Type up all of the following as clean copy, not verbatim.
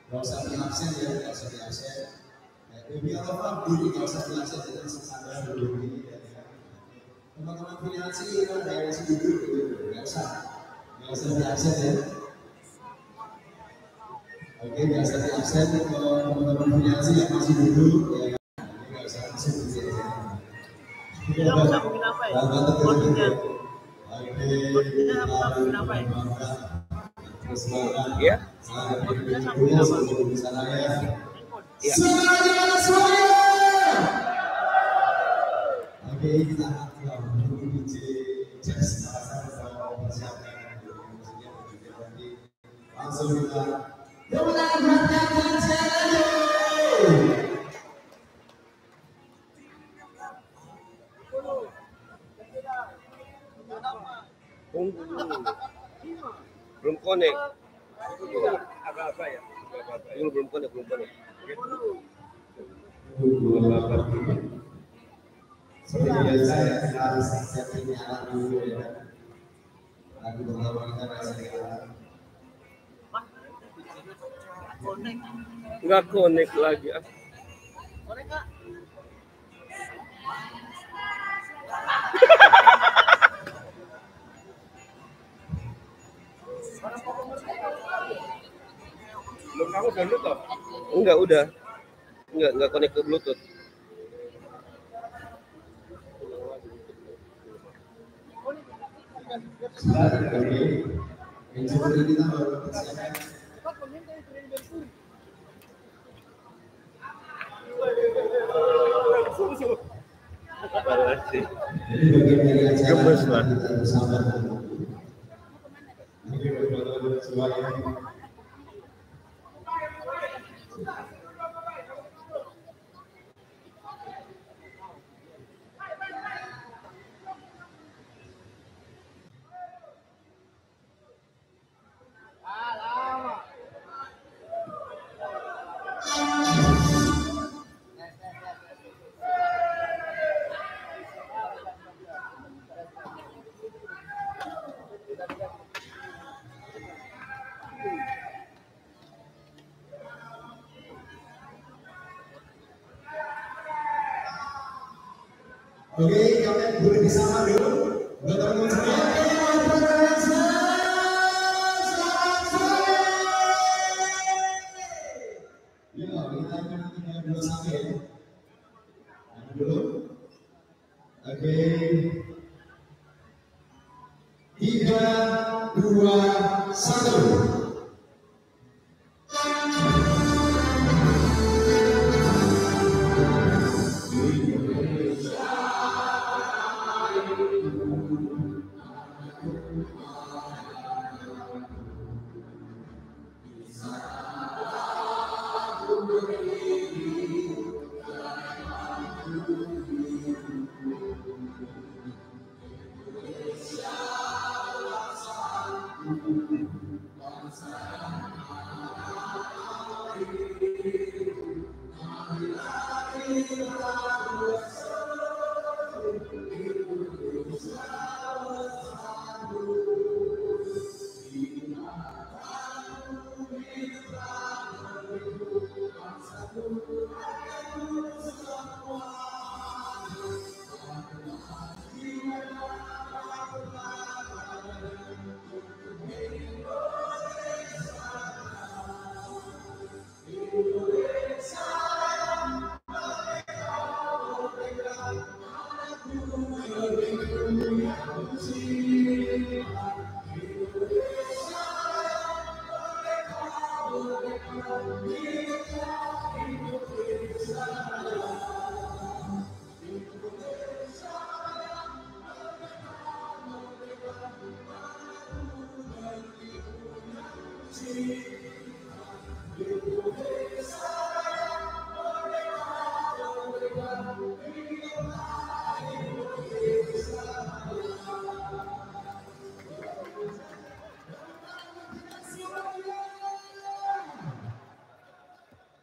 Gak usah di absen ya, gak usah di absen. Biar apa diri gak usah di absen, jadi sadar dulu ini. Teman-teman finansi ada yang masih duduk gitu, gak usah di absen ya. Oke, gak usah di absen kalau teman-teman finansi yang masih duduk ya. Gak usah absen gitu ya. Kita mau sambungin apa ya? Codingnya. Codingnya sambungin apa ya? Ya. Codingnya sambungin apa? Ya. Oke, kita menunggu Jazz persiapkan musiknya juga nanti langsung kita belum connect. Agak apa ya? Belum connect. Seperti biasa ya, kita harus setting alat dulu ya. Lagu pertama kita setting alat. Nggak connect lagi. Connect Kak. Belum kamu download toh? Enggak, udah. Enggak connect ke Bluetooth. Gemes lah. Oke, kalian boleh disapa dulu. Buat teman-teman semua. Ya, kita akan tinggal dua sampai ya. Dulu. Oke. 3, 2, 1.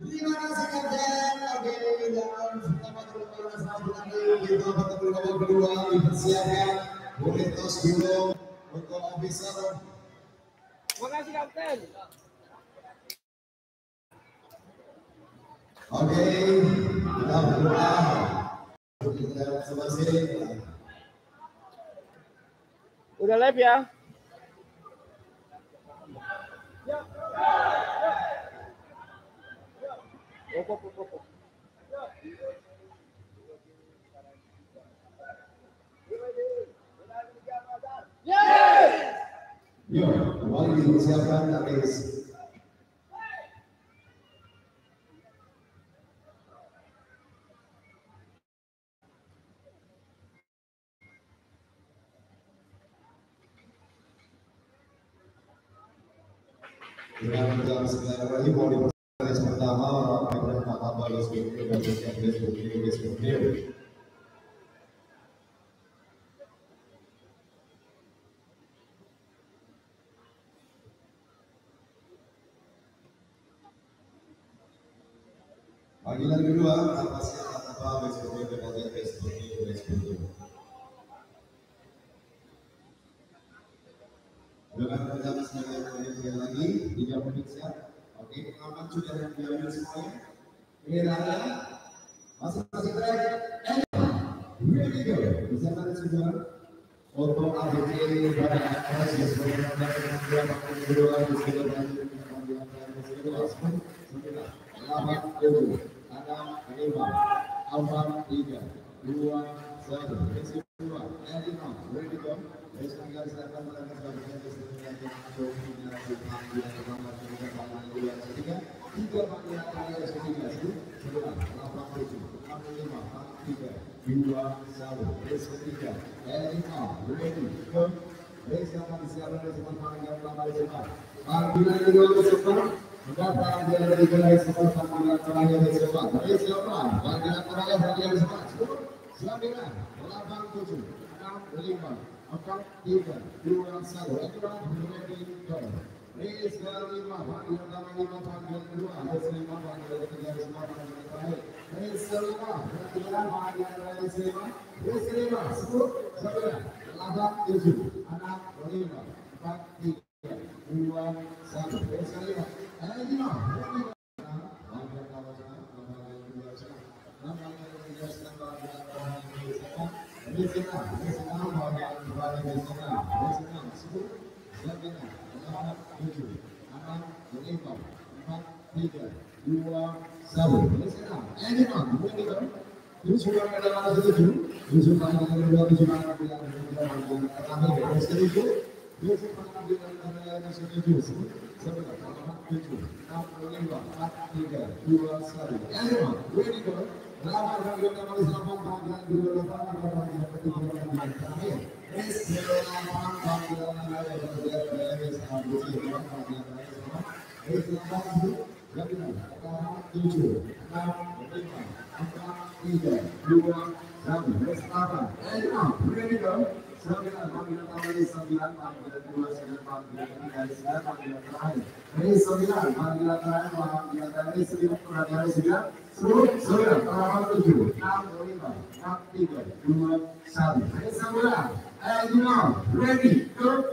Terima kasih Kapten. Oke, dan pertama kita babak kedua dipersiapkan. Boleh tos dulu untuk officer. Terima kasih Kapten. Oke, kita berdoa. Kita selesai. Udah live ya? Yuk, kembali disiapkan artis. Dengan berjalan segala lagi mau dipersiapkan pertama orang Pak Abah SPP dan SPP. Panggilan kedua, napasnya apa SPP dan SPP. Dengan berjalan segala lagi 3 menit siap. Oke, aman sudah yang diambil semuanya. Ini raya, masing-masing track. Ready go. Misalkan sudah foto ABC pada atas ya sebagai yang kedua disebut dengan panggilan langsung 9, 8, 7, 6, 5, 4, 3, 2, 1. Ready go. Ready go. Besok kita silakan berangkat bagian dari ketiga, 3 panggilan terakhir ketiga, 9, 8, 7, 6, 5, 4, 3, 2, 1. Race ketiga, ready, go. Race yang akan disiapkan oleh semua panggilan pertama di depan. Panggilan kedua di depan, mendapat panggilan ketiga di depan, panggilan terakhir di depan. Race depan, panggilan terakhir di depan. 9, 8, 7, 6, 5, 4, 3, 2, 1. Itulah ready go. Race kelima, panggilan pertama 5, panggilan kedua, race 5, panggilan ketiga, race 4, panggilan terakhir. Race kelima, panggilan terakhir, race 5, race kelima, 10, 9, 8, 7, 6, 5, 4, 3, 2, 1. Race kelima, kelima, panggilan pertama, panggilan kedua, panggilan ketiga, panggilan terakhir. Resenang, bagian kembali resenang, 10, 9, 8, 7, 6, 5, 4, 3, 2, 1. Resenang, ready go. Terus sudah ada mana 7, terus panggilan kedua, terus panggilan ketiga, panggilan terakhir, terus 7, terus panggilan terakhir, 7, 9, 8, 7, 6, 5, 4, 3, 2, 1. Ready go. Selamat panggilan kembali, selamat panggilan kedua, panggilan ketiga, panggilan terakhir. Race 8, panggilan terakhir, panggilan terakhir, panggilan terakhir. Race 8, 7, 6, 5, 4, 3, 2, 1. Race 8, ready go. 9, panggilan kembali, 9, panggilan kedua, 9, panggilan ketiga, 9, panggilan terakhir. Race 9, panggilan terakhir, panggilan terakhir, 9, panggilan 9. 10, 9, 8, 7, 6, 5, 4, 3, 2, 1. Ready, go.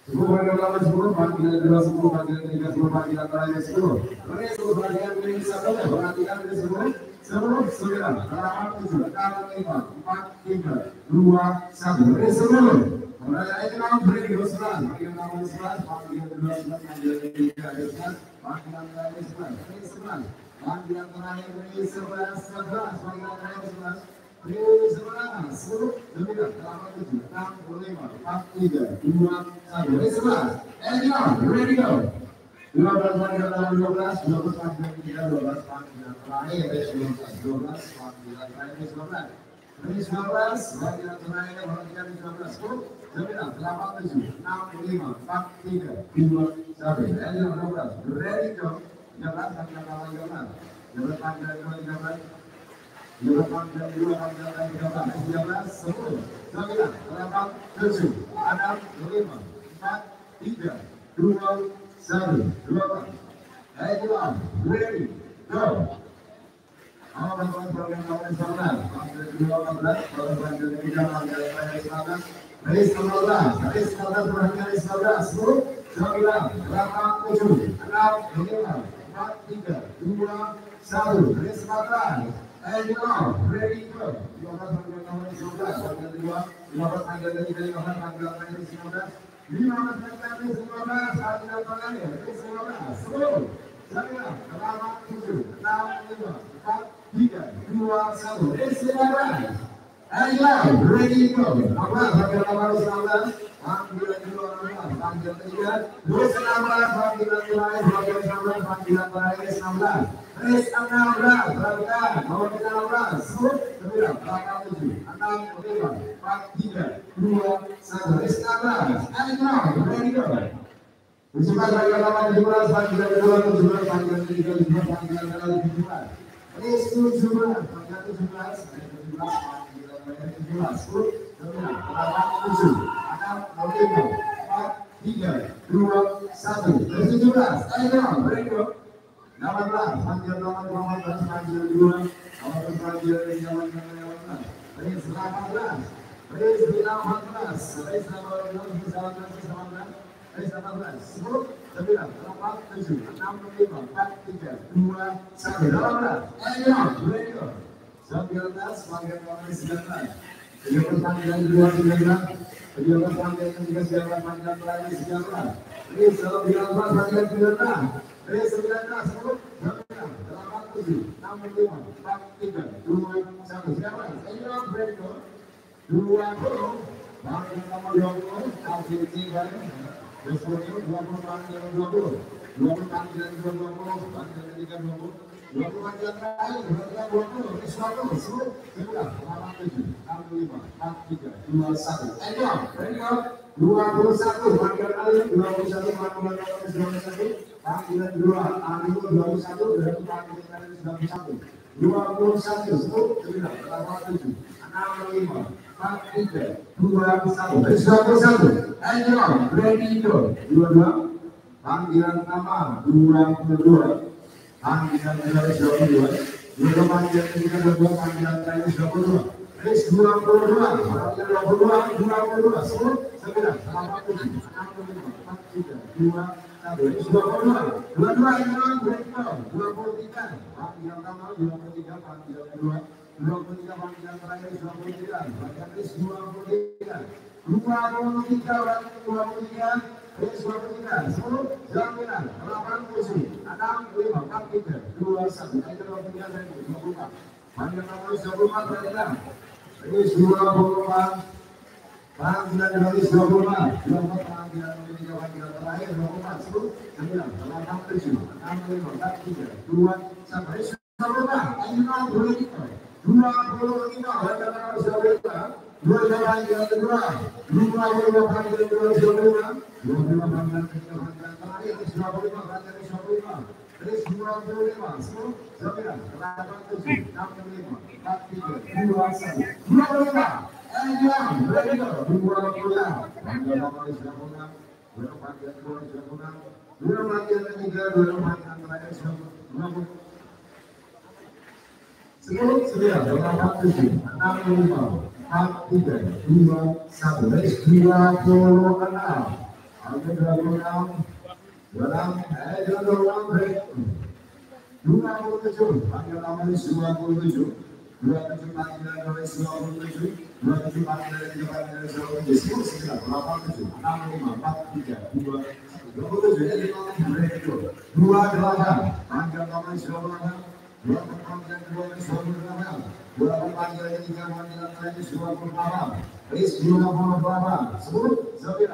10 panggilan 10, panggilan kedua 10, panggilan ketiga 10, panggilan terakhir 10. Race 10 panggilan ini satu, perhatikan ini 10, 9, 8, 7, 6, 5, 4, 3, 2, 1. Race 10. Ready, go 11, panggilan 11, panggilan kedua 11, panggilan ketiga 11, panggilan terakhir 11. Race 11. Panggilan terakhir ini 11, panggilan terakhir 11, 11, 10, 9, 8, 7, 6, 5, 4, 3, 2, 1. Race 11. Ready go. 12 panggilan terakhir 12, 12 panggilan ketiga 12, panggilan terakhir race 12, panggilan terakhir 12. Race 12, panggilan terakhir panggilan 12, 10, 9, 8, 7, 6, 5, 4, 3, 2, 1. Ready go. 13 panggilan awal 13 panggilan kedua 13 panggilan kedua panggilan 13 10 9 8 7 6 5 4 3 2 1 ready go. Awal panggilan awal 19 panggilan kedua 14 panggilan ketiga panggilan terakhir 19. Race 15 panggilan 19 10 9 8 7 6 5 4, 3, 2, 2, 1. Race baterai. And now, ready go. 15 panggilan nomor 19, panggilan kedua. 15 panggilan ketiga, 15 panggilan terakhir 19. 15 panggilan 19, panggilan terakhir 19. 10. Saya, 8, 7, 6, 5, 4, 3, 2, 1. Race baterai. And now, ready go. 15 panggilan nomor 19, panggilan kedua 16, panggilan ketiga 19, panggilan terakhir 19, panggilan terakhir 19. Race 16, perhatikan, nomor 16, 10, 9, 8, 7, 6, 5, 4, 3, 2, 1. Race 16, and now, ready go. 17 panggilan nomor 17, panggilan kedua 17, panggilan ketiga 17, panggilan terakhir 17. Race 17, panggilan 17, 17, panggilan terakhir 17, 10, 9, 8, 7, 6, 5, 4, 3, 2, 1. Race 17, and now, ready go. 18, panggilan nomor 18, panggilan kedua, 18 panggilan nomor 18, race 18, race 19, race nomor 19, race 18, 10, 9, 8, 7, 6, 5, 4, 3, 2, 1, 18, ayo, ready go. 19, panggilan nomor 19, 19 panggilan kedua 19, 19 panggilan ketiga 19, panggilan terakhir 19, race 19, panggilan 19. Race 19, 10, 9, 8, 7, 6, 5, 4, 3, 2, 1. Sekarang, ayo break go. 20, panggilan nomor 20, LCC kan. 20 panggilan 20, 20 panggilan 20, panggilan ketiga 20, 20 panggilan terakhir, 20, race 20, 10, 9, 8, 7, 6, 5, 4, 3, 2, 1. Ayo, break go. 21, panggilan akhir, 21, panggilan nomor 21. Panggilan kedua, panggilan 21, berarti panggilan 21. 21, 10, 9, 8, 7, 6, 5, 4, 3, 2, 1. 21. Ayo, ready go. 22, panggilan pertama 22, panggilan kedua 22, 22 panggilan ketiga 22, panggilan terakhir 22. Race 22, panggilan 22, 22, 10, 9, 8, 7, 6, 5, 4, 3, 2, 1. 22 yang breakdown 23 panggilan pertama 23 panggilan kedua 23 panggilan terakhir 29 panggilan race 23 race 23 10 9 8 7 6 5 4 3 2 1. Ayo 23 dan 24 panggilan nomor 24 perhatikan race 24 panggilan dari 24, 24 panggilan ketiga panggilan terakhir 24, 10, 9, 8, 7, 6, 5, 4, 3, 2, 1. Race 25, ayo boleh kita 25, panggilan nomor 25, 25 panggilan kedua, 25 panggilan kedua 25, 25 panggilan ketiga panggilan terakhir 25, panggilan 25. Race 25, 10, 9, 8, 7, 6, 5, 4, 3, 2, 1. 25. Ayo, ready go. 20, panggilan nomor 26, 2 panggilan kedua 26, 2 panggilan ketiga, 2 panggilan terakhir 20, 10, 9, 8, 7, 6, 5, 4, 3, 2, 1. Race 26. Oke 26, 26, break. 27, panggilan nomor 27, 27 panggilan nomor 27, 27 panggilan ketiga panggilan 27, 10, 9, 8, 7, 6, 5, 4, 3, 2, 1. 27, jadi break itu. 28, panggilan nomor 28, 28 panggilan kedua 28, 28 panggilan ketiga panggilan terakhir 28. Race 28, 10, 9, 8, 7,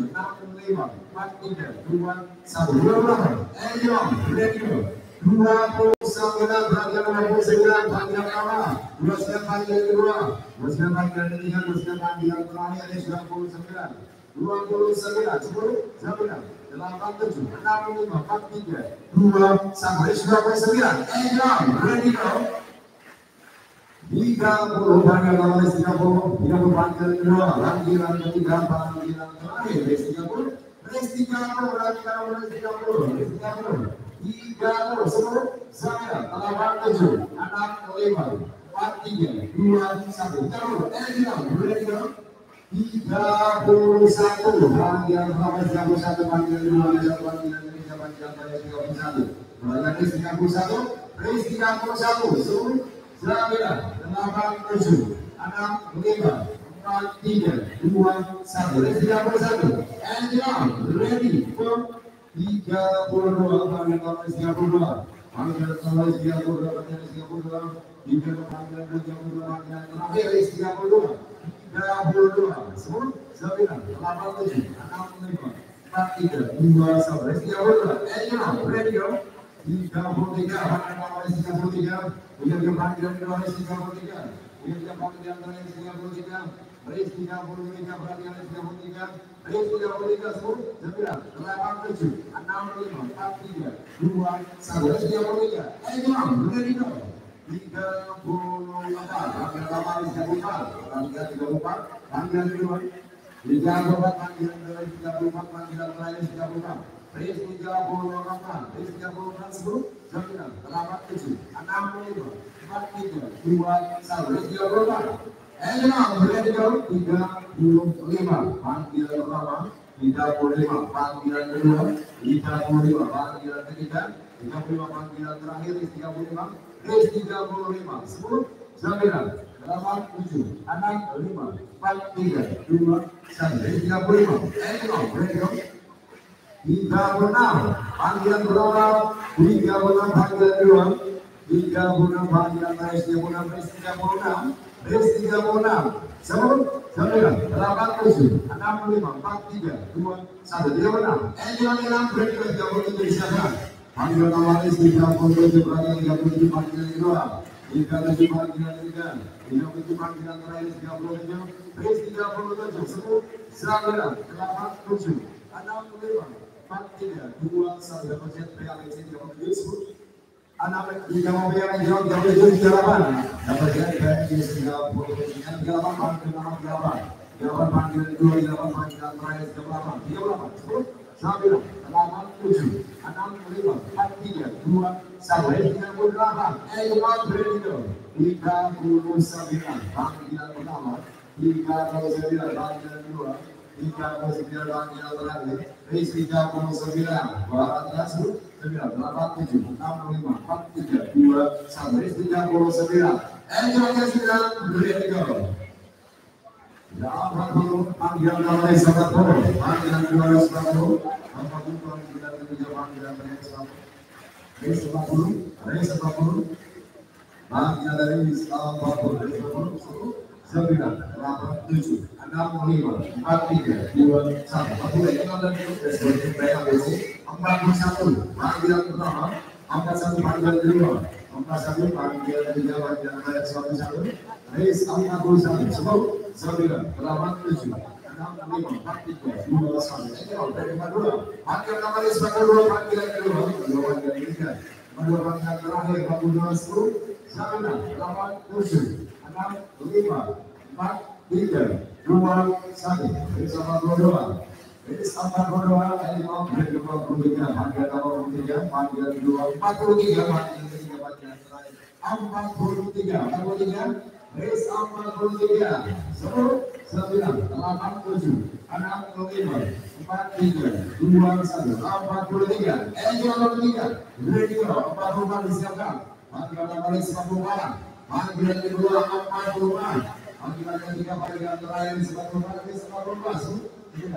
6, 5, 4, 3, 2, 1. 28. Ayo, ready go. 29 panggilan nomor 29 panggilan pertama, 29 panggilan kedua, 29 panggilan ketiga, 29 panggilan terakhir 29. 29, 10, 9, 8, 7, 6, 5, 4, 3, 2, 1. Race 29. Ayo, ready go. 30 panggilan nomor 30, 30 panggilan kedua, panggilan ketiga, panggilan terakhir 30. Race 30, panggilan nomor 30, 30. 30, 10, 9, 8, 7, 6, 5, 4, 3, 2, 1. Ready go. 31, panggilan nomor 31, panggilan kedua, panggilan ketiga, panggilan terakhir 31. Kembali lagi 91, race 31, Zul, 87, 6, 5, 4, 3, 2, 1, race 31, and now, ready for 32, panggilan nomor 32, panggilan nomor 32, panggilan 32, hingga panggilan 32, panggilan terakhir race 32, 32, 10, 9, 87, 65, 43, 2, 1, race 32, and now, ready go. 33, panggilan nomor 33, hingga panggilan kedua race 33, hingga panggilan terakhir 33, race 33, panggilan 33, race 33, 10, 9, 87, 65, 43, 2, 1, race 33, and now, ready go. 34, panggilan nomor 34, panggilan 34, panggilan kedua, 34, panggilan 34, panggilan terakhir 34, race 38, race 38, 10, 9, 87, 65, 43, 2, 1, race 38, and now, ready go, 35, panggilan pertama, 35, panggilan kedua, 35, panggilan ketiga, 35, panggilan terakhir, 35, race 35, 10, 9, 8, 7, 6, 5, 4, 3, 2, 1, race 35, and now, ready go. 36, panggilan pertama, 36, panggilan kedua, 36, panggilan terakhir, 36, race 36, race 36, 10, 9, 8, 7, 6, 5, 4, 3, 2, 1, 36, and yang ready go, 37, silakan. Panggilan nomor 37, panggilan 37, panggilan kedua, 37, panggilan ketiga, 37, panggilan terakhir, 37, race 37, 10, 9, 8, 7, 6, 5, 4, 3, 2, 1, dapat set PLC 37, 6, 3 mobil yang jauh 37, 38, dapat set PLC 38, 8, panggilan 8, 8, panggilan 2, 8, panggilan terakhir 38, 38, 10, 9, 8, 7, 6, 5, 4, 3, 2, 1, race 38, and now ready go. 39, panggilan pertama, 39, panggilan kedua, 39, panggilan terakhir, race 39, barat atas 9, 8, 7, 6, 5, 4, 3, 2, 1, race 39, and now ready go. 40, panggilan nomor 40, panggilan kedua 40, 40, panggilan ketiga, panggilan terakhir 40, race 40, race 40, panggilan dari 40, race 40, 9, 8, 7, 6, 5, 4, 3, 2, 1, 40, ini ada seperti PLC, 41, panggilan pertama, 41, panggilan kedua, 41, panggilan ketiga, panggilan terakhir 41, race 41, 10, 9, 8, 7, 6, 5, 4, 3, 2, 1, ini dari kedua, panggilan nomor 42, panggilan kedua, panggilan ketiga, panggilan terakhir 42, 10, 9, 8, 7, 6, 5, 4, 3, 2, 1, race 42, race 42, ini mau dari 23, panggilan nomor 23, panggilan kedua, 43, panggilan ketiga, panggilan terakhir 43, 43, race 43, 10, 9, 8, 7, 6, 5, 4, 3, 2, 1, 43, ready go, 44 disiapkan, panggilan nomor 44, panggilan kedua 44, panggilan ketiga, panggilan terakhir 44, race 44, 8, 7,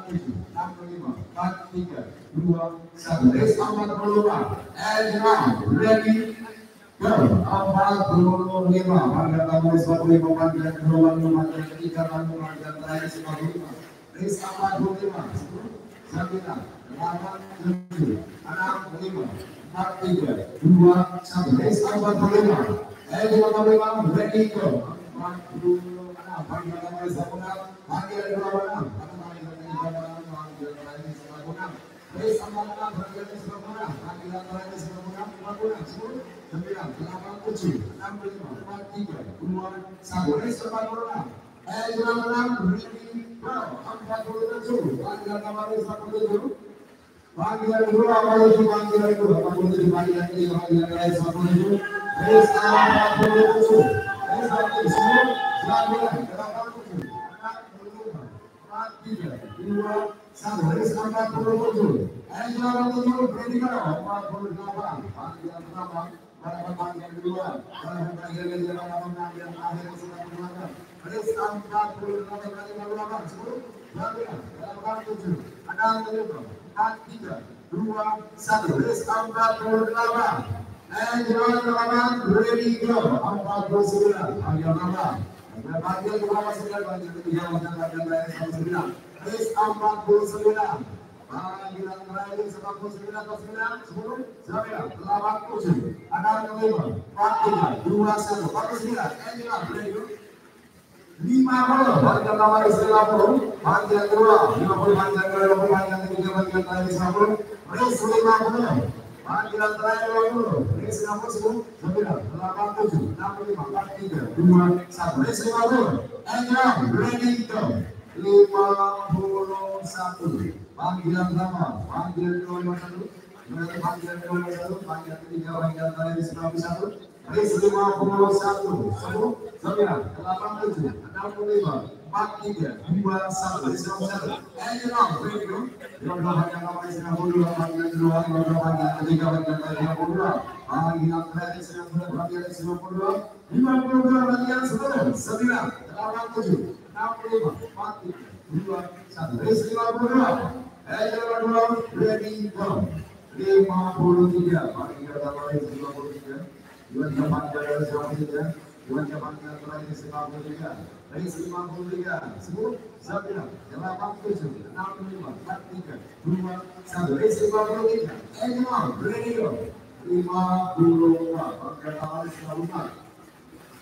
6, 5, 4, 3, 2, 1, race 44, and now ready go. 45, panggilan nomor 45, panggilan kedua, panggilan ketiga, panggilan terakhir 45, race 45, 9, 8, 7, 6, 5, 4, 3, 2, 1, race 45, and 45, ready go. 46, panggilan nomor 46, panggilan kedua 46, panggilan ketiga 46, panggilan terakhir 46, race 46, panggilan 46, panggilan terakhir 46, 46, 10, 9, 8, 7, 6, 5, 4, 3, 2, 1, race 46, and 46, ready go. 47, panggilan nomor 47, panggilan kedua 47, panggilan kedua 47, panggilan ketiga, panggilan terakhir 47, race 47, race 47, 9, 8, 7, 6, 5, 4, 3, 2, satu baris 47. Angela 47 Predikano 48. Panggilan pertama pada panggilan kedua. Pada panggilan kedua panggilan akhir sudah digunakan. Baris 48 kali 48 10. Dalam 7. Ada 4 3 2 1. Baris 48. Angela 48 ready go 49. Panggilan pertama. Bagian kedua 9 bagian ketiga bagian lain 9. Baris 49. Panggilan terakhir 49 atau 9 10 9 8 7. Ada 5 4 3 2 1 49. Angela ready go 50. Bagian pertama 50. Bagian kedua 50. Bagian kedua 50. Bagian ketiga bagian terakhir 50. Baris 50. Panggilan terakhir 50. Baris 50 9 8 7 6 5 4 3 2 1. Baris 50. Angela ready go 51. Panggilan pertama, panggilan kedua 51, panggilan kedua 51, panggilan ketiga panggilan terakhir 91. Baris 51. 10 9 8 7 65 4 3 2 1. Baris 51. Angela ready go. Panggilan pertama 92, panggilan kedua 52, panggilan ketiga panggilan terakhir 52, panggilan terakhir 92, panggilan 92 52 panggilan 10 9 8 7 65 4 3 2 1. Baris 52. Angela ready go 53. Panggilan pertama 53, panggilan panggilan 53, panggilan terakhir 53. Baris 53. 10 9 8 7 65 4 3 2 1. Baris 53. Angela ready go 54. Panggilan pertama 54.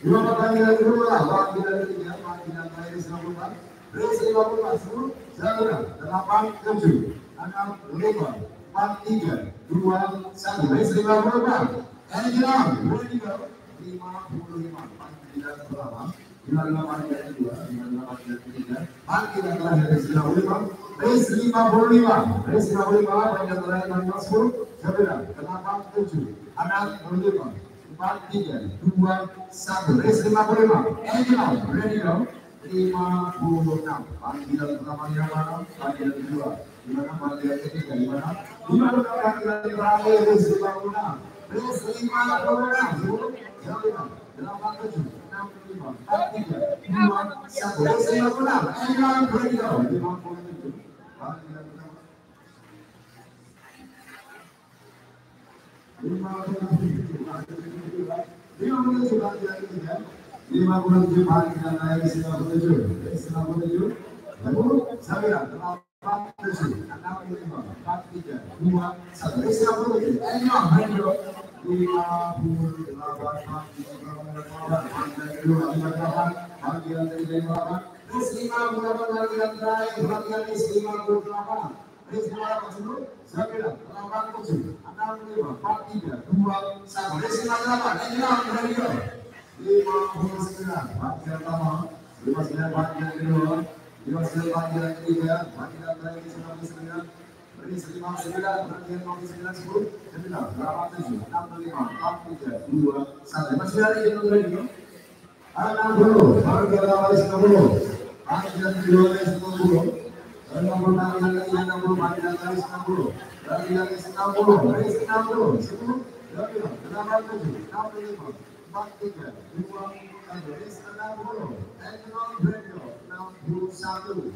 Panggilan kedua, panggilan ketiga, panggilan terakhir 54. Baris 54. 10 9 8 7 6 5 4 3 2 1. Baris 54. Angela ready go 55. Panggilan pertama 55, panggilan kedua 55, panggilan ketiga panggilan terakhir 55. Baris 55. Baris 55. Panggilan terakhir 10 9 8 7 6 5 4 3 2 1. Baris 55. Angela ready go 56. Panggilan pertama di mana? Panggilan kedua di mana? Panggilan ketiga di mana? Panggilan terakhir 56. Baris 56. 10 9 8 7 6 5 4 3 2 1. Baris 56. Angela ready go 57. Panggilan pertama 57. Panggilan ketiga 57. Panggilan terakhir 57. 57. 10 9 8 7 6 5 4 3 2 1. Baris 57. Angela ready go 58. Panggilan kedua 58. Panggilan ketiga 58. Baris 58. Panggilan terakhir panggilan 58. Baris 58. 9 8 7 6 5 4 3 2 1. Baris 58. Angela ready go 59. Panggilan pertama 59. Panggilan kedua 59. Panggilan ketiga panggilan terakhir 59. Baris 59. Panggilan 59. 10 9 8 7 6 5 4 3 2 1. Masih ada yang ready go 60. Panggilan pertama 60. Panggilan kedua 60. 60. Panggilan ketiga 60. Panggilan terakhir 60. Panggilan 60. Baris 60. 10 9 8 7 6 5 4 3 2 1. Baris 60. Angela ready go 61.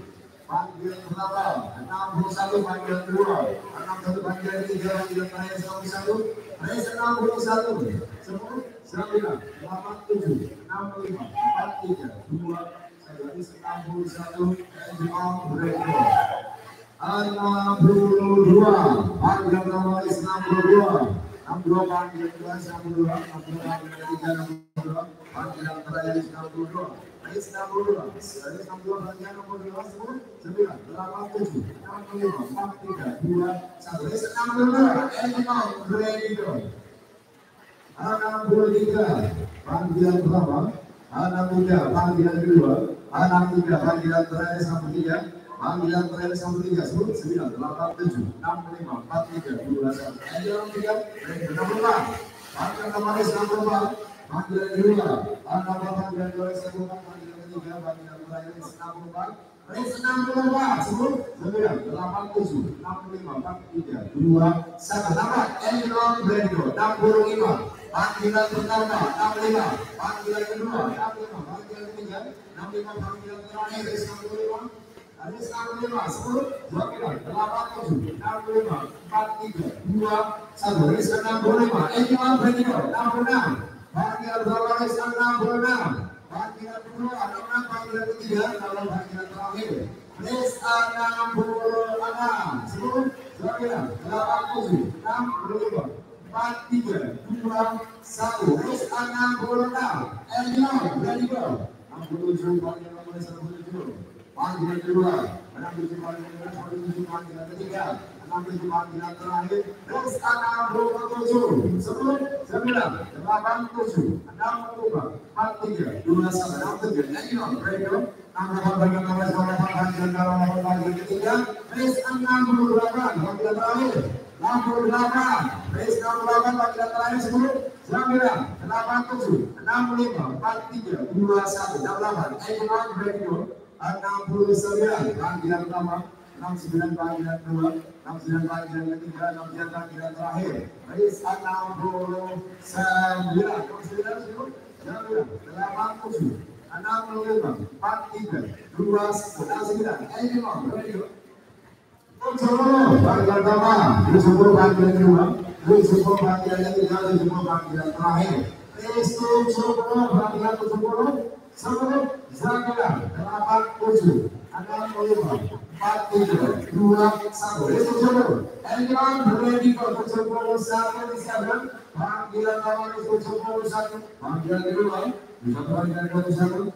Panggilan pertama 61. Panggilan kedua 61. Panggilan ketiga panggilan terakhir 61. Baris 61. 10 9 8 7 6 5 4 3 2 1. Baris 61. Angela ready go 62. Panggilan pertama 62. 62. Panggilan kedua 62. 62. Panggilan ketiga 62. Panggilan terakhir 62. Baris 62. Baris 62. Panggilan 62. 10 9 8 7 6 5 4 3 2 1. Baris 62. Angela ready go 63. Panggilan pertama 63. Panggilan kedua 63. Panggilan terakhir 63. Panggilan terakhir 63. 10 9 8 7 6 5 4 3 2 1. Angela 64. Panggilan pertama 64. Panggilan kedua 64. Panggilan kedua 64. Panggilan ketiga panggilan terakhir 64. Race 64, 10, 9, 8, 7, 65, 4, 3, 2, 1. Nampak, Elon Brando, 65. Panggilan pertama, 65. Panggilan kedua, 65. Panggilan ketiga, 65. Panggilan terakhir, race 65. Race 65, 10, 9, 8, 7, 65, 4, 3, 2, 1. Race 65, Elon Brando, 66. Panggilan pertama, race 66. Panggilan kedua, 66, panggilan ketiga, kalau panggilan terakhir, race 66, 10, 9, 8, 7, 65, 4, 3, 2, 1, race 66, Eljon, ready go, 67, panggilan nomor 107, panggilan kedua, 67, panggilan kedua, 47, panggilan ketiga, 67, panggilan terakhir, race 67, 10, 9, 8, 7, 65, 4, 3, 2, 1, 67, Eljon, ready go, panggilan nomor 8, panggilan ketiga, race 68, panggilan terakhir, 68, race 68, panggilan terakhir 10, 9, 87, 65, 43, 21, 68, Eljon, ready go, 69, panggilan pertama, 69, panggilan kedua, 69, panggilan ketiga, 69, panggilan terakhir, race 69, 87, 65, 43, 21, Eljon, ready go. 70, panggilan pertama, 70, panggilan kedua, 70, panggilan ketiga, 70, panggilan terakhir, race 70, panggilan 70, 10, 9, 8, 7, 65, 4, 3, 2, 1, race 70, Eljon, ready go, 71, panggilan pertama 71, panggilan kedua, 71, panggilan kedua 71,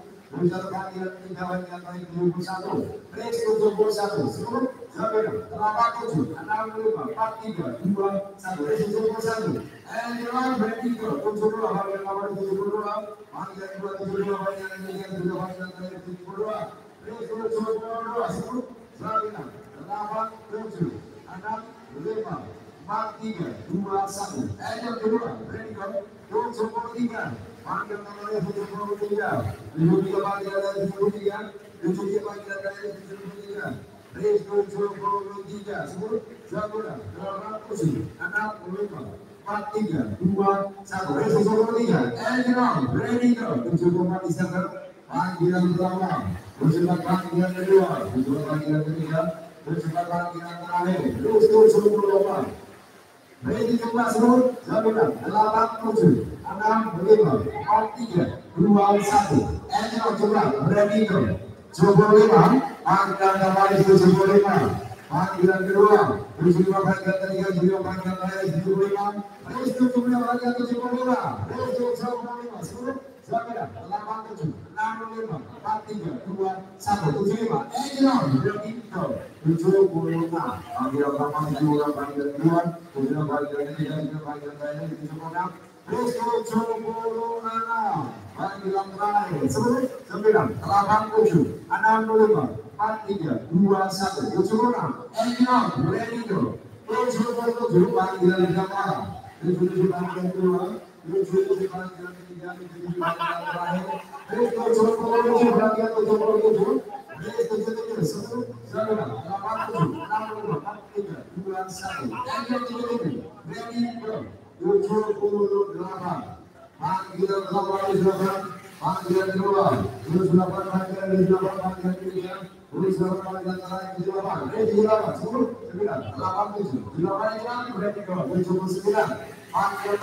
panggilan ketiga, panggilan terakhir 71, race 71, 10, 9, 8, 7, 65, 4, 3, 2, 1, race 71, Eljon, ready go, 72, panggilan nomor 72, panggilan kedua 72, panggilan ketiga 72, panggilan terakhir 72, race 72, 10, 9, 8, 7, 65, 4, 3, 2, 1, Eljon kedua, ready go, 73, panggilan nomor 73, 73, panggilan dari 73, 73, panggilan dari 73, race 73, 10, 9, 8, 7, 65, 4, 3, 2, 1, race 73, Eljon, ready go, 74 di center, panggilan pertama, 74, panggilan kedua, 74, panggilan ketiga, 74, panggilan terakhir, race 74, ready to pass road, 9, 8, 7, 65, 4, 3, 2, 1, Eljon coba, ready go, 75, panggilan kembali 75, panggilan kedua, 75, panggilan ketiga, 75, panggilan terakhir 75, race 75, panggilan 75, race 75, 10, 9, 8, 7, 65, 4, 3, 2, 1, 75, Eljon, ready go, 75, panggilan pertama 76, panggilan kedua, 76, panggilan ketiga, 76, panggilan terakhir 76, race 76, panggilan terakhir 10, 9, 8, 7, 65, 4, 3, 2, 1, 76, Eljon, ready go, 77, panggilan pertama, 77, panggilan kedua, 77, panggilan ketiga, 77, panggilan terakhir, race 77, panggilan 77, race 77, 10, 9, 8, 7, 65, 4, 3, 2, 1, Eljon 77, ready go, 78, panggilan pertama 78, panggilan kedua 78, panggilan 78, panggilan ketiga 78, panggilan terakhir 78, race 78, 10, 9, 8, 7, 78, ready go, 79, panggilan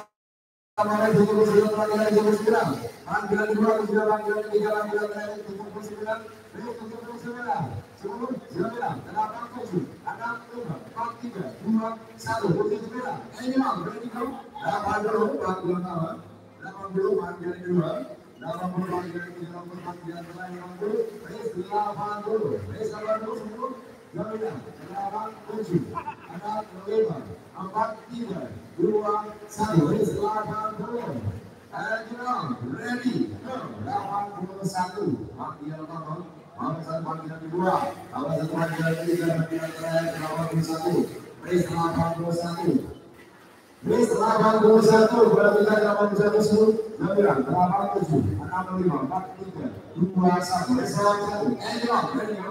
pertama 79, panggilan 79, panggilan kedua 79, panggilan ketiga, panggilan terakhir 79, race 79, 10, 9, 8, 7, 65, 4, 3, 2, 1, 79, Eljon, ready go, 80, panggilan pertama, 80, panggilan kedua, 80, panggilan ketiga, 80, panggilan terakhir 80, race 80, race 80, 10, 9, 8, 7, 65, 4, 3, 2, 1, race 80, Eljon, ready go, 81, panggilan pertama, 81, panggilan kedua, 81, panggilan ketiga, panggilan terakhir 81, race 81, race 81, berarti 81, 10, 9, 8, 7, 65, 4, 3, 2, 1, race 81, Eljon, ready go,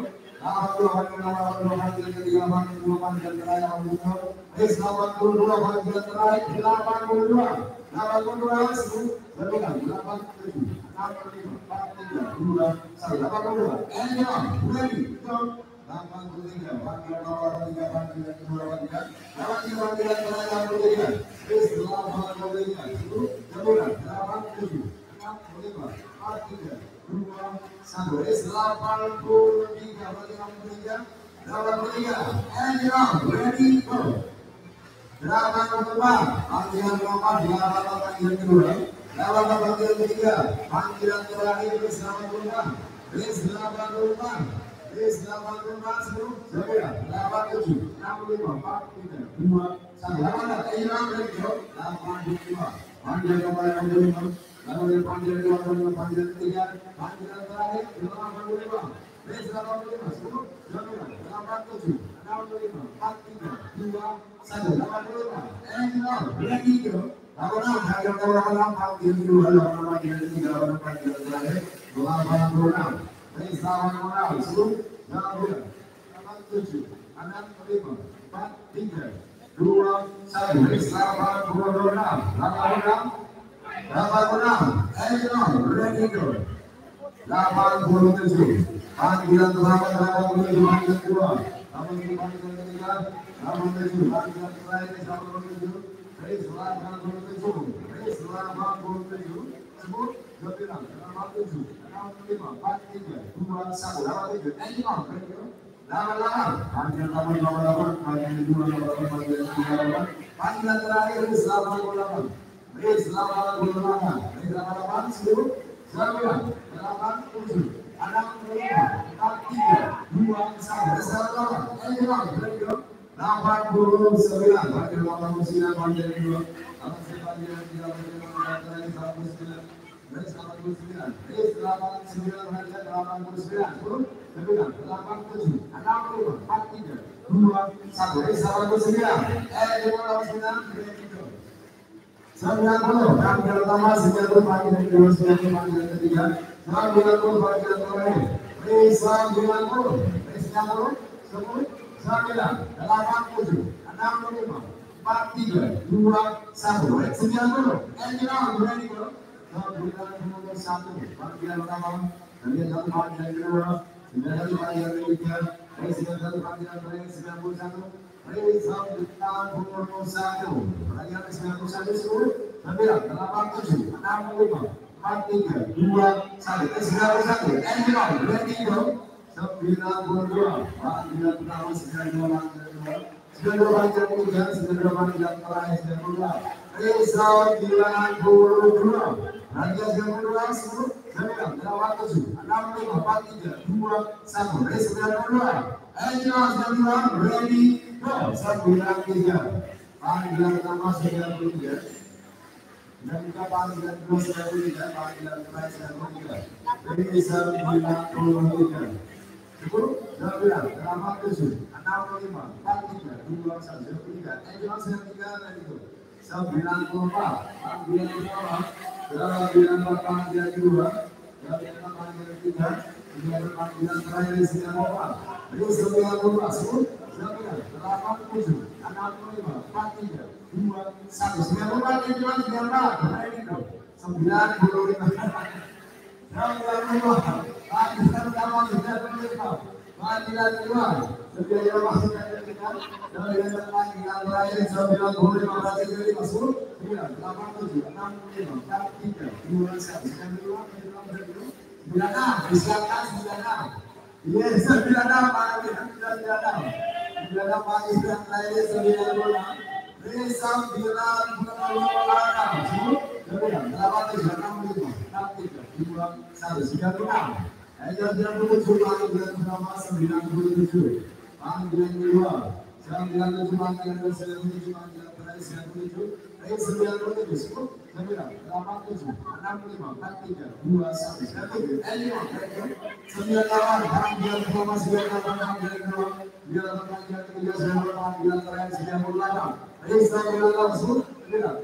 87,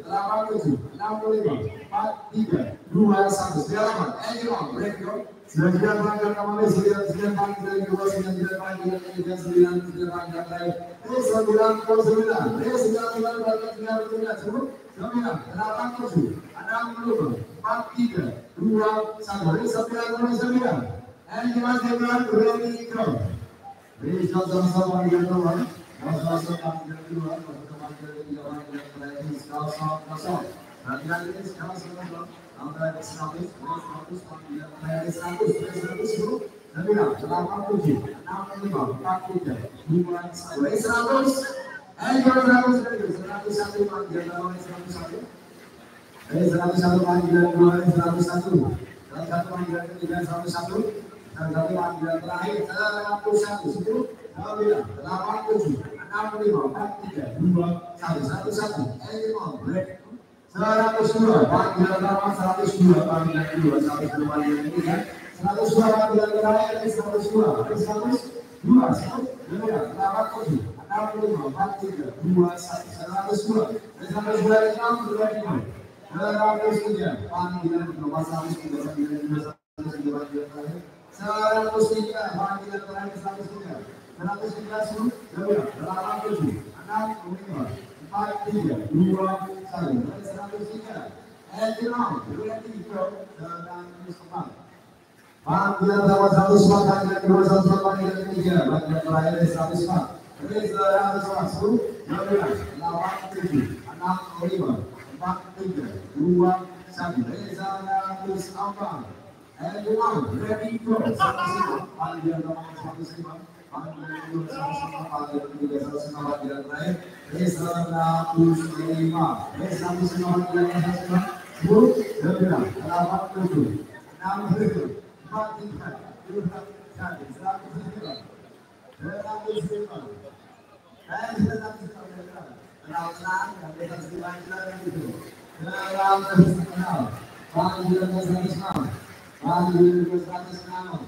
65, 43, 21, silakan. Anyone, break go. 9 panggilan kembali, 9 panggilan kedua, 9 panggilan ketiga, 9 panggilan terakhir. 99, 99, 87, 65, 43, 21, 99. Anyone, ready go. Please don't sama-sama panggilan kedua. Sama-sama panggilan kedua, sama-sama panggilan ketiga, panggilan terakhir. Kosong. Panggilan ini sekarang semua. Angka 100, 100, panggilan terakhir 100, 10, 9, 87, 65, 43, 21, 100. 101 panggilan awal 101. 101 panggilan kedua 101. 101 panggilan ketiga 101. 101 panggilan terakhir 101. 10, 9, 87, 65, 43, 21, 101. Break. 102 panggilan pertama, 102 panggilan kedua, 102 panggilan ketiga, 102 panggilan terakhir, 102, 102, 87, 65, 43, 21, 102, 103 panggilan nomor 103 panggilan kedua, 103 panggilan terakhir, 103 panggilan terakhir, 103, 103, 87, 65, 43, 21, 103. Anyone, ready go. Panggilan pertama 104, panggilan kedua 104, panggilan ketiga, panggilan terakhir 104. Reza 110, 12, 87, 65, 43, 21. Reza 104. Anyone, ready go. 105, panggilan pertama 105. Panggilan kedua 105, panggilan ketiga 105, panggilan terakhir 105. 105 panggilan 105. 10, 9, 87, 67, 43, 21, 109. 109. Kenal-kenal yang beda sembilan itu. Kenal-kenal. Panggilan 106. Panggilan 106.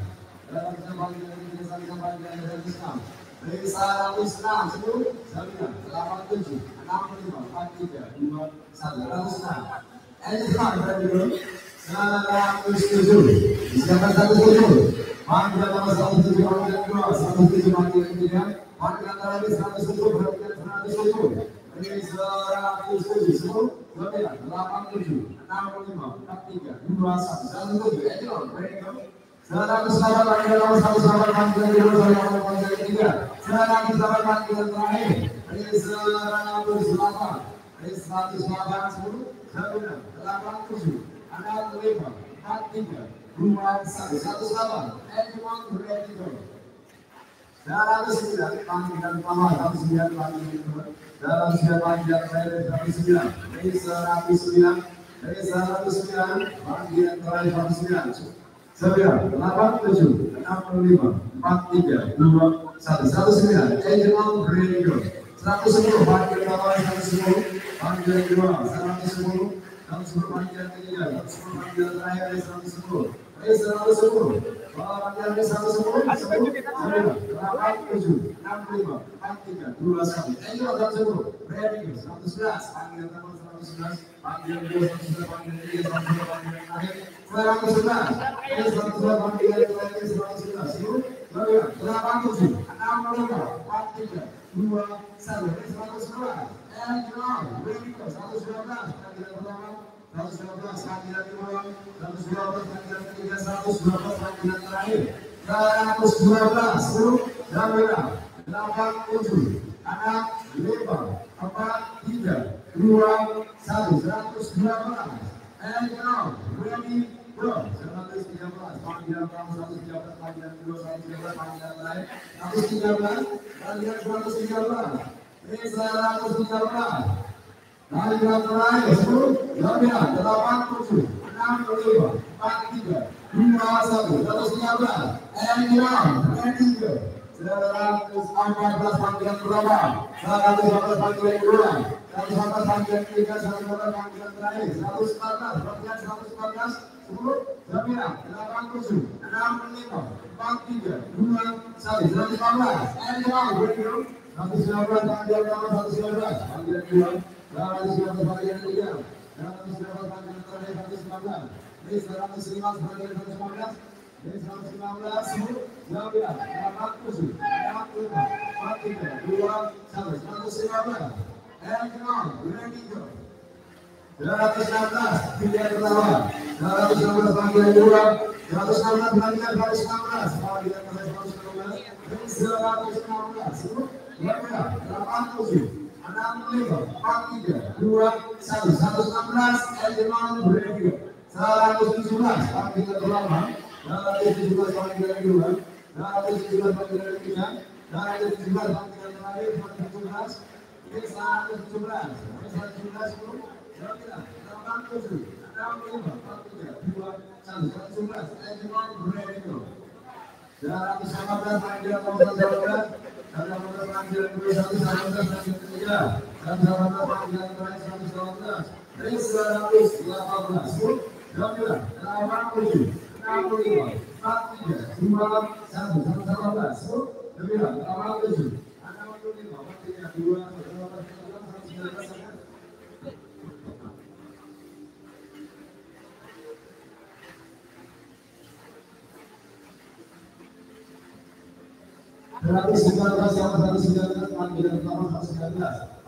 Dalam panggilan 106. Reza 106, 10, 9, 87, 65, 43, 21, 106. Anytime, ready, 107. Siapa 107? Panggilan nomor 107, panggilan kedua, 107 panggilan ketiga, panggilan terakhir 107, panggilan 107. Reza 107, 10, 9, 87, 65, 43, 21, 107. Anyone, ready, 108 panggilan nomor 108, panggilan kedua, 108 panggilan ketiga, 108 panggilan terakhir, Reza 108, 10, 9, 87, 65, 43, 21, 108. Anyone ready to go? 109 panggilan pertama, 109 panggilan kedua, 109 panggilan terakhir, 109. Reza 109, Reza 109, panggilan terakhir 109. 9, 8, 7, 65, 43, 21, 109. Anyone ready to go? 110 panggilan pertama, 110 panggilan kedua, 110, 110 panggilan ketiga, 110 panggilan terakhir, 110. Reza 110, panggilan 110, 10, 8, 7, 65, 43, 21. Anyone 110 ready to go? 111 panggilan pertama, 111 panggilan kedua, 111 panggilan ketiga, 111 panggilan terakhir, 111. Reza 111 panggilan terakhir, 111. 10, 87, 65, 43, 21. Reza 111. Anyone ready to go? 112 panggilan pertama, 112 panggilan kedua, 112 panggilan ketiga, 112 panggilan terakhir, 112, 10, 9, 8, 7, 6, 5, 4, 3, 2, 1, 112. And now, ready, go. 113 panggilan pertama, 113 panggilan kedua, 113 panggilan terakhir, 113 panggilan 113. Reza 113. Panggilan terakhir 10, 9, 8, 7, 6, 5, 4, 3, 2, 1, 113. And now, ready, go. 114 panggilan pertama, 114 panggilan kedua, 114 panggilan ketiga, 114 panggilan terakhir, 114 panggilan 114, 10, 9, 8, 7, 6, 5, 4, 3, 2, 1, 115. And now, ready, go. 119 panggilan pertama, 119 panggilan kedua, 119 216 pilihan pertama, 216 panggilan kedua, 216 panggilan 216, panggilan 216, 216, 65, 4, 3, 2, 1, 116, Elman Brady, 117 panggilan pertama, 117 panggilan kedua, 117 panggilan ketiga, 117 panggilan terakhir, 117, 117, 119 yang 119 panggilan pertama 119,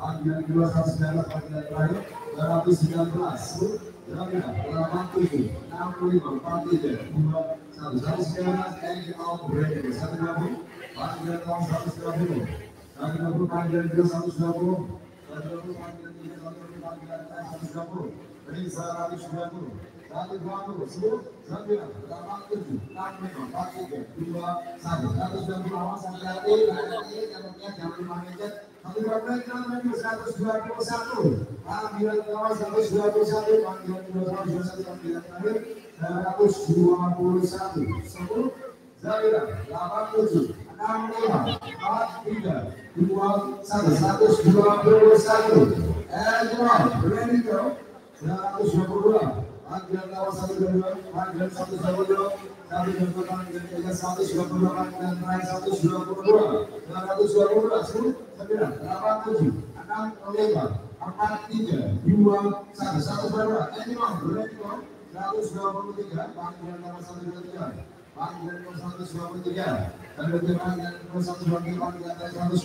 panggilan kedua 119, panggilan terakhir 219, 87, 65, 43, 2, 1, 119, and out break 120, panggilan pertama 120, 120 panggilan kedua 120, 120 panggilan ketiga 120, panggilan terakhir 120, ring 120, 120, 10, 9, 8, 7, 6, 5, 4, 3, 2, 1, 120 lawan sampai hati, yang jangan lupa ngecek, 121, panggilan lawan 121, panggilan kedua 121, panggilan terakhir 121, 10, 9, 8, 7, 6, 5, 4, 3, 2, 1, 121, and one, ready go, 122. Panggilan lawan 122, panggilan 122, 122 panggilan ketiga 122, panggilan terakhir 122, 222, 10, 9, 8, 7, 6, 5, 4, 3, 2, 1, 122, anyone, ready go, 123, panggilan lawan 123, panggilan nomor 123, panggilan nomor 123, panggilan terakhir 123, panggilan 123,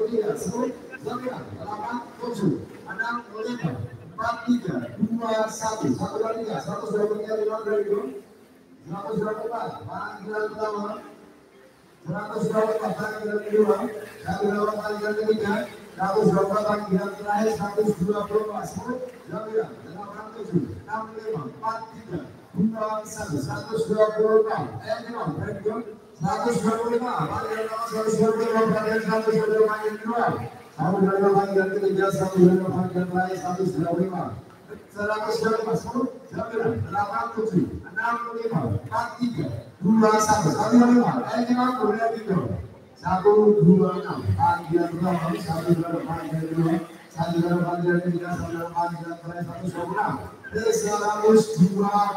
10, 9, 8, 7, 6, 5, 4, 3, 2, 1, 123, 123, 5 dari itu, 124, panggilan pertama, 124 panggilan kedua, 124 panggilan ketiga, 124 panggilan terakhir, 124, 10, 9, 8, 7, 6, 5, 4, 3, 2, 1, 126, anyone, very good, 125, panggilan pertama, 125, panggilan 125, panggilan kedua, 125 panggilan ketiga, 125 panggilan terakhir, 125, 125, 10, 9, 8, 7, 6, 5, 4, 3, 2, 1, 125, anyone, ready go, 126, panggilan pertama, 126 panggilan kedua, 126 panggilan ketiga,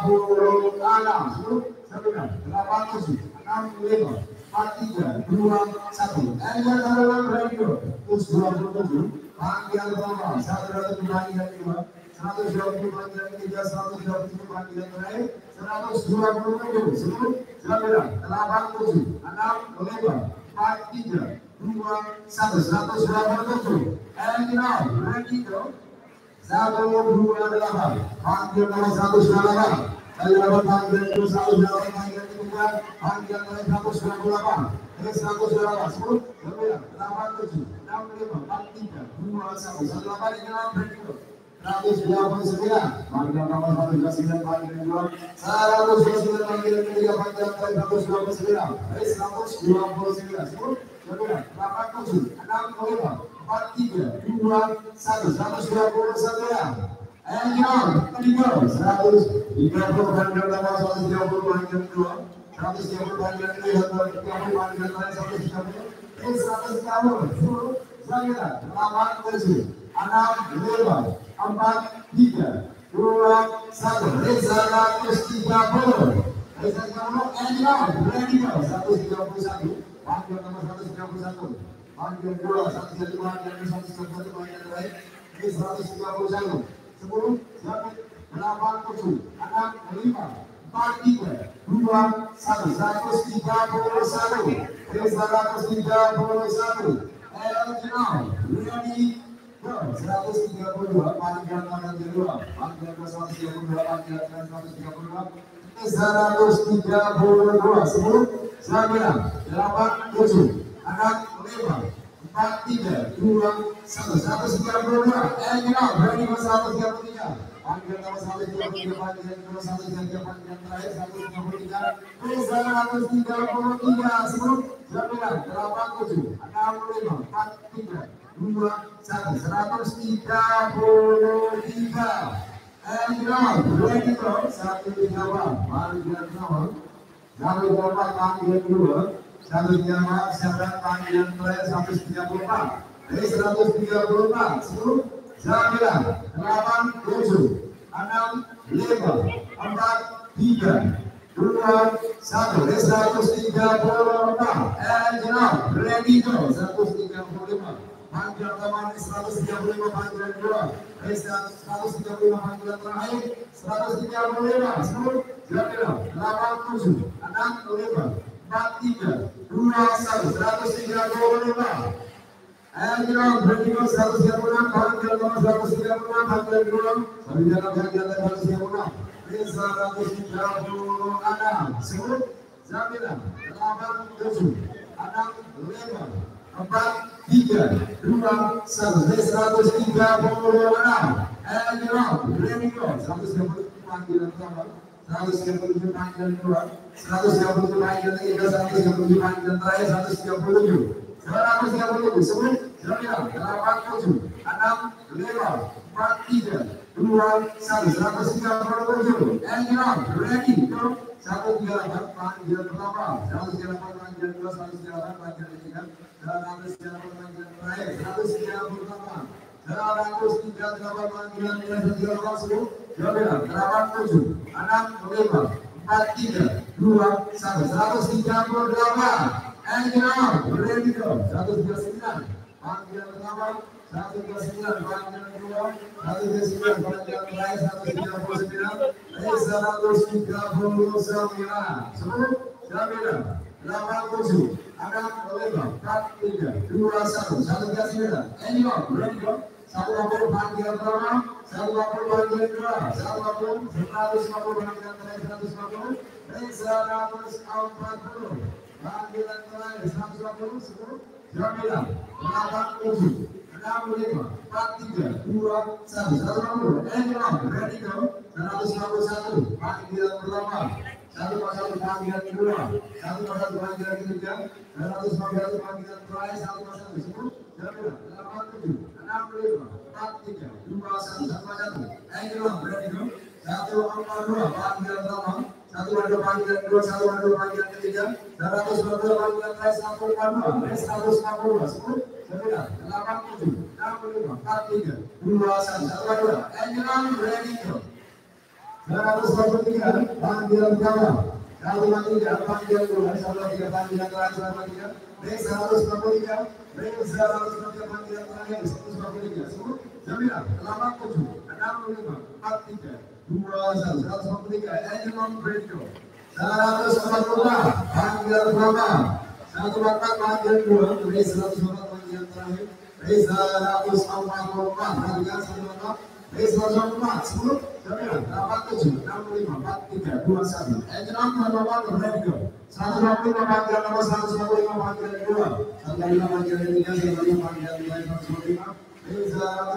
126 panggilan terakhir, 126, 126, 10, 9, 8, 7, 6, 5, 4, 3, 2, 1, anyone, ready go, terus 27, panggilan pertama, 127 panggilan kedua, 120 panggilan ketiga, 127 panggilan terakhir, 127, 10, 9, 8, 7, 6, 5, 4, 3, 2, 1, 127, and now, ready go, 128, panggilan nomor 198, panggilan panggilan kedua 128, panggilan ketiga, panggilan terakhir 198, 128, 10, 9, 8, 7, 6, 5, 4, 3, 2, 1, 128, ini lawan ready go. 129, panggilan nomor 129, panggilan kedua, 129 panggilan ketiga, panggilan terakhir 129, 129, 10, 9, 8, 7, 6, 5, 4, 3, 2, 1, 129, and now, ready go, 130 panggilan nomor 130 panggilan kedua, 130 panggilan ketiga, 130 panggilan terakhir 130, 130, 10, 9, 8, 7, 6, 5, 4, 3, 2, 1, 130, and now, ready go, 131, panggilan nomor 131, panggilan 2, 1 panggilan 1 panggilan terakhir. Ini 131. 10, 8, 7, 6, 5, 4, 3, 2, 1, 131. Ini 131. Elginal, ready, go. 132, panggilan kedua. Panggilan 132, panggilan 132. 132, 10, 9, 8, 7, 6, 5, 4, 3, 2, 1, 132. Elginal, ready, 133. Panggilan nomor 133, panggilan nomor 133, panggilan terakhir 133. 133, 10, 9, 8, 7, 6, 5, 4, 3, 2, 1, 133. Elginal, ready, go. 134, panggilan nomor 134, panggilan kedua. 134, panggilan terakhir 134. 134, 10, 9, 8, 7, 6, 5, 4, 3, 2, 1. 134. Elginal, ready, go. 135. Panggilan pertama 135, panggilan kedua. 135, panggilan terakhir 135. 10, 9, 8, 7, 6, 5, 4, 3, 2, 1. 135. Elginal, ready, go. 136, panggilan nomor 136, panggilan kedua. Panggilan 136. 136. 10, 9, 8, 7, 6, 5, 4, 3, 2, 1. 136. Elginal, ready, go. 137, panggilan pertama. 137, panggilan kedua. 137, panggilan ketiga. 137, panggilan terakhir 137. 137, 10, 9, 8, 7, 6, 5, 4, 3, 2, 1. 137. Elginal, ready, go. 138, panggilan pertama. 138, panggilan kedua. 138, panggilan ketiga. 138, panggilan terakhir 138. 138, panggilan ketiga. 10, 9, 8, 7, 6, 5, 4, 3, 2, 1. 138. Elginal, ready, go. 139, panggilan pertama. 139, panggilan kedua. 139, panggilan terakhir 139. 139. 10, 9, 8, 7, 6, 5, 4, 3, 2, 1. 139. Elginal, ready, go. 150, panggilan pertama. 150, panggilan kedua. 150, 150, panggilan terakhir 150. 140. Panggilan terakhir 150, 10, 9, 8, 7, 6, 5, 4, 3, 2, 1. 150. Elginal, ready, go. 151, panggilan pertama. 151, panggilan kedua. 151, panggilan ketiga. 151, panggilan terakhir 151. 10, 9, 8, 7, 6, 5, 4, 3, 2, 1. 151. Elginal, ready, go. 142, panggilan pertama. 142, panggilan kedua. 142, panggilan ketiga. 142, panggilan terakhir 142. 150, 10, 9, 8, 7, 6, 5, 4, 3, 2, 1. 142. Elginal, ready, go. 143, panggilan pertama. 143, panggilan kedua. 143, panggilan terakhir 143. 143. 143, panggilan terakhir 143. 10, 9, 8, 7, 6, 5, 4, 3, 2, 1. 143. Elginal, ready, go. 144, panggilan pertama. 144, panggilan kedua. 144, panggilan terakhir. 144, panggilan 144. 144, 10, 9, 8, 7, 6, 5, 4, 3, 2, 1. Elginal, ready, go. 145, panggilan nomor 145, panggilan kedua. 145, panggilan ketiga. 145, panggilan terakhir 145.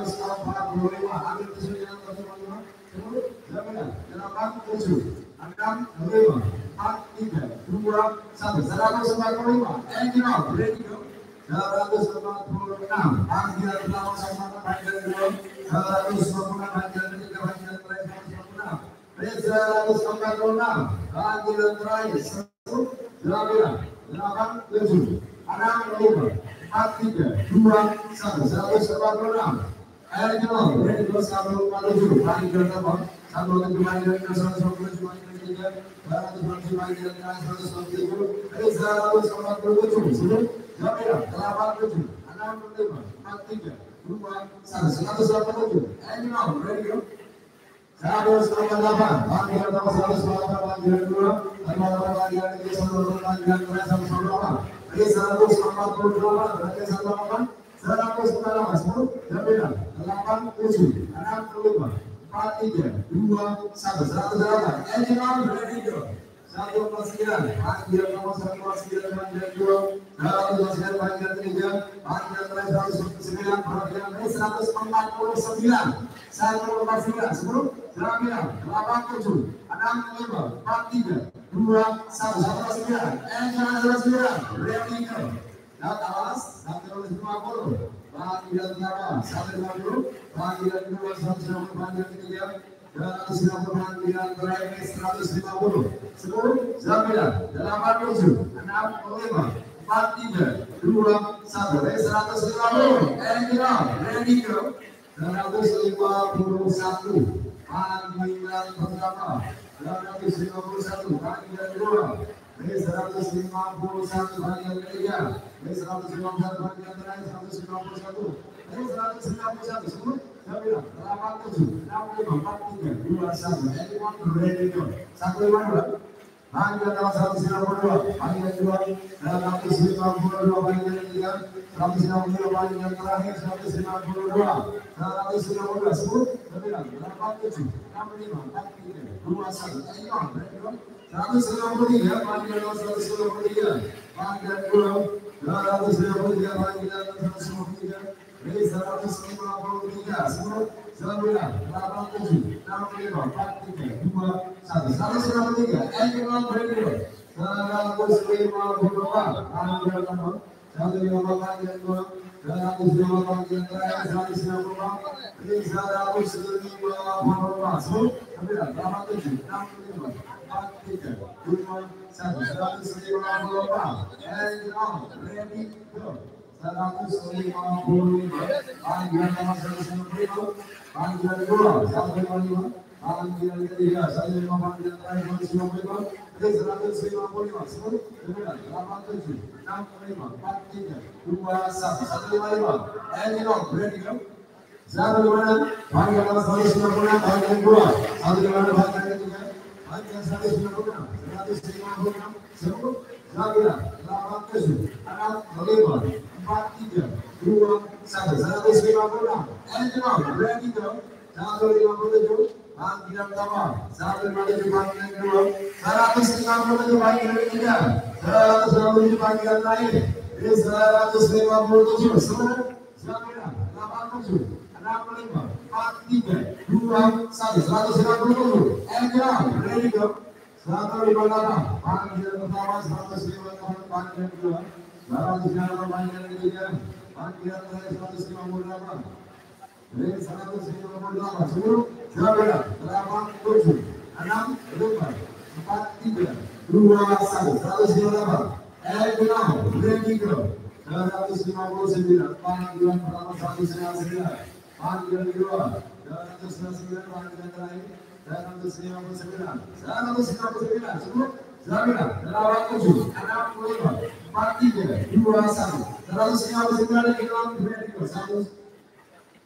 145, ambil kesulitan 145. 10, 9, 8, 7, 6, 5, 4, 3, 2, 1. 145. Elginal, ready, go. 146, panggilan pertama 146, panggilan kedua. 146, panggilan ketiga. Panggilan terakhir 146. 146, panggilan terakhir 10, 9, 8, 7, 6, 5, 4, 3, 2, 1. 146. Elginal, ready, go. 147, panggilan pertama. 147, panggilan kedua. 147, panggilan ketiga. 147, panggilan terakhir 147. 147, 10, Jamila 87 65 43 2 187. And now ready go. 198 panggilan nomor 108 panggilan 2 panggilan 3 panggilan 3 sama 148 berarti 108 110 Jamila 87 65 43 2 1 108. And now ready go. 149 panggilan nomor 149 panggilan 2 129 panggilan 3 panggilan 109 panggilan 149 10 Jamila 87 65 43 2 1 and 109 ready go. Dan awas 150 panggilan 8 150 panggilan 2 190 panggilan 3 290 panggilan terakhir 150 10 Jamila 87 65 43 2 1 150 and ready go. 151 panggilan pertama 151 panggilan 2 151 panggilan 3 151 panggilan terakhir 151 151 10 Jamila 87 65 43 2 1 anyone ready go. 152 panggilan nomor 192 panggilan 2 152 panggilan 3 152 panggilan terakhir 152 10 Jamila 87 65 43 2 1 anyone ready go. 193 panggilan nomor 193 panggilan 2 293 panggilan 193 153 10 Jamila 87 65 43 2 1 193 anyone ready go. 154 panggilan nomor 154 panggilan 2 254 panggilan terakhir 154 154 10 Jamila 87 65 43 2 1 154 and ready go. 155 panggilan nomor 155 panggilan 2 155 panggilan 3 155 panggilan terakhir 155 155 10 87 65 43 2 1 155 and ready go. 156 panggilan nomor 156 panggilan 2 156 panggilan 3 panggilan 156 156 10 Jamila 87 65 43 2 1 156 and ready go. 157 panggilan pertama 157 panggilan 2 157 panggilan 3 157 panggilan terakhir 157 10 Jamila 87 65 43 2 1 157 and ready go. 158 panggilan pertama 158 panggilan 2 158 panggilan 3 panggilan terakhir 158 158 10 Jamila 87 65 43 2 1 158 and ready go. 159 panggilan pertama 159 panggilan 2 299 panggilan terakhir 159 10 Jamila 87 65 43 2 1 159 ready go.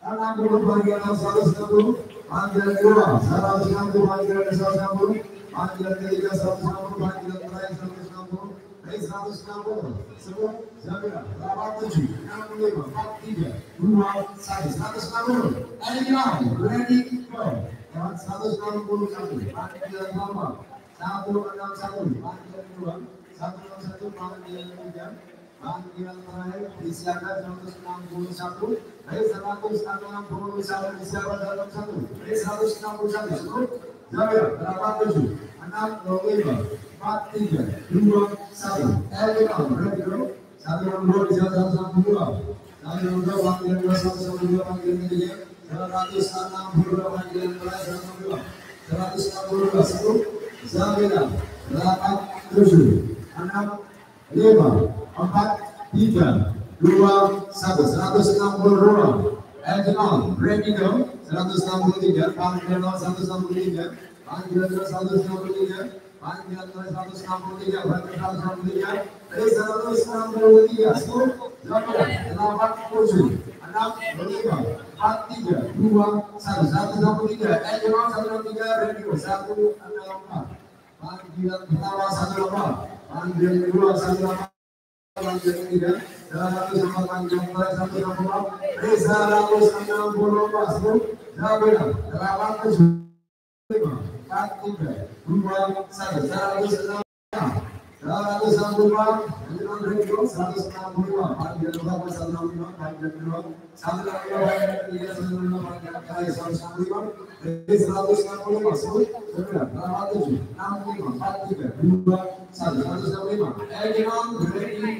160 panggilan 160 panggilan 2 160 panggilan 160 panggilan 3 160 panggilan terakhir 160 160 10 Jamila 87 65 43 2 1 160 and ready go. 161 panggilan pertama 161 panggilan 2 161 panggilan 3 panggilan terakhir disiapkan 161 161 disiapkan dalam 1 161 Jamila 87 65 43 2 1 ready go. 162 disiapkan 162 162 panggilan 2 162 panggilan 3 162 panggilan terakhir 162 10 Jamila 87 65 4 3 2 1 162 and ready go. 163 panggilan 163 panggilan 163 panggilan 163, berarti 163, 163, 10, 8, 7, 6, 5, 4, 3, 2, 1, 163, Ejeron 163, radio 164, panggilan pertama 164, panggilan kedua 164, panggilan ketiga 164, panggilan terakhir 164, Reza 164, 10, 8, 7, 4, 3, 2, 1, 165, 165, radio 165, panggilan pertama 165, panggilan kedua 165, panggilan ketiga 165, panggilan terakhir 165, 165, 10, 9, 8, 7, 6, 5, 4, 3, 2, 1, 165, Ejeron ready,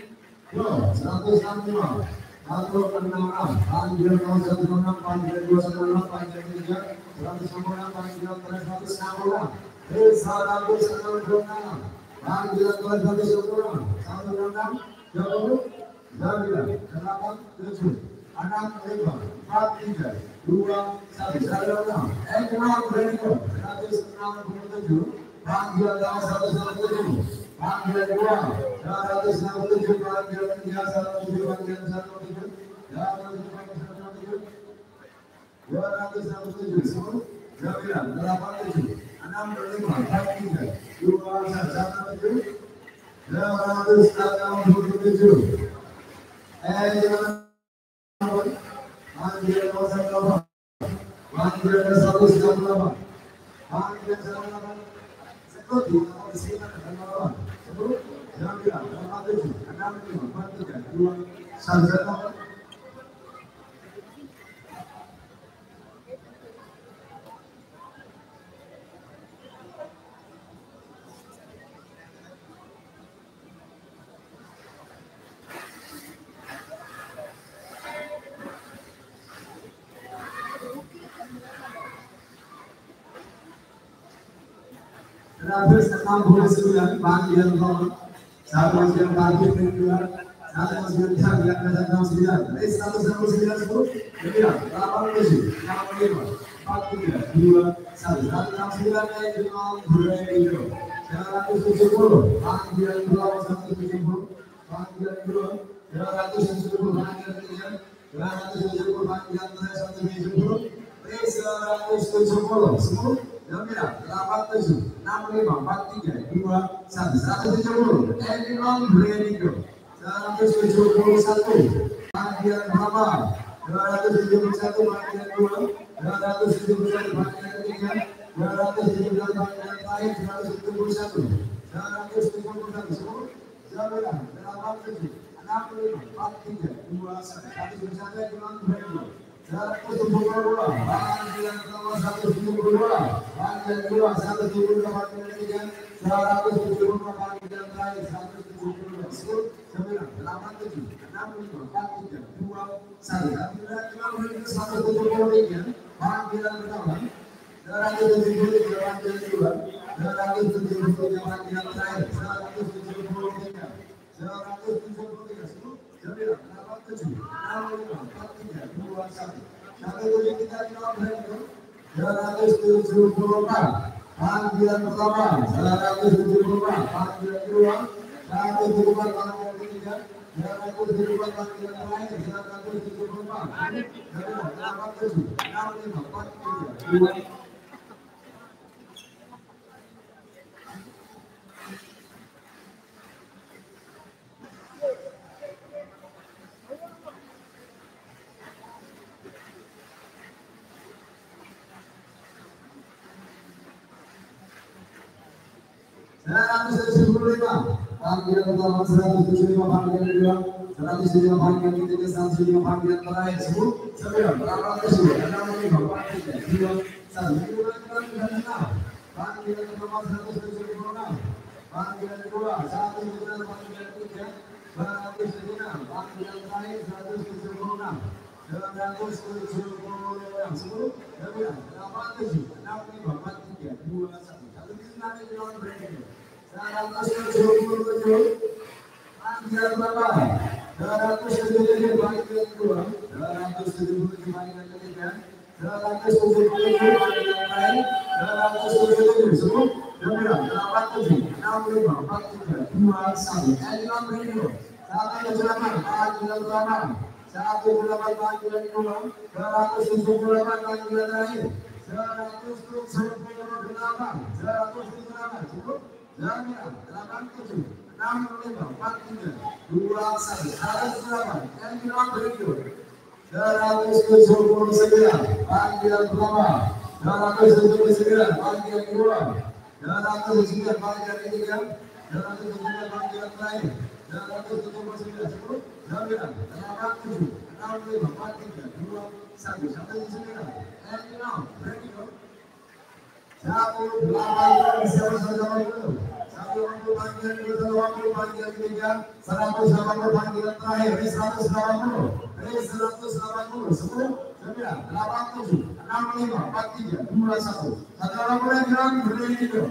go, 165, 166, panggilan 166, panggilan 216, panggilan ketiga 166, panggilan terakhir 166, 166, panggilan terakhir 166, 166, 20, 9, 8, 7, 6, 5, 4, 3, 2, 1, 166, Ejeron ready, go, 167, panggilan 167, panggilan kedua 167, panggilan ketiga 167, panggilan 167, 267, 10, 9, 8, 7, 6, 5, 4, 3, 2, 1, 267, panggilan 168, panggilan 168, panggilan 168, seperti nama disini dan melawan 10, 9, 8, 7, 6, 5, 4, 3, 2, 1. Terakhir 69, panggilan pertama 1 panggilan kedua 1 panggilan 169, 169, 10, 9, 8, 7, 65, 4, 3, 2, 1, 169, Ejeron radio 170, panggilan pertama 170, panggilan kedua 270, panggilan ketiga 270, panggilan terakhir 170, 170, 10, 9, 8, 7, 6, 5, 4, 3, 2, 1, 170, Ejeron radio 171, panggilan pertama 271, panggilan kedua 271, panggilan ketiga 271, panggilan terakhir 171, 10, 9, 8, 7, 6, 5, 4, 3, 2, 1, 171, Ejeron radio 172, panggilan pertama 172, panggilan kedua 172, panggilan ketiga 272, panggilan terakhir 172, 10, 9, 8, 7, 6, 5, 4, 3, 2, 1, panggilan pertama 273, panggilan kedua 273, panggilan terakhir 173, 10, 9, 8, 7, 6, 5, 4, 3, 2, 1, 173, Ejeron radio 274, panggilan pertama 174, panggilan kedua 174, panggilan ketiga 174, panggilan terakhir 174, 8, 7, 6, 5, 4, 3, 2, panggilan pertama 175, panggilan kedua 175, panggilan ketiga 175, panggilan terakhir 10, 9, 8, 7, 6, 5, 4, 3, 2, 1, panggilan pertama 176, panggilan kedua 176, panggilan ketiga 176, panggilan terakhir 176, 976, 10, 8, 7, 6, 5, 4, 3, 2, 1, 179, radio 177, panggilan pertama 277, panggilan kedua 277, panggilan ketiga 277, panggilan terakhir 277, 10, 9, 8, 7, satu. Elon Ringo. 178 panggilan pertama. 178 panggilan kedua. 178 panggilan terakhir. 178. 178 cukup. Jangan 87 65 43 21 108. Elon Ringo. 179 panggilan pertama. 279 panggilan kedua. 279 panggilan ketiga. 279 panggilan terakhir. 279 10 9 8 7 6 5 4 3 2 1 sampai 9. And now ready go. 108 sama-sama dulu. 180 panggilan kedua, 180 panggilan ketiga, 180 panggilan terakhir. 180 10 9 8 7 6 5 4 3 2 1. 180 gerak berdiri dulu.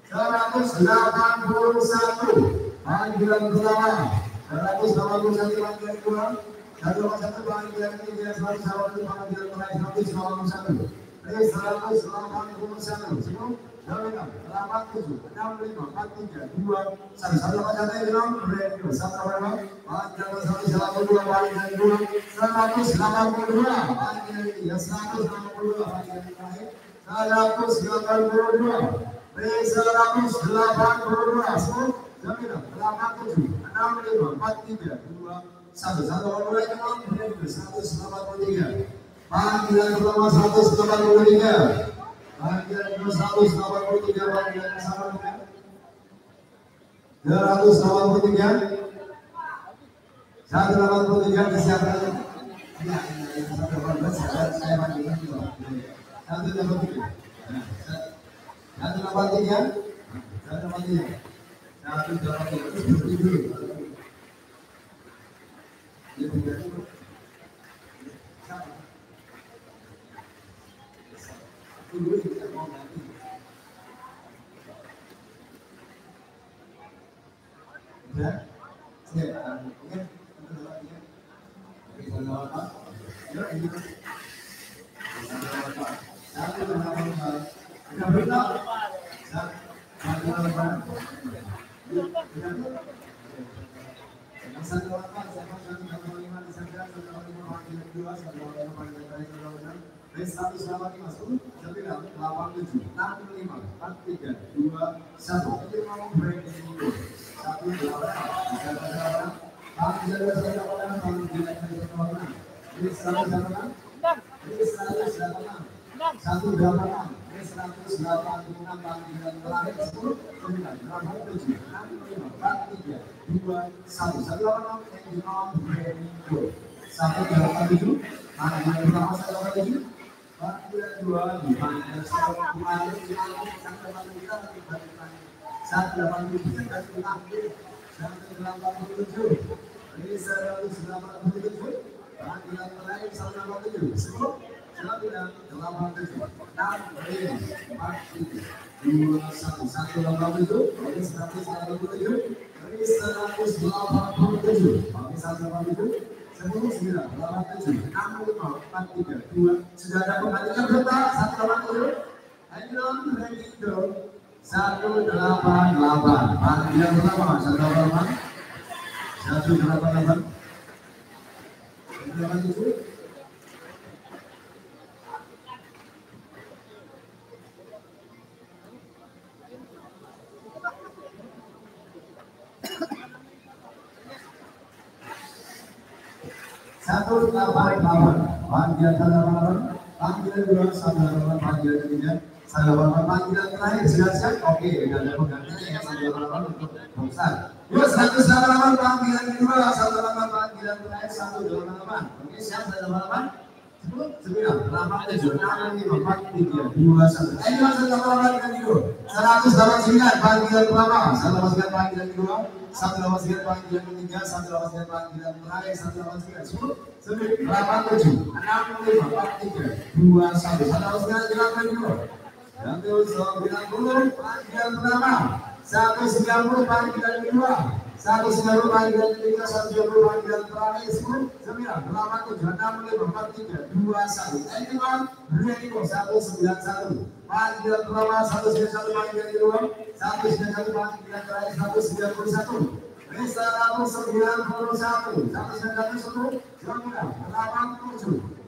181 panggilan pertama. 181 panggilan kedua. 181 panggilan ketiga. 181 panggilan terakhir. 181 181 10 9 8 7 6 5 4 3 2 1. 181 gerak berdiri dulu. 182 panggilan kedua. 182 panggilan ketiga. 182 panggilan terakhir. 182 182 Jamila 87 65 43 2 1. 183 panggilan pertama 183 panggilan kedua 183 panggilan sama 283 183 kesiapan ya saya panggilkan juga 183 sudah ada penggantikan berita 187 Elon Ringo 188 panggilan pertama 188 187 188 panggilan 188 panggilan kedua 188 panggilan ketiga 188 panggilan terakhir sudah siap oke sudah ada penggantinya ya 188 untuk boxer 188 panggilan kedua 188 panggilan terakhir 188 oke siap 188 10 9 8 7 6 5 4 3 2 1 ayo 188 kan dulu 189 panggilan pertama 189 panggilan kedua 189 panggilan ketiga 189 panggilan terakhir 189 10 9 8 7 6 5 4 3 2 1 189 gerakan dulu yang terus 90 panggilan pertama 190 panggilan kedua 190 panggilan ketiga, 190 panggilan terakhir 10, 9, 8, 7, 6, 5, 4, 3, 2, 1. Anyone ready for 191. Panggilan pertama 191, panggilan kedua 191, panggilan terakhir 191. Resa 191, 191, 87, 6, 5,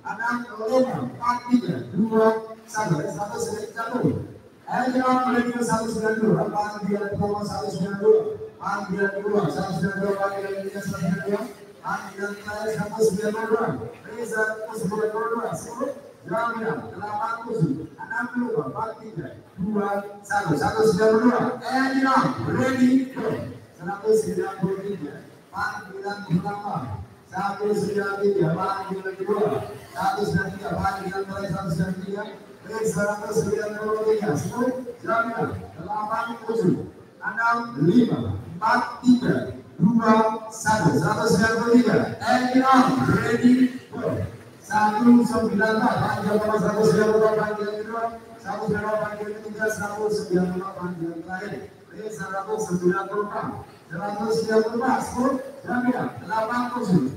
4, 3, 2, 1. 191. Anyone ready for 192. Panggilan pertama 192. Panggilan kedua 192, panggilan ketiga 192, panggilan terakhir 192. Reza 192, 10, 9, 8, 7, 6, 5, 4, 3, 2, 1. 192. Anyone ready go. 193. Panggilan pertama 193, panggilan kedua 193, panggilan terakhir 193. Reza 193, 10, 9, 8, 7, 6, 5, 4, 3, 2, 1. 193. Anyone ready go. 194, panggilan pertama 194, panggilan kedua 194, panggilan ketiga 195, panggilan terakhir 194, 195, 10, 9, 8, 7, 6, 5,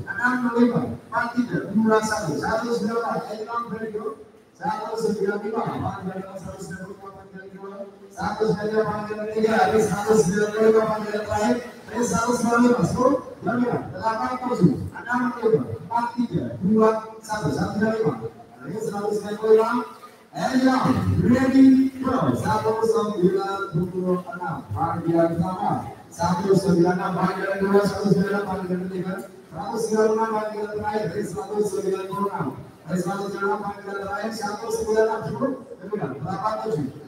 4, 3, 2, 1. 194. Anyone ready go. 195, panggilan 195, panggilan kedua 195, panggilan ketiga 195, panggilan terakhir 195, 10, 9, 8, 7, 6, 5, 4, 3, 2, 1. 195. 195. Anyone ready go. 196, panggilan pertama 196, panggilan kedua 196, panggilan ketiga 196, panggilan terakhir 196. 196, panggilan terakhir 196, 87,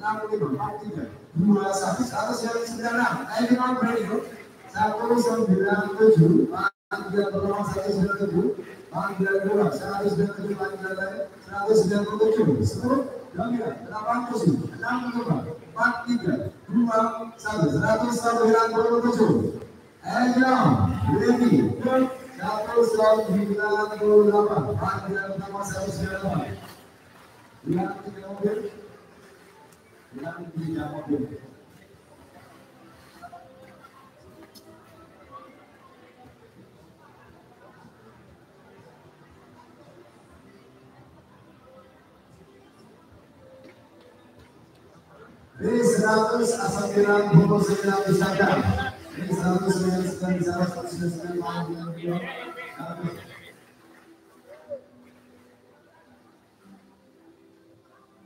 65, 43, 2, 1. 196. Anyone ready go. 197, panggilan pertama 197, panggilan kedua 197, panggilan terakhir 197, 10, 9, 8, 7, 6, 5, 4, 3, 2, 1. 197. Anyone ready go. 198, panggilan pertama 198, yang tiga mobil, yang tiga mobil. B100 asal Iran pukul 9 disadap. B199 199 panggilan kedua.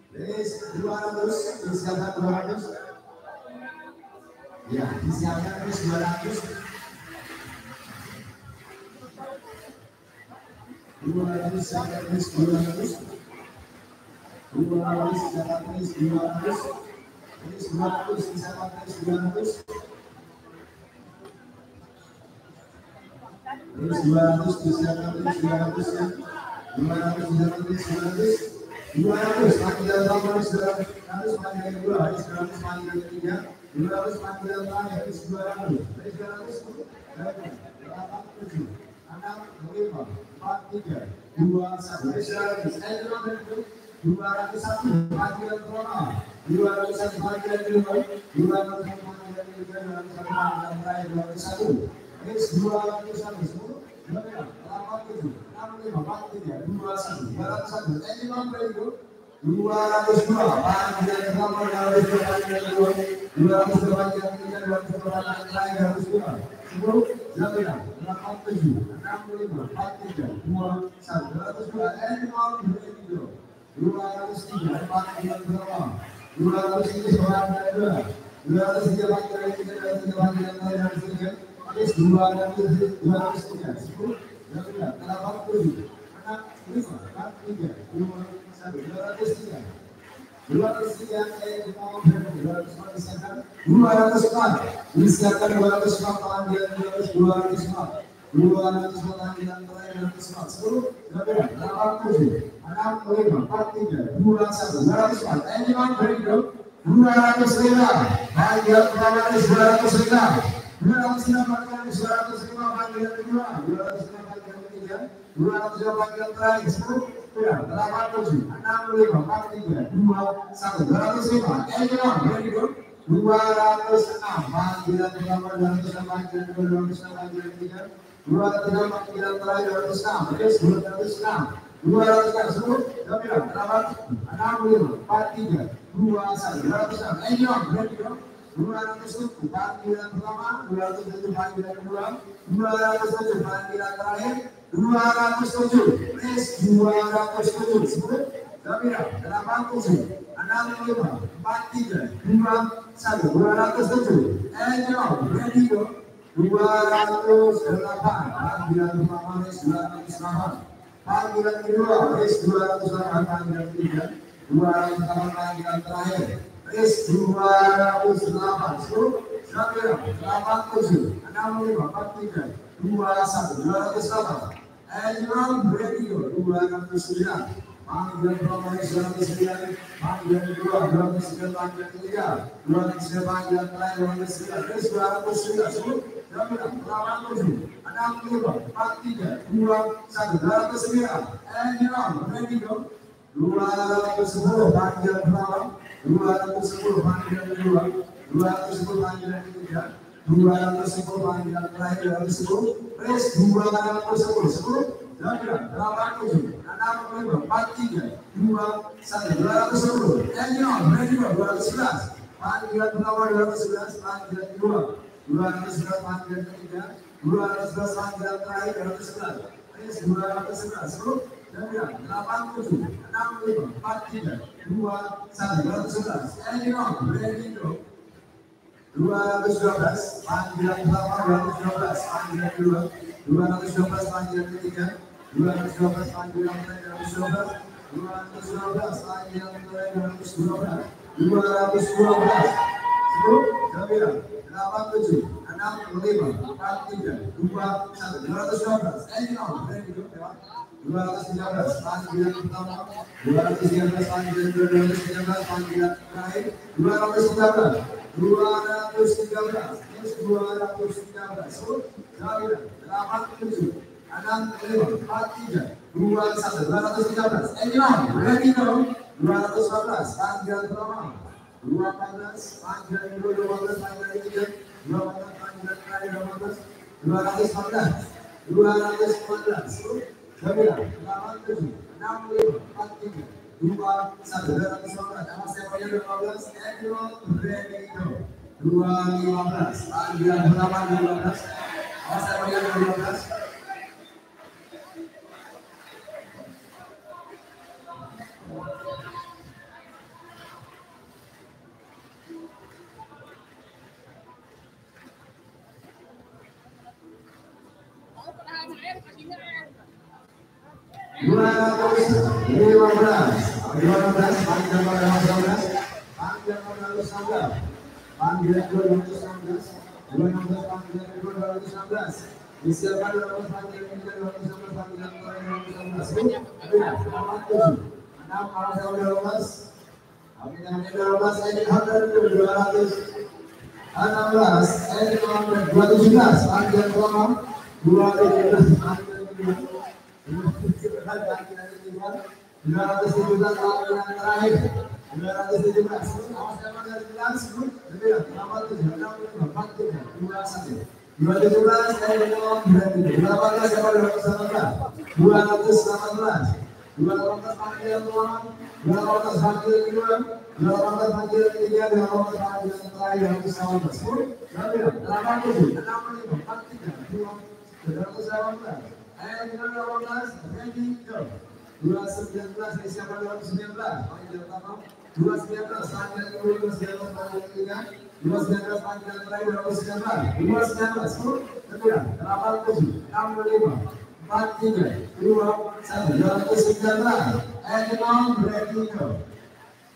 B200 disiapkan 200. Ya, disiapkan B200. 200 siapkan B200. 200 siapkan B200. 200 disiapkan B200. 200 disiapkan B200 ya. 200 disiapkan B200. 200 panggilan pertama 200, panggilan kedua 100, panggilan ketiga 200, panggilan terakhir 200. 200 8, 7, 6, 5, 4, 3, 2, 1. 201 panggilan pertama 201, panggilan kedua 201, panggilan ketiga 201, panggilan terakhir 201. 201, 10, 8, 7, 6, 5, 4, 3, 2, 1. 201. Anyone ready go. 202, panggilan pertama 202, panggilan kedua 202, panggilan ketiga 202, panggilan terakhir 202. 10, 9, 8, 7, 6, 5, 4, 3, 2, 1. 202. Anyone ready go. 203, panggilan pertama 203, panggilan kedua 203, panggilan ketiga 203, panggilan terakhir 203. 203, 10, 9, 8, 7, 6, 5, 4, 3, 2, 1. 203. 204 disiapkan 204, panggilan 204, 204 panggilan terakhir 204. 10, 9, 8, 7, 6, 5, 4, 3, 2, 1. 204. Anyone ready go. 205 panggilan pertama 205. 205 panggilan 205, panggilan kedua 205, panggilan ketiga 205, panggilan terakhir 10, 8, 7, 6, 5, 4, 3, 2, 1. 205. Anyone ready go. 206 panggilan pertama 206 panggilan kedua 206 panggilan ketiga 203 panggilan terakhir 206 terus 206 sebut kami dapat 65 43 21 206 enjong berarti 207 panggilan pertama 207 panggilan kedua 207 panggilan terakhir 207 res 207 sebut kami 87 65 43 21 207 enjong berarti 208 panggilan pertama res 208 panggilan kedua res 208 panggilan ketiga 208 panggilan terakhir res 208 10 87 65 43 21 208 enjong radio 209 panggilan pertama res 209 panggilan kedua 209 panggilan ketiga 209 panggilan terakhir 209 res 209 10 87 65 43 21 209 enjong radio 210 panggilan pertama 210 panggilan kedua 210 panggilan ketiga 210 panggilan terakhir 210 res 210 10 87 65 43 21 210 enjong radio 211 panggilan pertama 211 panggilan kedua 211 panggilan ketiga 211 panggilan terakhir 211 res 211 10 87 65 43 21 211 enjong radio 212 panggilan pertama 212 panggilan kedua 212 panggilan ketiga 212 panggilan terakhir 212 panggilan terakhir 212 87 65 43 21 212 enjong radio 213 panggilan pertama 213 panggilan kedua 213 panggilan terakhir 213 terus 213 87 65 43 21 213 enjong radio 214 panggilan pertama 214 panggilan kedua 214 panggilan ketiga 214 panggilan terakhir 214 214 87 65 43 21 215 nama siapanya 12 enjong radio 215 panggilan pertama 215 nama siapanya 215 15 panggilan nomor 15 panggilan nomor 16 panggilan 216 216 panggilan kedua 216 disiapkan 216 panggilan ketiga 216 panggilan terakhir 216 6 kalau saya 12 panggilan 12 ini hampir 216 ini nomor 217 panggilan pertama 217 panggilan kedua 217 panggilan ketiga 217 panggilan terakhir 217 awas dapat dari jelas lebih nomor 7 65 43 21 217 dari nomor 18 dapat 218 218 panggilan pertama 218 panggilan kedua 218 panggilan ketiga 218 panggilan terakhir 218 87 65 43 218 ready go 219 disiapkan 219 panggilan pertama 219 panggilan kedua 219 panggilan ketiga 219 panggilan terakhir 219 219 87 65 43 21 219 ready go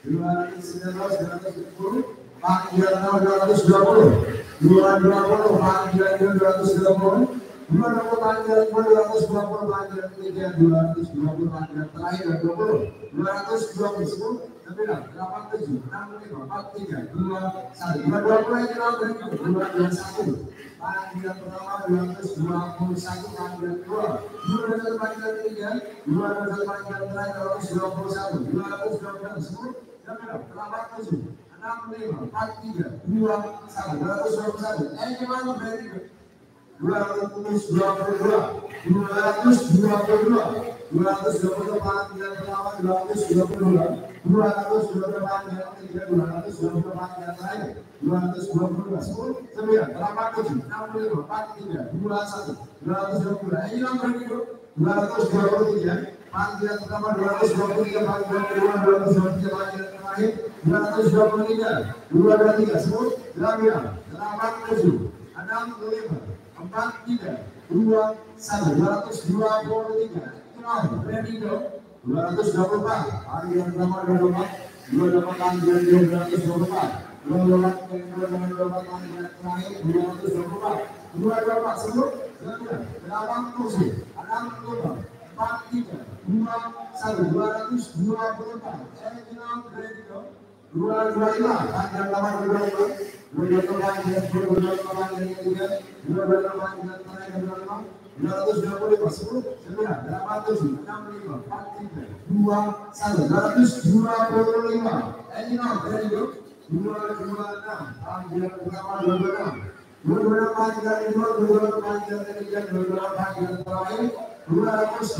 219 panggilan 220 220 panggilan 220 220 panggilan 220 panggilan ketiga 220 panggilan terakhir 20 220 87 65 43 21 220 221 panggilan pertama 221 panggilan kedua 221 panggilan ketiga 221 panggilan terakhir 221 222 10 87 65, 43, 21, 221. Gimana berarti? 222, 222, 224 yang pertama, 222, 224 yang ketiga, 224 yang terakhir, 222, 10, 9, 8, 7, 65, 43, 21, 222. Ini yang berarti 223. Panggilan pertama 223, panggilan kedua 223, panggilan terakhir 223, 223, 10, 9, 8, 7, 65, 43, 21, 223, ready go, 224, panggilan pertama 224, 224 panggilan kedua 224, 224 panggilan terakhir 224, 224, 10, 9, 8, 7, 65, 43, 21, 224. Ready go. 225. Panjang lawan 225. 225 panggilan ketiga. 225 panggilan terakhir 225. 10, 9, 8, 7, 65, 43, 21, 225. Ready go. 226. Panggilan pertama 226. 226 panggilan kedua, 226 panggilan ketiga, 226 panggilan terakhir 226,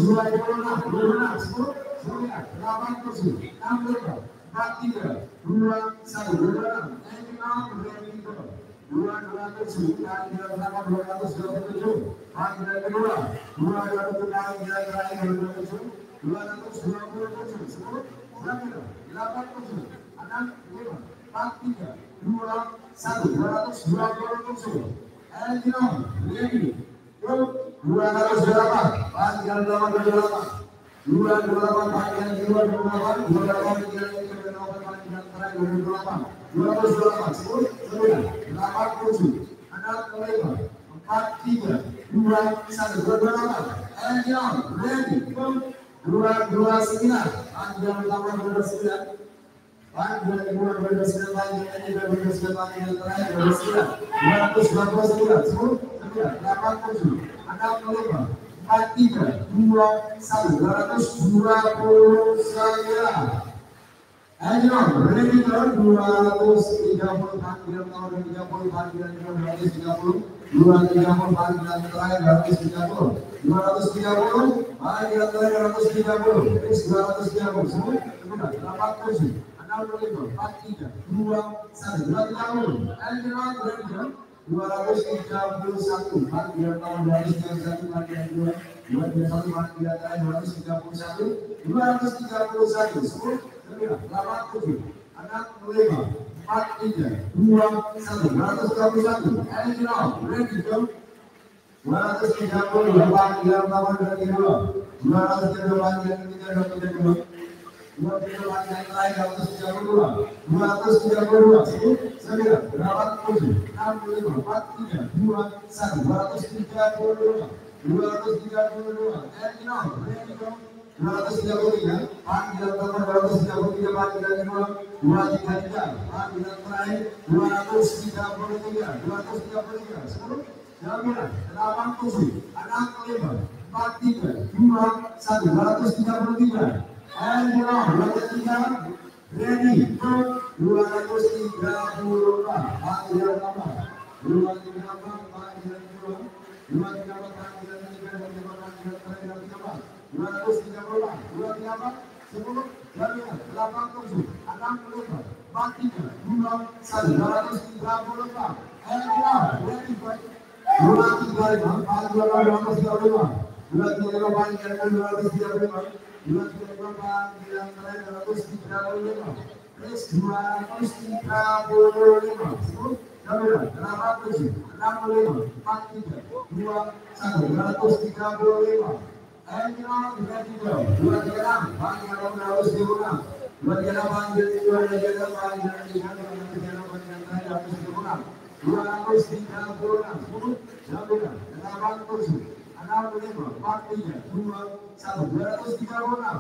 10, 9, 8, 7, 65, 43, 21, 26. Ready go. 227 panggilan pertama 227, panggilan kedua 227 panggilan terakhir 227, 227, 10, 9, 8, 7, 65, 43, 21, 227. Ready go. 228 panggilan pertama 228, 228 panggilan kedua 228, 228 panggilan ketiga 228 panggilan terakhir 228, 228, 10, 9, 8, 7, 65, 43, 21, 228. Ready go. 229 panggilan pertama 229, panggilan kedua 229, panggilan ketiga 229, panggilan terakhir 229, 229, 10, 9, 8, 7, 65, 43, 21, 229. Ready go. 230 panggilan tahun 230 panggilan 230, 230 panggilan terakhir 230, 230 panggilan terakhir 230, 230, 10, 87, 65, 43, 21, 230. Ready go. 231 panggilan tahun 231 panggilan kedua 231 panggilan terakhir 231, 231, 10, 9, 8, 7, 65, 43, 21, 231. Ready go. 232 panggilan pertama 232, 232 panggilan ketiga 232, 232 panggilan terakhir 232, 232, 10, 9, 8, 7, 65, 43, 21, 232, 232. Ready go. 233 panggilan pertama 233 panggilan kedua 233 panggilan terakhir 233, 10, 9, 8, 7, 65, 43, 21, 233. Ready go. 234 panggilan pertama 234 panggilan kedua 234 panggilan ketiga 234 panggilan terakhir 234, 234, 10, 9, 8, 7, 65, 43, 21, 234. Ready go. 235 panggilan 235, 235 panggilan 235, 235 panggilan terakhir 235, 235, 10, 9, 8, 7, 65, 43, 21, 235. Ready go. 236 panggilan 236, 236 panggilan kedua 236 panggilan ketiga 236 panggilan terakhir 236, 236, 10, 9, 8, 7, 65, 43, 21, 236.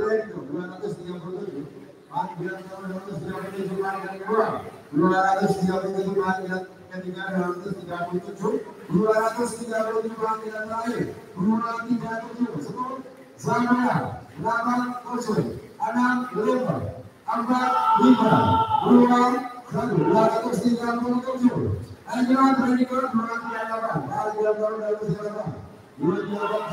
Ready go. 237 panggilan 237 panggilan kedua 237 panggilan ketiga 237, 237 panggilan terakhir 237, 10, 9, 8, 7, 65, angka 5, 237. Anjuran berikut mengatakan bagian baru dari silakan. 250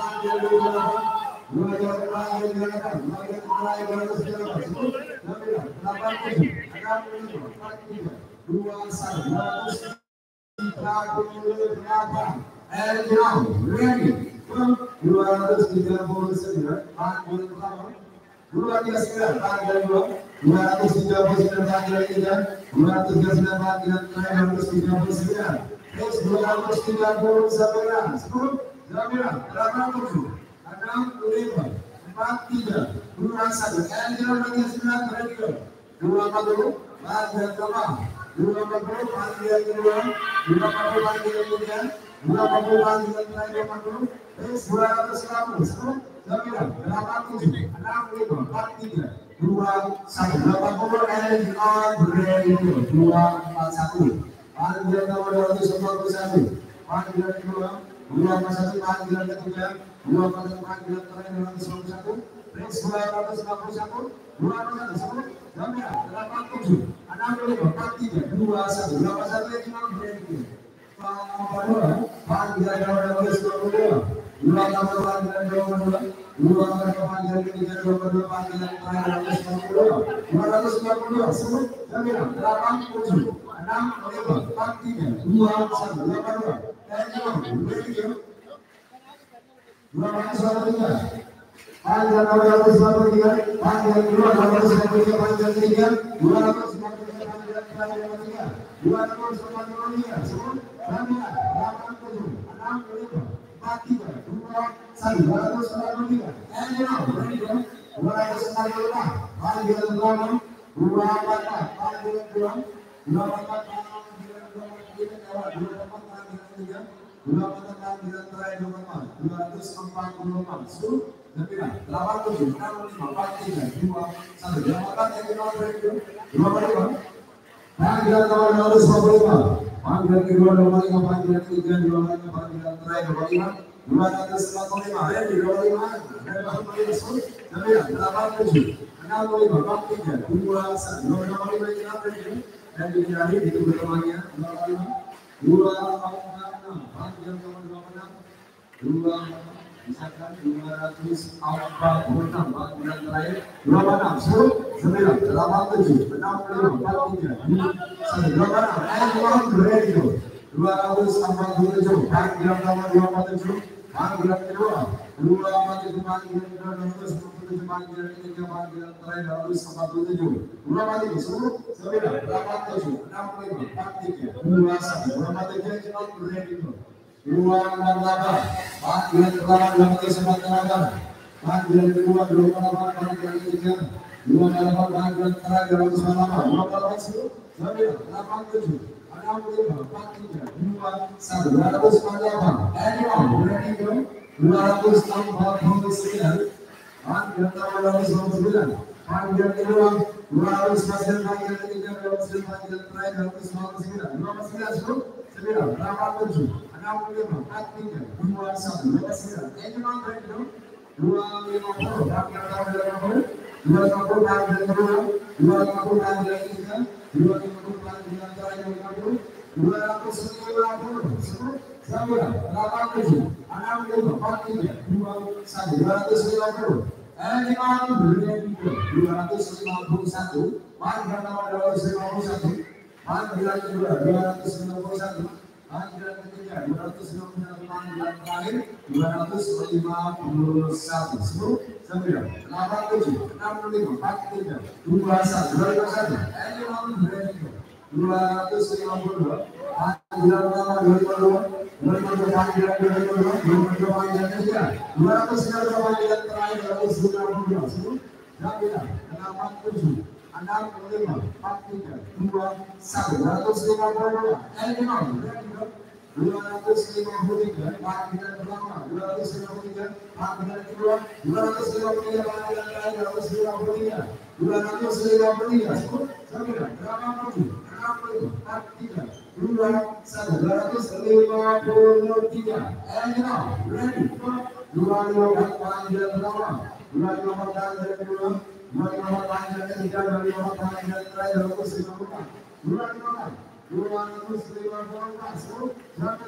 258 panggilan ketiga, 258 panggilan terakhir 254, 255, 254, 10, 9, 8, 7, 6, 5,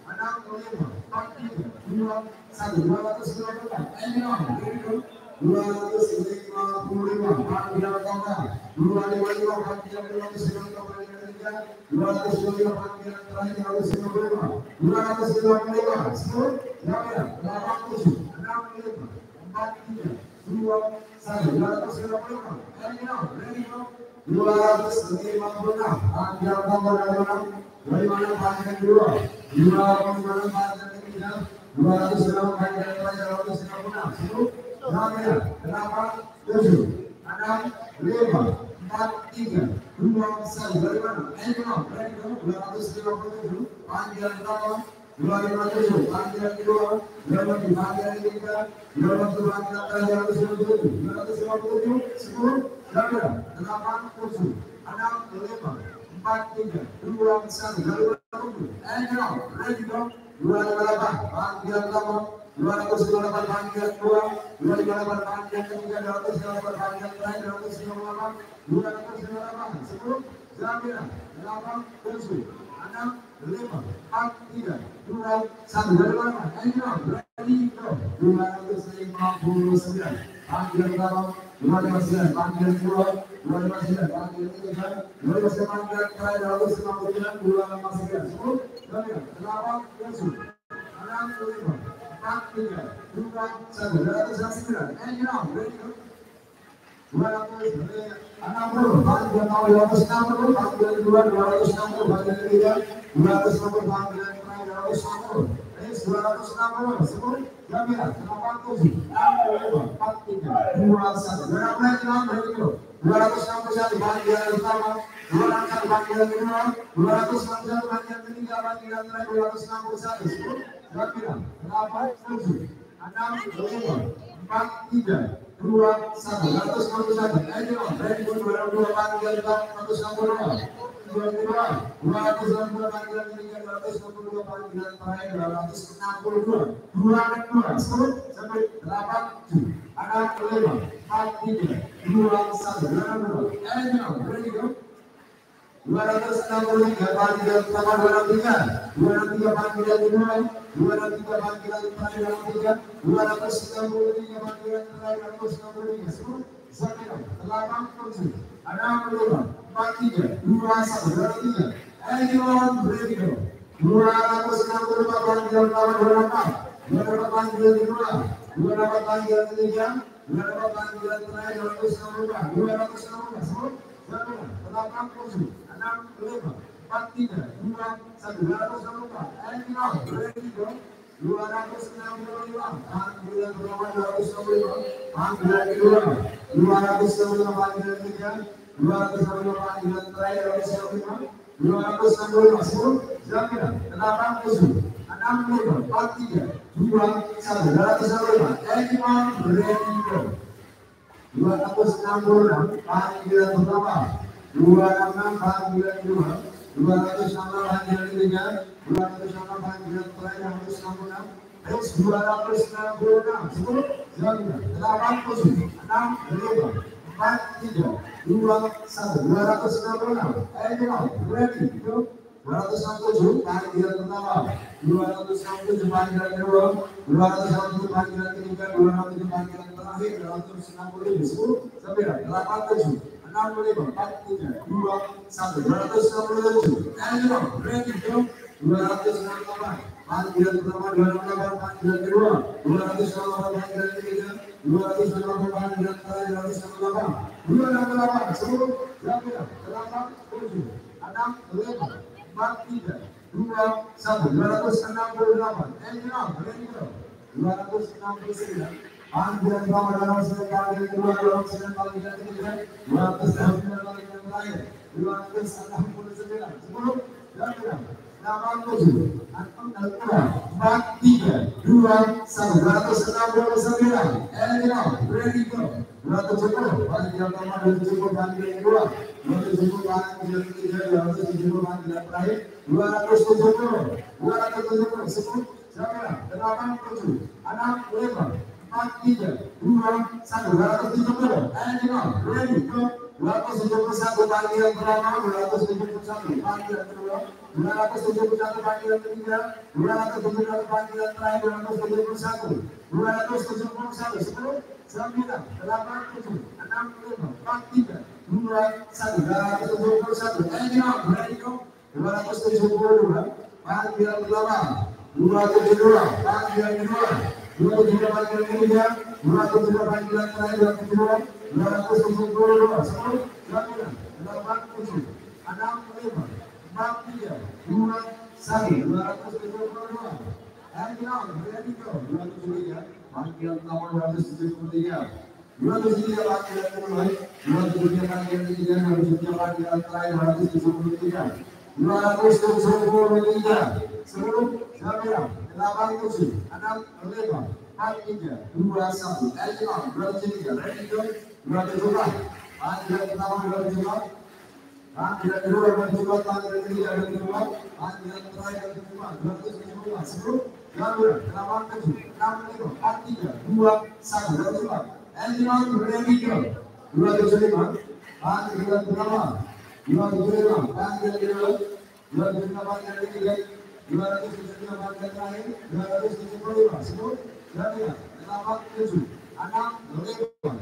4, 3, 2, 1, 254. Ayo, 255 panggilan total, 255 panggilan 255 panggilan ketiga, 255 panggilan terakhir 255, 255, 10, 9, 8, 7, 6, 5, 4, 3, 2, 1, 255. Ayo, ready go. 256 panggilan total dari mana panggilan kedua, 256 panggilan ketiga, 256 panggilan terakhir 256, 10, 9, 8, 7, 6, 5, 4, 3, 2, 1. Dari mana? Ayo, ready go. 257 panggilan pertama, 257 panggilan kedua, 257 panggilan ketiga, 257 panggilan terakhir 257, 257, 10, 9, 8, 7, 6, 5, 4, 3, 2, 1. Dari mana? Ayo, ready go. 258 panggilan pertama, 258 panggilan kedua, 258 panggilan ketiga, 258 panggilan terakhir 258, 258, 10, 9, 8, 7, 6, 5, 4, 3, 2, 1. Dari mana? Ayo, ready go. 259 panggilan pertama, 259 panggilan kedua, 259 panggilan ketiga, 259 panggilan terakhir 259, 259, 10, 9, 8, 7, 6, 5, 4, 3, 2, 1. 269. Ayo, ready go. 260 panggilan awal, 260 panggilan kedua, 260 panggilan ketiga, 260 panggilan terakhir 260. 260, 10, 9, 8, 7, 6, 5, 4, 3, 2, 1. 261 panggilan pertama, 261 panggilan kedua, 261 panggilan ketiga, panggilan terakhir 261, 10, 9, 8, 7, 6, 5, 4, 3, 2, 1. 261. Ayo, ready go. 262 panggilan pertama, 262. 262 panggilan ketiga, 262 panggilan terakhir 262, 262, 10, 8, 7, 6, 5, 4, 3, 2, 1. Ayo, ready go. 263 panggilan pertama, 263 panggilan kedua, 263 panggilan terakhir 263, 263 panggilan terakhir 263, 10, 9, 8, 7, 6, 5, 4, 3, 2, 1. 263. Ayo, ready go. 265 panggilan pertama, 264, 264 panggilan kedua, 264 panggilan ketiga, 264 panggilan terakhir 265, 265, 10, 9, 8, 7, 6, 5, 4, 3, 2, 1. 264. Ayo, ready go. 265 panggilan pertama, 265 panggilan kedua, 265 panggilan ketiga, 265 panggilan terakhir 265, 265, 10, 9, 8, 7, 6, 5, 4, 3, 2, 1. 265. Ayo, ready go. 266 panggilan pertama, 266 panggilan kedua, 266 panggilan ketiga, 266 panggilan terakhir 266, 266, 10, 9, 8, 7, 6, 5, 4, 3, 2, 1. 266. Ayo, ready go. 267 panggilan pertama, 267 panggilan kedua, 267 panggilan ketiga, 267 panggilan terakhir 265, 10, 9, 8, 7, 6, 5, 4, 3, 2, 1. 267. Ayo, ready go. 268 panggilan pertama, 268 panggilan kedua, 268 panggilan ketiga, 268 panggilan terakhir 268, 268, 10, 9, 8, 7, 6, 5, 4, 3, 2, 1. 268. Ayo, ready go. 269 panggilan pertama, 269 panggilan kedua, 269 panggilan ketiga, 269 panggilan terakhir 269, 10, 9, 8, 7, 6, 4, 3, 2, 1. 269. Ayo, ready go. 270 panggilan pertama, 270 panggilan kedua, 270 panggilan ketiga, 270 panggilan terakhir 270, 10, 9, 8, 7, 6, 5, 43, 2, 1, 270. And ready, go. 271 panggilan pertama, 271 panggilan kedua, 271 panggilan ketiga, 271 panggilan terakhir, 271, 271, 10, 9, 8, 7, 6, 5, 4, 3, 2, 1, 271. And ready, go. 272 panggilan pertama, 272 panggilan kedua, 272 panggilan ketiga, 272 panggilan terakhir, 272, 272, 10, 9, 8, 7, 6, 5, 4, 3, 2, 1, 272. And ready go. 273 panggilan pertama, 273, 273 panggilan kedua, 273 panggilan ketiga, 273 panggilan terakhir, 273, 273, 10, 9, 8, 7, 6, 5, 4, 3, 2, 1. And 273, ready go. 274 panggilan pertama, 274 panggilan kedua, 274 panggilan ketiga, 274 panggilan terakhir, 274, 10, 9, 8, 7, 6, 5, 4, 3, 2, 1. 274. And ready go. 275 panggilan pertama, 275 panggilan kedua, 275 panggilan ketiga, 275 panggilan terakhir, 275, 10, 9, 8, 7, 6, 5, 4, 3, 2, 1.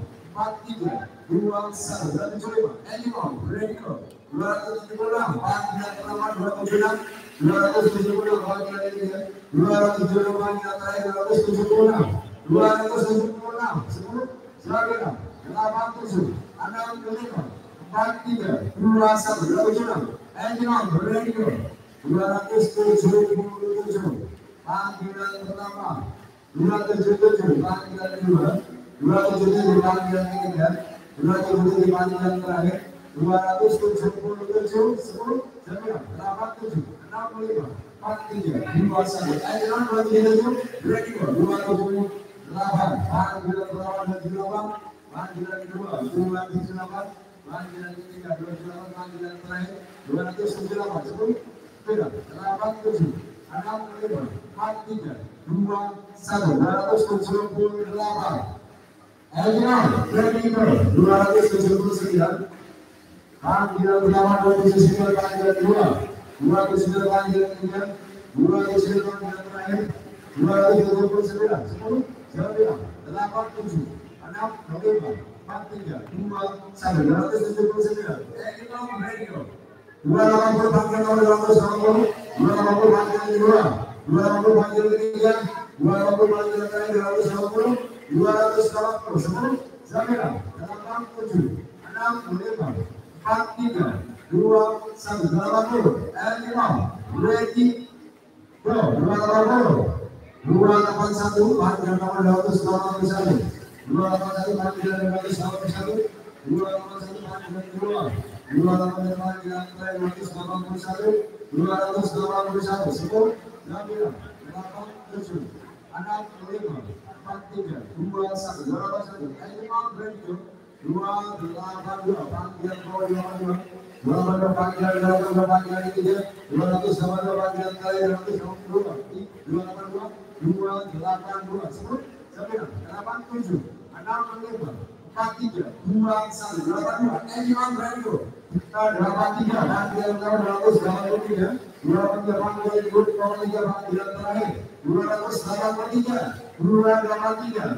275. And ready go. 276 panggilan pertama, 276, 276 panggilan ketiga, 276 panggilan terakhir, 276, 276, 10, 9, 8, 7, 6, 5, 4, 3, 2, 1. 276. And ready go. 277 panggilan pertama, 277 panggilan kedua, 277 panggilan ketiga, 277 panggilan terakhir, 277, 10, 9, 8, 7, 6, 5, 4, 3, 2, 1. And 277, ready go. 278 panggilan pertama, 278 panggilan kedua, 278 panggilan ketiga, 278 panggilan terakhir, 278, 10, 9, 8, 7, 6, 5, 4, 3, 2, 1. 278. And ready go. 279 panggilan pertama, 279 panggilan kedua, 279 panggilan ketiga, 279 panggilan terakhir, 279, 10, 9, 8, 7, 6, 5, 4, 3, 2, 1. 279. And ready go. 280 panggilan nomor 280, 280 panggilan kedua, 280 panggilan ketiga, 280 panggilan terakhir, 280, 280, 10, 9, 8, 7, 6, 5, 4, 3, 2, 1. 280. And ready go. 280, 281 panggilan nomor 281, 281 panggilan 281, 281 panggilan kedua, 281 panggilan terakhir, 281, 281, 10, 9, 8, 7, 6, 5, 4, 3, 2, 1. 281. And ready go. 282 panggilan kedua, 282 panggilan, 282 panggilan ketiga, 282 panggilan terakhir, 282, 282, 282, 10, 9, 8, 7, 6, 5, 4, 3, 2, 1. 282. And ready go. 283 panggilan pertama, 283, 283 panggilan kedua, 283 panggilan terakhir, 283, 283 panggilan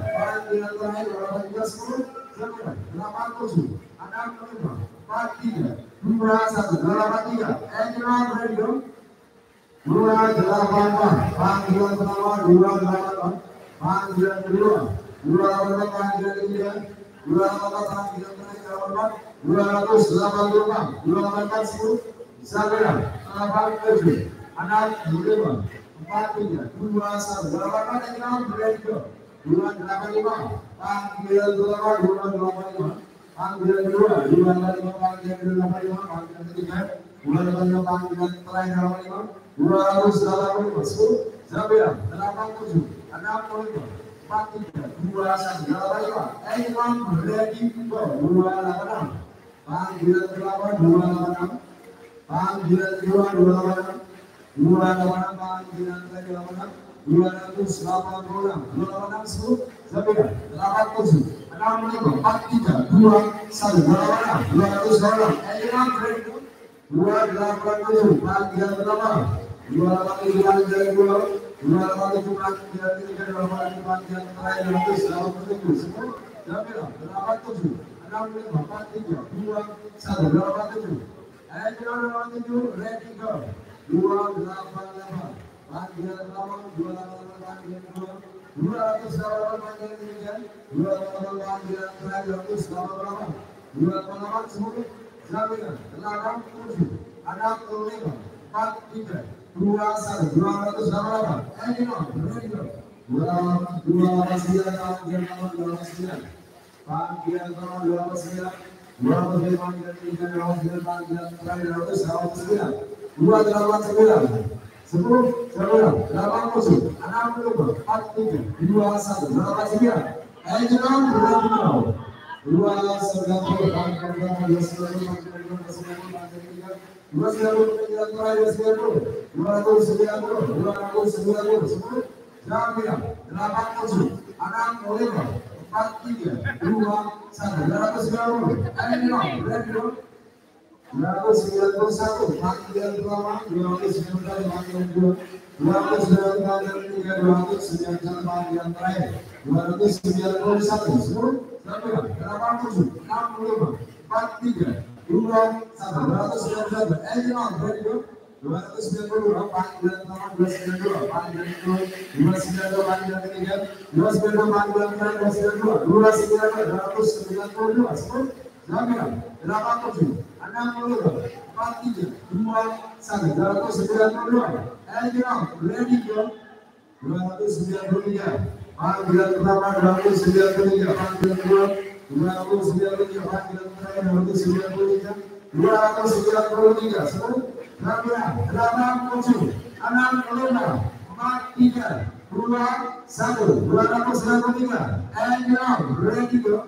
terakhir, 283, 10, 9, 8, 7, 6, 5, 4, 3, 2, 1. 283. And ready go. 284 panggilan pertama, 284 panggilan kedua, 284 panggilan ketiga, 284 panggilan terakhir, 284, 284, 10, 9, 8, 7, 6, 5, 4, 3, 2, 1. 284. And ready go. 285 panggilan pertama, 285 panggilan kedua, 285 panggilan kedua, 85 panggilan ketiga, 285 panggilan terakhir, 85, 285, 10, 9, 8, 7, 6, 5, 4, 3, 2, 1. 285. And ready go. 286 panggilan pertama, 286 panggilan kedua, 286, 286 panggilan terakhir, 86, 286, 286 Zabira, 87, 65, 43, 21, 286, Elina Freddy, 287, panggilan pertama, 287 panggilan kedua, 287 panggilan ketiga, 287 panggilan terakhir, 287 semua, Zabira, 87, 65, 43, 21, 287, Elina 87, ready go, 288, panggilan pertama, 288 panggilan kedua, 288 panggilan ketiga, 288 panggilan terakhir, 288, 288 semua, Zabira, 87, 65, 43, 21, 288, Elina, ready go, 289 panggilan pertama, 289, panggilan pertama, 289, 289 panggilan ketiga, 289 panggilan terakhir, 289, 289, 10, 9, 80, 60, 43, 21, 89, Elina, ready go, 290 panggilan pertama, 290 panggilan kedua, 290 panggilan ketiga, 290 panggilan terakhir, 290, 290, 290, 10, Zabira, 87, 65, 43, 21, 290, Elina, ready go, 291 panggilan pertama, 290 panggilan kedua, 290 panggilan ketiga, 291 panggilan terakhir, 291 10, Zabira, 87, 65, 43, 21, 291, Elina, ready go, 292 panggilan pertama, 292 panggilan kedua, 292 panggilan ketiga, 292 panggilan terakhir, 292, 292, 10, Zabira, 87, 60, 43, 21, 292, Elina, ready go, 293, panggilan pertama, 293, panggilan kedua, 293, panggilan terakhir, 293, 293, 10, Zabira, 87, 65, 43, 21, 293, Elina, ready go,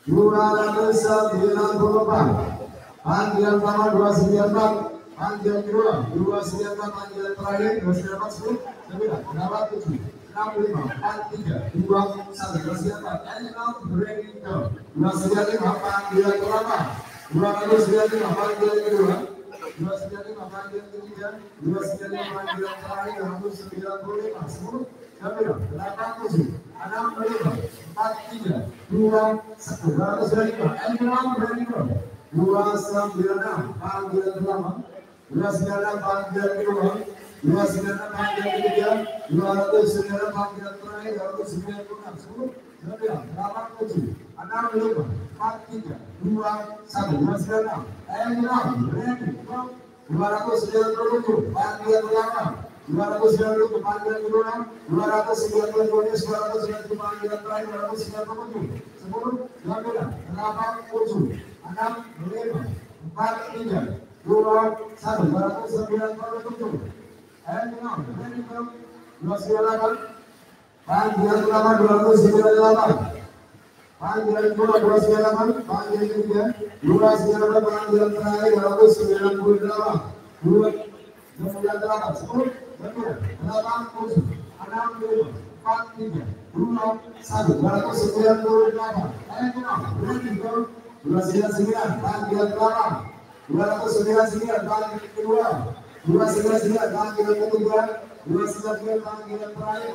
294, panggilan pertama, 294, panggilan kedua, 294, panggilan terakhir, 294, 10, Zabira, 87, 65, 43, 21, 294, Elina, ready go, 295, panggilan pertama, 295, panggilan kedua, 295, panggilan ketiga, 295, panggilan terakhir, 195, 10, Zabira, 87, 65, 43, 21, 295, Elina, ready go, 296, panggilan pertama, 296, panggilan kedua, 296, panggilan ketiga, 296, panggilan terakhir, 296, 10, Zabira, 87, 65, 43, 21, 296, Elina, ready go, 297, panggilan pertama, 297 panggilan kedua, 292, 297 panggilan terakhir, 297, 10, Zabira, 87, 65, 43, 21, 297, Elina, ready go, 298, panggilan pertama, 298, panggilan kedua, 298, panggilan ketiga, 298, panggilan terakhir, 298, 298, 10, Zabira, 87, 65, 43, 21, 298, Elina, ready go, 299, panggilan pertama, 299, panggilan kedua, 299, panggilan ketiga, 299, panggilan terakhir,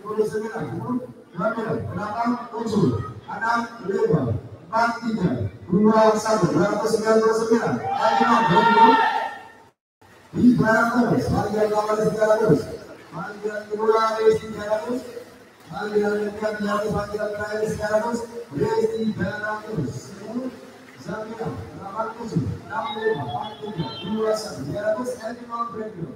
299, Zabira, 87, 65, 43, 21, 299, Elina, ready go, 300, panggilan pertama 300, panggilan kedua 300, panggilan ketiga 300, panggilan terakhir 300, 300, Zabira, 87, 65, 43, 21, 300, Elina, ready go,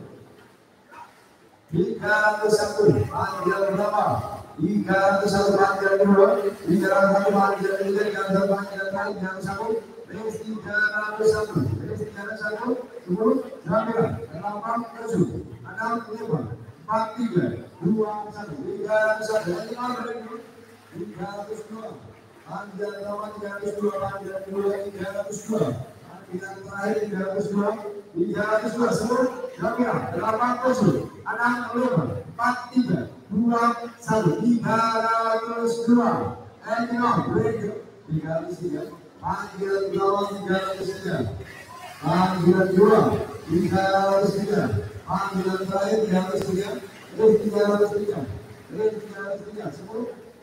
301, panggilan pertama, 301, panggilan kedua, 301, panggilan ketiga, 301, panggilan terakhir, 301, 301, 10, Zabira, 87, 65, 43, 21, 301, Elina, ready go, 302, panggilan pertama 302, panggilan kedua 302, panggilan terakhir 302, 302, 10, Jamila 87 65 43 21 302 break 303 panggilan gawang 303 panggilan 2 303 panggilan terakhir 303 303 10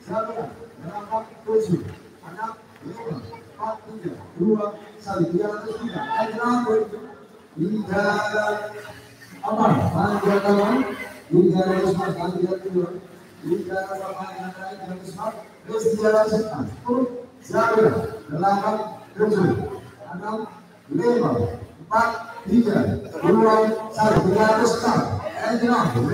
Jamila 87 65 43 21 303 break 3 apa? Panggilan kawan 304 panggilan kedua 304 panggilan terakhir 304 terus 306 10 Jamila 8 7 6 5 4 3 2 1 306 305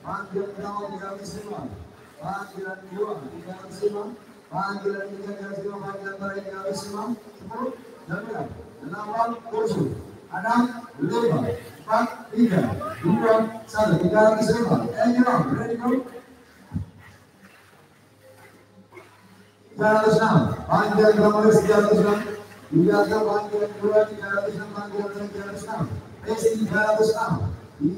panggilan pertama 305 panggilan kedua 305 panggilan 305 panggilan terakhir 305 10 Jamila 8 7 6 5 4 3 2 1 305 ready go 306 panggilan nomor 306 juga panggilan kedua 306 panggilan 306 306 10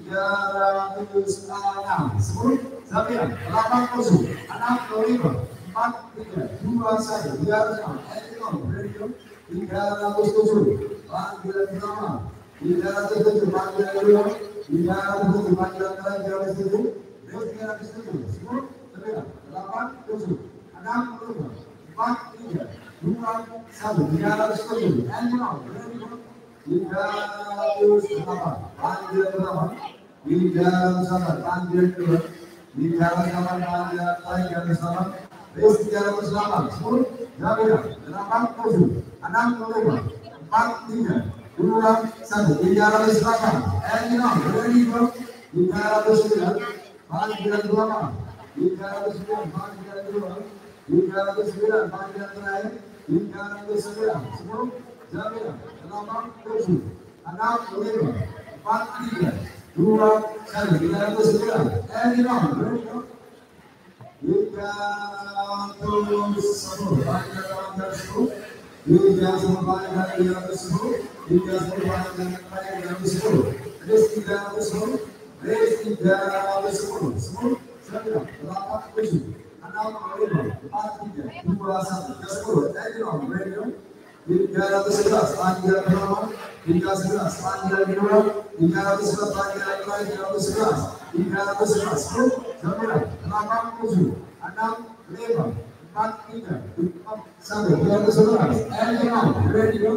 Jamila 87 65 4 3 2 1 306 ready go 307 panggilan pertama 307 panggilan kedua 307 panggilan terakhir 307 307 10 Jamila 87 65 4 3 2 1 307 panggilan pertama 308 panggilan kedua 308 panggilan terakhir 308 308 10 Jamila 87 65 4 3 2 1 308 ready go 309 panggilan pertama 309 panggilan kedua 309 panggilan terakhir 309 10 Jamila 87 65 4 3 2 1 309 ready go 310 panggilan 10 310 panggilan 310 310 panggilan terakhir 310 310 310 10 Jamila 87 65 4 3 2 1 10 ready go 311 panggilan pertama 311 panggilan kedua 311 panggilan terakhir 311 311 10 Jamila 87 65 4 3 1 311 ready go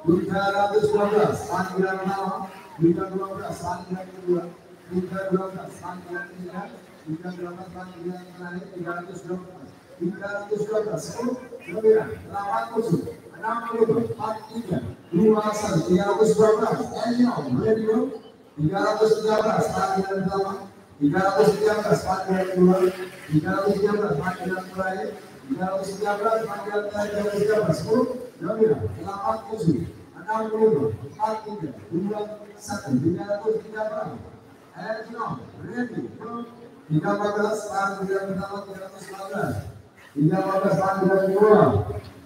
312 panggilan pertama 312 panggilan kedua 312 panggilan ketiga 312 panggilan terakhir 312 10 Jamila 87 65 4 3 2 1 312 ready go 313 panggilan pertama 313 panggilan kedua 313 panggilan terakhir 313 panggilan terakhir 313 10 Jamila 87 65 4 3 2 1 313 ready go 314 panggilan pertama 314 314 panggilan kedua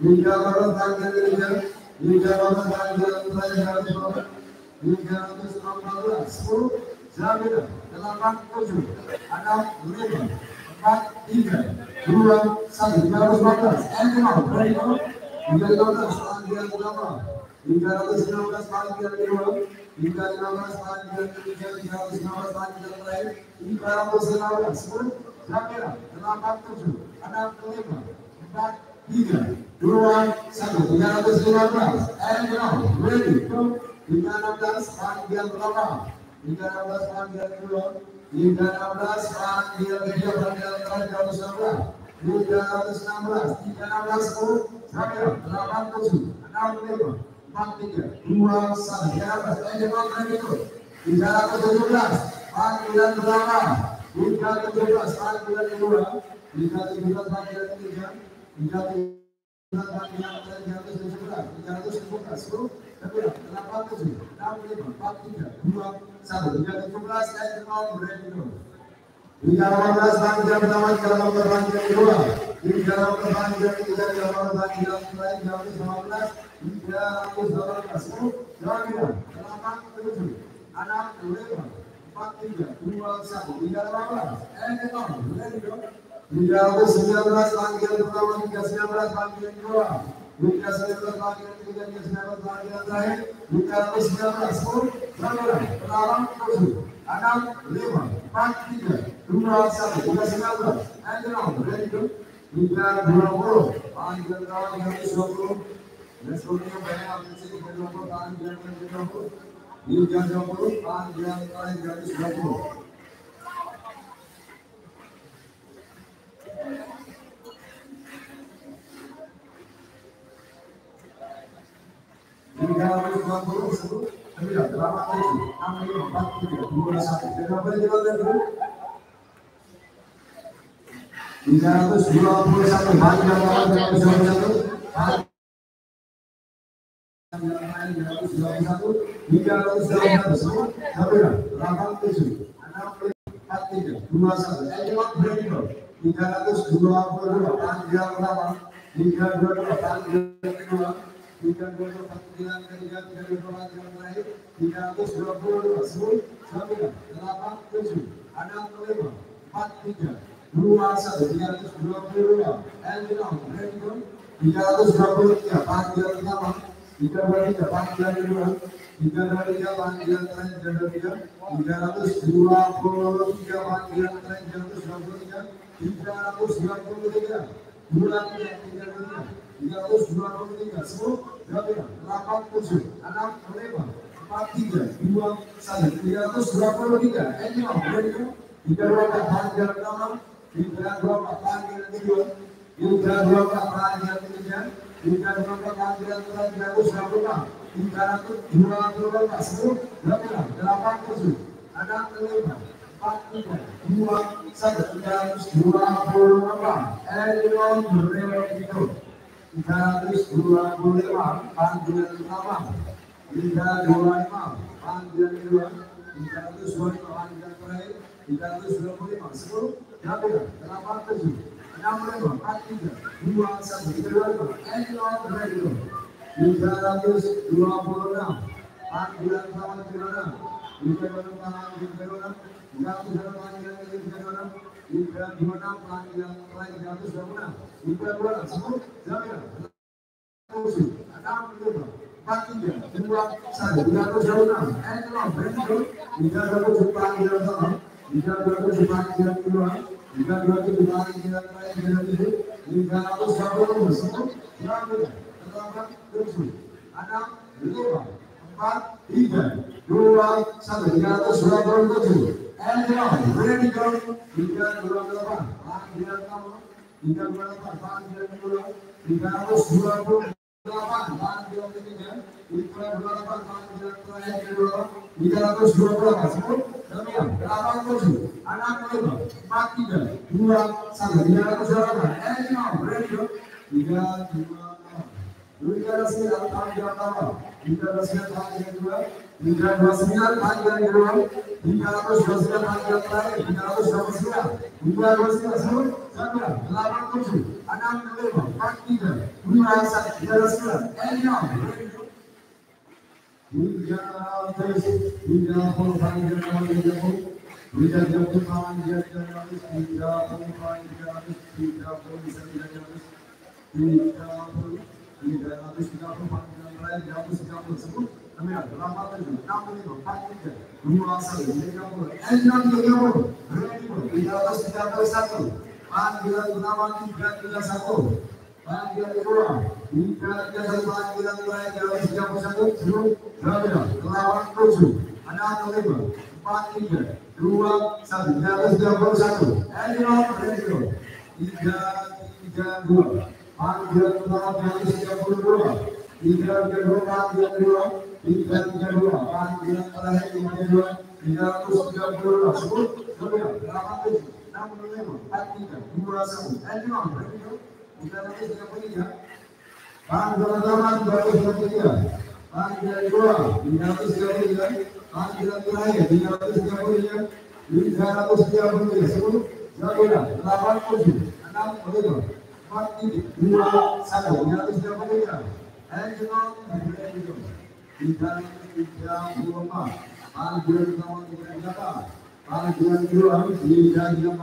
314 panggilan ketiga 314 panggilan terakhir 314 10 Jamila 87 65 4 3 2 1 315 ready go 315 panggilan pertama 316 panggilan kedua 315 panggilan ketiga 315 panggilan terakhir 316 10 Jamila 87 65 4 3 2 1 315 ready go 316 panggilan pertama 316 panggilan kedua 316 panggilan ketiga panggilan terakhir 316 10 Jamila 87 65 4 3 2 1 ready go 317 panggilan pertama 317 panggilan kedua 317 panggilan ketiga 317 panggilan terakhir 317 10 Jamila 87 65 4 3 2 1 317 ready go 318 panggilan pertama 318 panggilan kedua 318 panggilan ketiga 318 panggilan terakhir 318 10 Jamila 87 319 panggilan pertama, 319 panggilan kedua, 319 panggilan ketiga, 319 panggilan terakhir, 319 10 9 8 7 6 5 4 3 2 1 319 and now ready to 320 panggilan kedua 320. Let's go to banyak aplikasi 320 panggilan kedua 320 panggilan terakhir 320. Tiga ratus 9 334 panggilan pertama 38, panggilan kedua 38,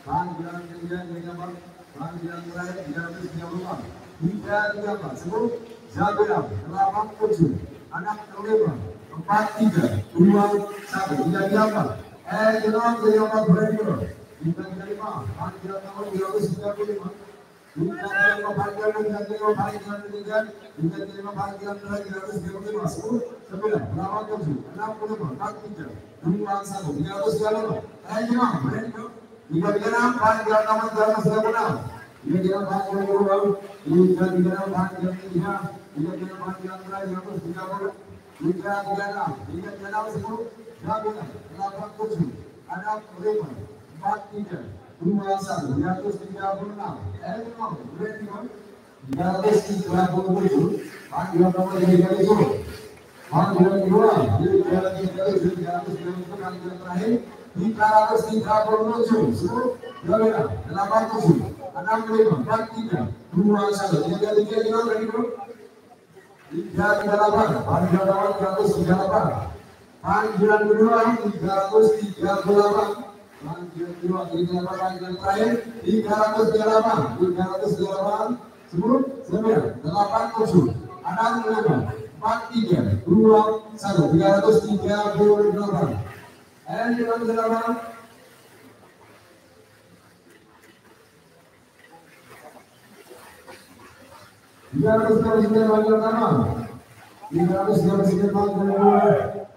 panggilan ketiga 38, panggilan terakhir 334, 334, 10, 1, 87, 65, 43, 21, 38. Jangan terlihat berani. Kita terima panggilan nomor 335. Kita terima panggilan 335, panggilan ketiga. Kita terima panggilan 335. 10, 9, 87, 65, 43, 21, 335. Jangan berani. Kita terima panggilan nomor 336. Kita terima panggilan kedua. Kita terima panggilan ketiga. Kita terima panggilan 330. 336, 336, 10, 87, 65, 43, 21, 336. Berani kan? 337. Panggilan nomor 330. Panggilan kedua 337, 390, panggilan terakhir 337. 10, 87, 65, 43, 21, 33. Berani kan? 338, panggilan awal 338, panggilan kedua 338, panggilan kedua 338, panggilan terakhir 338, 10, 9, 87, 65, 43, 21, 338. And 338. Jika harus panggilan pertama, jika harus panggilan kedua,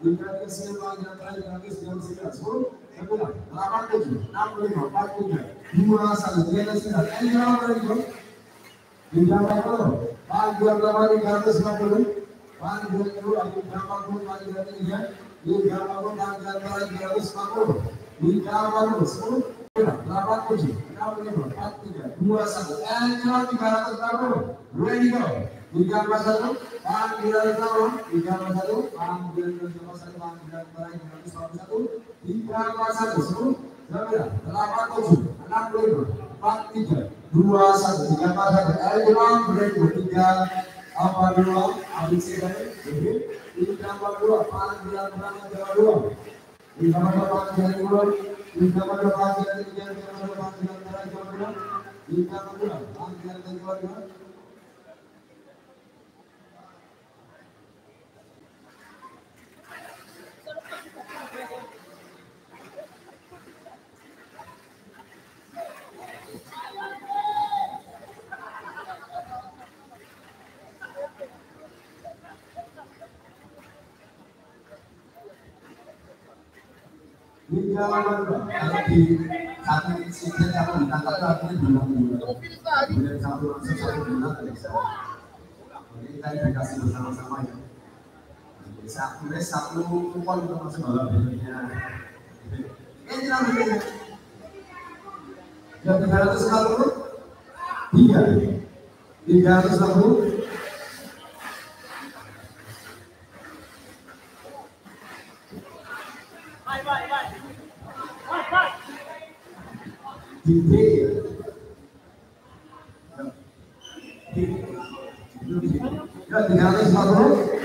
jika harus panggilan terakhir, harus panggilan 10, 9, 87, 65, 43, 21, 39. Jangan berani. Jika panggilan pertama 350, panggilan kedua 340, panggilan ketiga 340, panggilan terakhir 350, 340, 10. 87, 65, 43, 21, and 340. Ready go. 341, panggilan pertama 341, panggilan kedua 1, panggilan terakhir 341, 341, 10, 87, 65, 43, 21, 341. And ready go. 342, habis sekali. 342, panggilan pertama 32. 342, panggilan kedua. 342, panggilan ketiga, 342, panggilan terakhir 342, panggilan kedua. Di jalan di satu sisi yang ditangkap itu artinya bilang kemudian satu bilang jadi kita dikasih bersama-sama ya. Satu kupon untuk masuk dalam dirinya. Ini tidak begini. Yang 340, 360. Ya 340.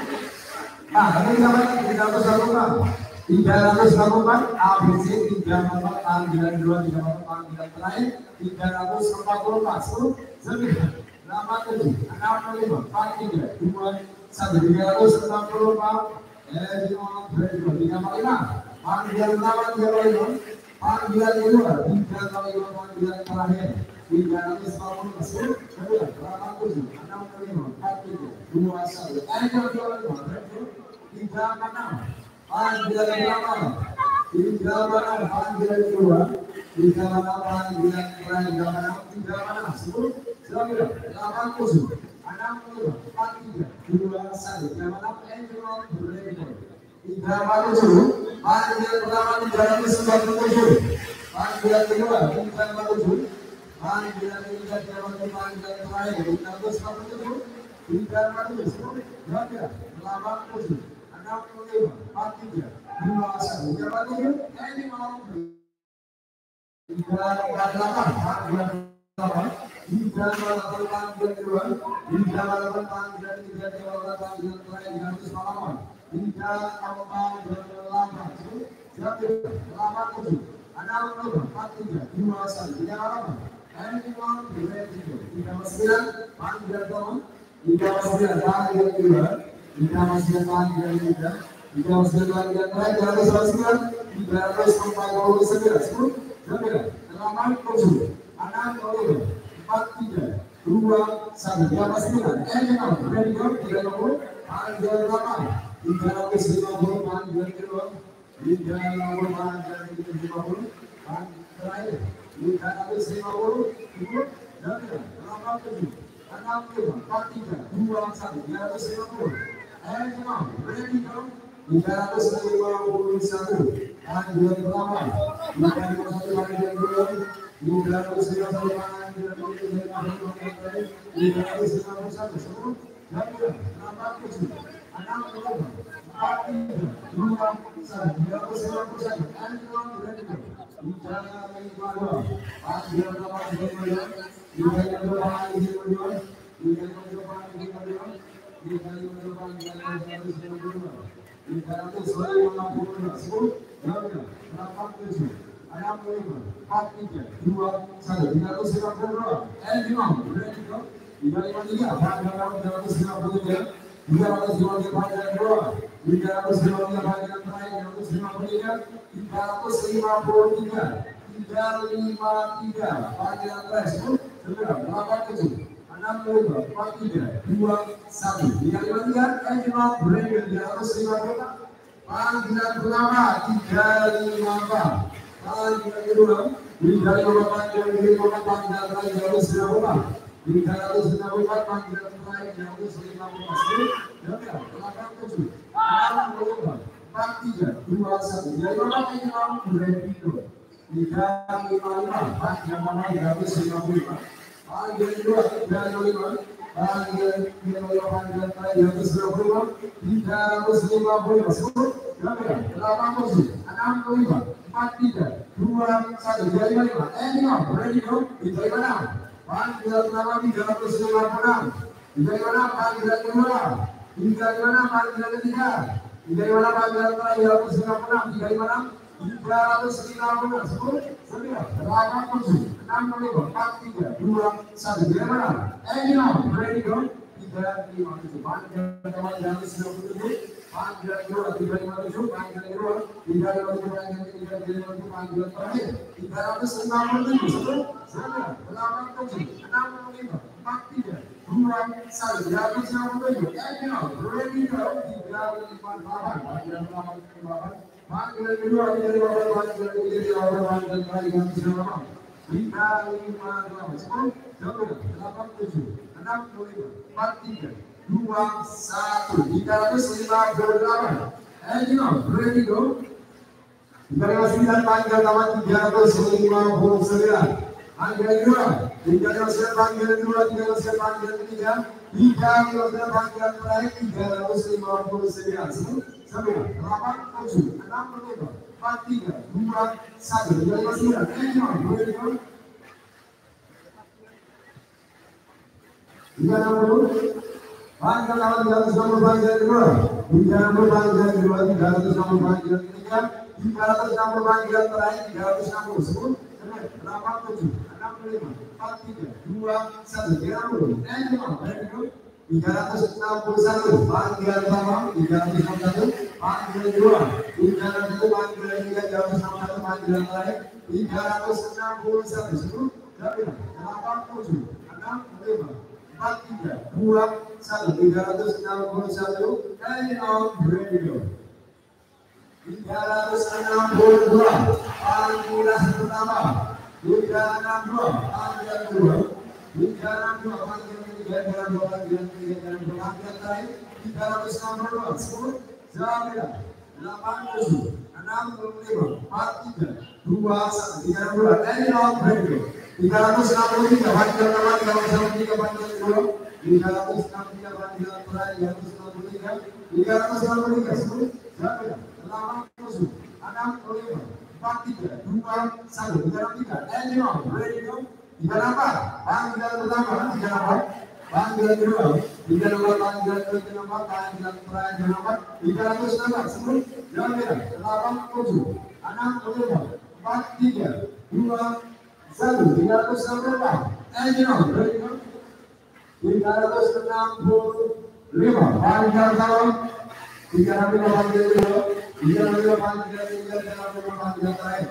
Nah, kami dapat 340, 344, ABC 344, panggilan 2, 344, panggilan terakhir 344, 10, 9, 87, 65, 43, 21, 364. Panggilan pertama 345, panggilan kedua 345, panggilan terakhir 350, 10, 9, 87, 65, 43, 21, 346, panggilan pertama 346, panggilan kedua 346, panggilan terakhir 346, 10, 9, 87, 65, 43, 21, 347, panggilan pertama 397, panggilan kedua 347, panggilan ketiga 347, panggilan terakhir 347, 347, 87, 65, 43, 21, 347, 348, panggilan pertama 348, panggilan kedua 348, panggilan ketiga 348, panggilan terakhir 348, 3, 4, 8, 7, 4, 3, 2, 1, 3, anyone ready to go? 3 Mas 9, panggil teman. 3 Mas 9, panggil kedua. 3 Mas 9, panggil ketiga. 3 Mas 9, panggil terakhir. 349, 10, 8, 7, 4, 3, 2, 1. 3 Mas 9, anyone ready to go? 3 nomor, panggil 8. 350, panggil kedua. 3 nomor, panggil 50, panggil terakhir. 350, 10, 8, 7, 4, 3, 2, 1, 350. And come on, ready go. 351, panggil pertama. 351, panggil kedua. 351, panggil ketiga. 351, 10, 8, 7, panggilan pertama 354, panggilan kedua 354, panggilan kedua panggilan terakhir 354, 354 panggilan terakhir 354, 8, 7, 4, 3, 2, 1. Jadi mana yang beresiko? 355 panggilan mana 355, panggilan kedua 355. Panggilan panggilan terakhir 355, 355, 80, 65, 43, 21, 25. Anyone ready go? Di mana? Panggilan pertama 356. Di mana panggilan kedua? Di mana panggilan ketiga? Di mana panggilan terakhir 356? Di mana? 350, 10, 9, 8, 7, 6, 5, 4, 3, 2, 1. Di mana? Anyone ready go? 357, panggilan pertama 357, panggilan kedua 357, panggilan kedua 357, panggilan ketiga 357, panggilan terakhir 357, 10, 9, 8, 7, 6, 5, 4, 3, 2, 1. 357. Anyone ready go? 358, panggilan pertama 358, panggilan kedua 358, panggilan ketiga 358, panggilan terakhir 358, 10, 9, 8, 7, 6, 5, 4, 3, 2, 1. 358. Anyone ready go? 359, panggilan pertama 359, panggilan kedua 359, panggilan kedua 359, panggilan ketiga 359, panggilan terakhir 359. 9, 8, 7, 6, 5, 4, 3, 2, 1. 359. Anyone ready go? 360, panggilan awal 360, panggilan kedua 360, panggilan kedua 360, panggilan ketiga 360, panggilan terakhir 360. 10, 8, 7, 6, 5, 4, 3, 2, 1. 360. Anyone ready go? 361, panggilan pertama 361, panggilan kedua 361, panggilan ketiga 361, panggilan terakhir 361. 10, 8, 7, 6, 5, 4, 3, 2, 1. 361. Anyone ready go? 362, panggilan pertama 362, panggilan kedua 362, panggilan ketiga 362, panggilan ketiga 362, panggilan terakhir 362. 10, 9, 8, 7, 6, 5, 4, 3, 2, 1. 362. Anyone ready go? 363, panggilan pertama 363, panggilan kedua 363, panggilan terakhir 363, 363. 10, 9, 8, 7, 6, 5, 4, 3, 2, 1. 363. Anyone ready go? 38, panggilan pertama 38, panggilan kedua, 3 panggilan nomor, panggilan terakhir nomor 316 sebelum jam merah 87 65 43 2 1 365 engine 365 panggilan tahun 365 panggilan kedua 365 panggilan terakhir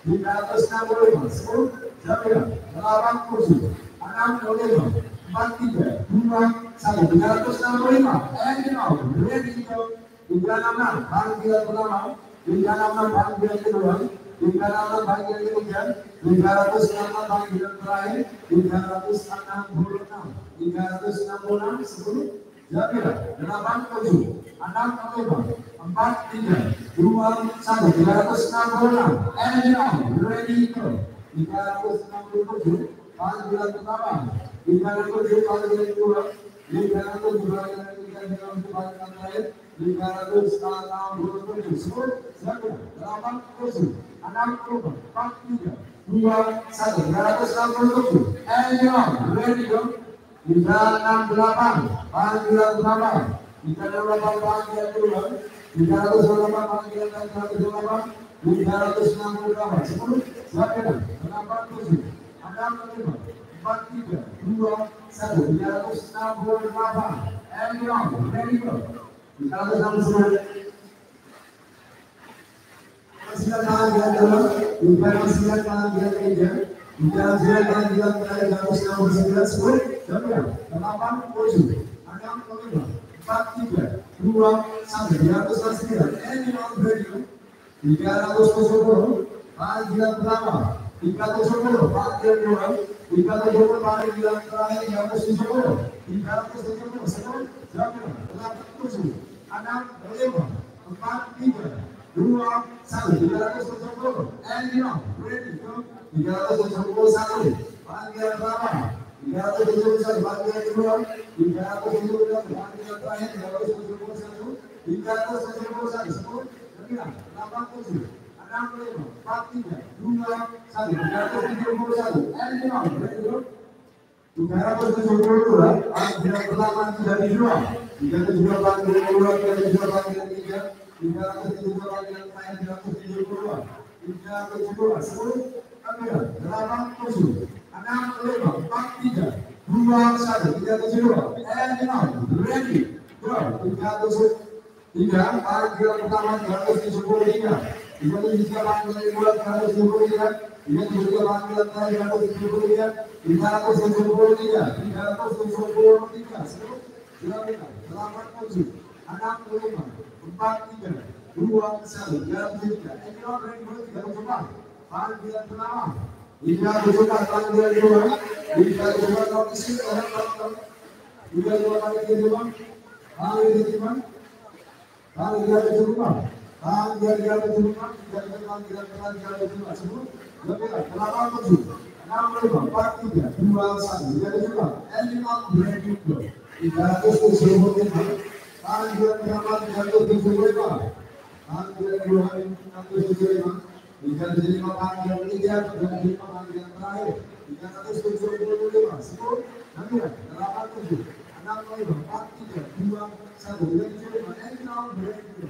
365 10 jam merah 87 65 43 2 1 365 engine out ready to go 366 panggilan pertama 366 panggilan kedua 366 panggilan ketiga 366 panggilan terakhir 366 10 Jabir 87 65 43 2 1 366 engine out ready to go 367 panggilan pertama 307 panggilan kedua 307 panggilan ketiga panggilan terakhir 367 10 87 60 43 2 1 367 engine on ready go 368 panggilan pertama 368 panggilan kedua 368 panggilan terakhir 368 10 87 43 2 1 368 engine on ready go 369 panggilan kedua 369 panggilan ketiga 369 panggilan terakhir 369 10 87 43 2 1 369 engine on ready go 370 panggilan pertama 370 panggilan kedua 370 panggilan terakhir 370 370 87 65 43 2 1 370 engine on ready go 371 panggilan pertama 371 panggilan kedua 371 panggilan terakhir 371 371 10 87 65 43 2 1 371 engine on ready go 372 panggilan pertama tidak dijual 372 panggilan kedua 372 panggilan ketiga 372 panggilan terakhir 372 10 87 65 43 2 1 372 engine on ready go 373 panggilan pertama 373 373 panggilan kedua 373 373 panggilan terakhir 373 373 87 65 43 2 1 373 engine on ready go 374 panggilan pertama 374 panggilan kedua 374 kondisi orang 374 panggilan kedua panggilan kedua panggilan kedua panggilan kedua panggilan kedua sebelum lebih 87 65 43 2 1 374 engine on ready go 375 panggilan pertama 375 panggilan kedua 375 375 panggilan ketiga 375 panggilan terakhir 375 10 87 65 43 2 1 375 engine on ready go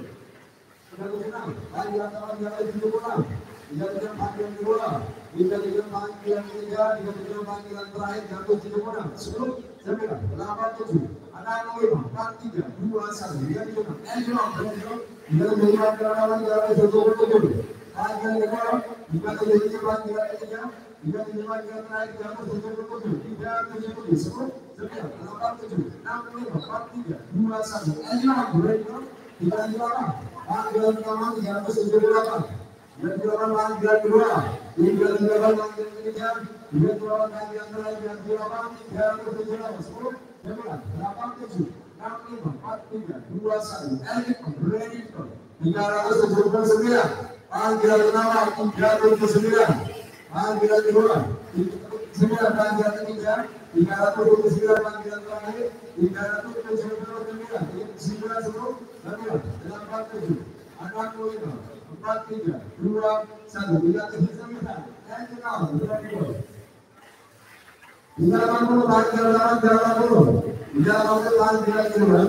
376 panggilan pertama 376 376 panggilan kedua 376 panggilan ketiga 376 panggilan terakhir 376 10 87 65 43 2 1 376 engine on ready go 375 377 panggilan kedua 377 panggilan ketiga 375 panggilan terakhir 377 377 10 87 65 43 2 1 engine on ready go 378 panggilan pertama 378 378 panggilan kedua 378 panggilan ketiga 378 panggilan terakhir 378 10 87 65 43 2 1 engine on ready go 379 panggilan pertama 379 panggilan kedua 9 panggilan ketiga 379 panggilan terakhir 379 10 87 65 43 2 1 379 engine on ready go 380 panggilan 380. 380 panggilan kedua.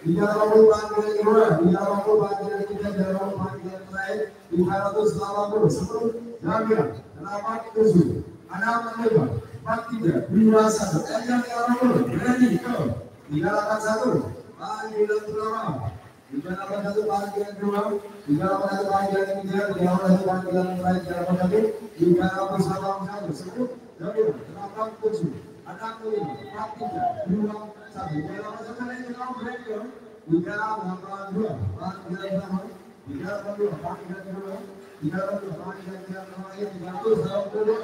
380 panggilan kedua. 380 panggilan ketiga. 380 panggilan terakhir. 380 sebelum jaminan 87 65 43 21 yang 30 ready go 381 panggilan pertama 381 panggilan kedua 381 panggilan ketiga 381 panggilan terakhir 381 sebelum jaminan 87 65 43 21 381 ready go 382 panggilan pertama 382 panggilan kedua 382 panggilan terakhir 382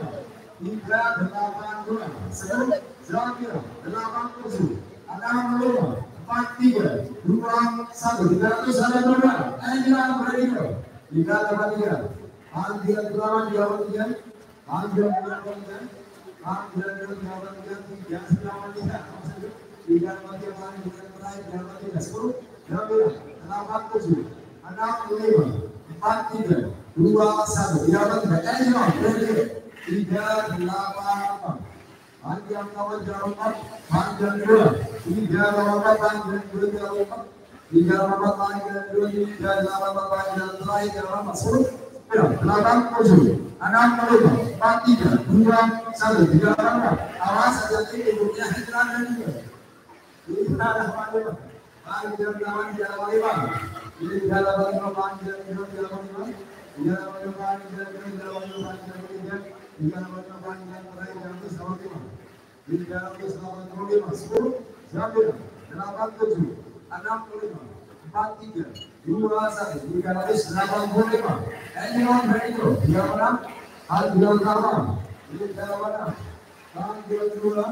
382 sebelum jaminan 87 65 43 21 382 Angela Bradino 383 panggilan pertama 383 panggilan kedua 383 panggilan kedua 383 383 panggilan terakhir 383 10 jaminan 87 65 43 21 383 Angela Bradino 384 panggilan kawan jalan 4 panggilan kedua 384 panggilan kedua jalan 4 384 panggilan kedua 384 panggilan terakhir jalan 4 10 87 65 43 21 384 awas saja ibunya hijrah dan juga panggilan kawan jalan 5 385 panggilan kedua jalan 5 385 panggilan kedua jalan 5 385 panggilan terakhir jalan 5 385 10 jaminan 87 65 43 21 385 Anyone ready to 36 panggilan pertama 36 panggilan kedua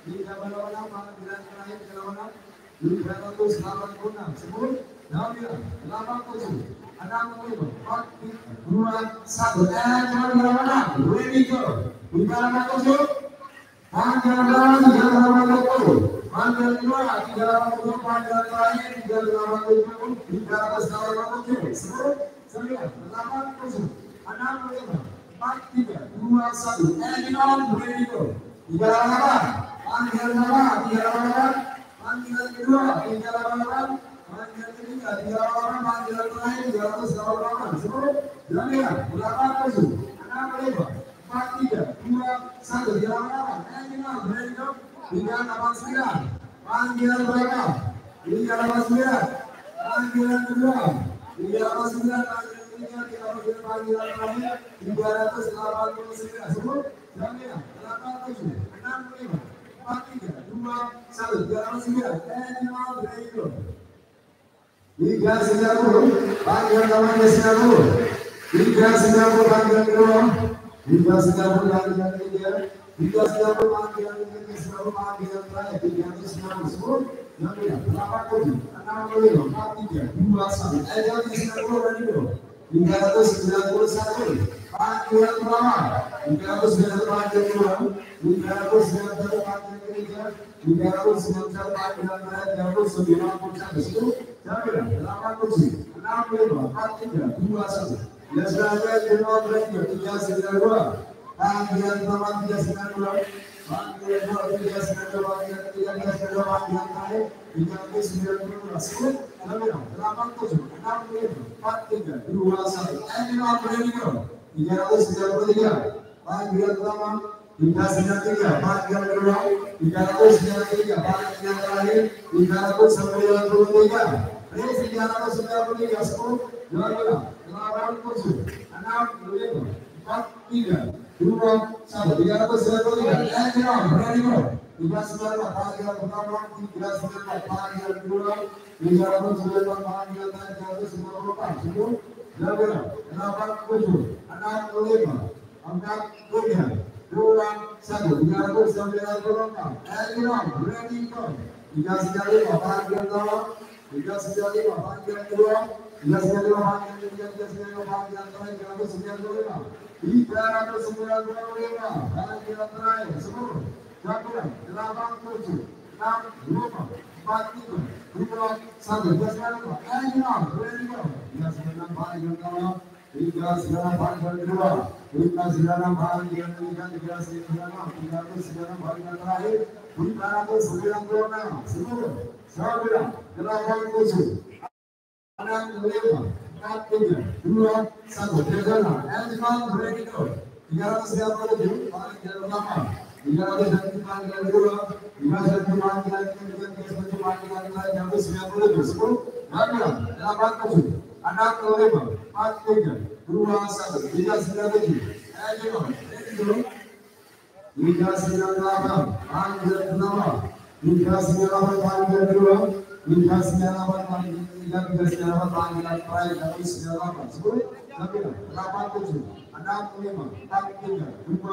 386 panggilan terakhir 36 386 10 jaminan 87 65 42 1 and ready go 387 panggilan pertama 380 panggilan kedua 380 panggilan terakhir 380 387 10 9 87 65 43 21 and on ready go 388 panggilan pertama 388 panggilan kedua 388 panggilan ketiga 388 panggilan terakhir 388 10 jaminan 87 65 43 21 388 Angela Brando 389 panggilan berapa 389 panggilan kedua 389 panggilan ketiga 389 panggilan terakhir 389 sebelum jaminan 87 65 43 21 389 Angela Brando 390 panggilan kawan 390 390 panggilan kedua 390 panggilan ketiga 390 panggilan ketiga 390 panggilan terakhir 390 jaminan 87 65 43 21 Angela 390 ready go 391 panggilan pertama 391 panggilan kedua 391 panggilan ketiga 391 panggilan terakhir 391 jaminan 87 65 43 21 ya sudah ada jemaah radio 392 panggilan pertama 392 panggilan kedua 392 panggilan ketiga 392 panggilan terakhir 392 jaminan 87 65 43 21 Angela Brando 393 panggilan pertama 393 panggilan kedua 393 panggilan terakhir 393 393 10 jaminan 87 65 43 21 393 Angela Brando 394 panggilan pertama 394 panggilan kedua 394 panggilan terakhir 394 10 jaminan 87 65 43 21 394 Angela Brando 395 panggilan pertama 395 panggilan kedua 395 panggilan ketiga 395 panggilan terakhir 395 panggilan terakhir 10 jaminan 87 65 43 21 395 Angela Brando 396 panggilan pertama 396 panggilan kedua, 396 panggilan ketiga, 396, 396 panggilan terakhir, 396, 10, 9, 8, 7, 6, 5, 4, 3, 2, 1, jalan, and ready to go. 397 panggilan pertama, 301 panggilan kedua, 301 panggilan ketiga, 301 panggilan terakhir, 397, 10, 9, 8, 7, 6, 5, 4, 3, 2, 1, 397, and ready to go. 398 panggilan pertama, 398 panggilan kedua, 398 panggilan ketiga, 398 panggilan terakhir, 398, 10, 9, 8, 7, 6, 5, 4, 3, 2, 1,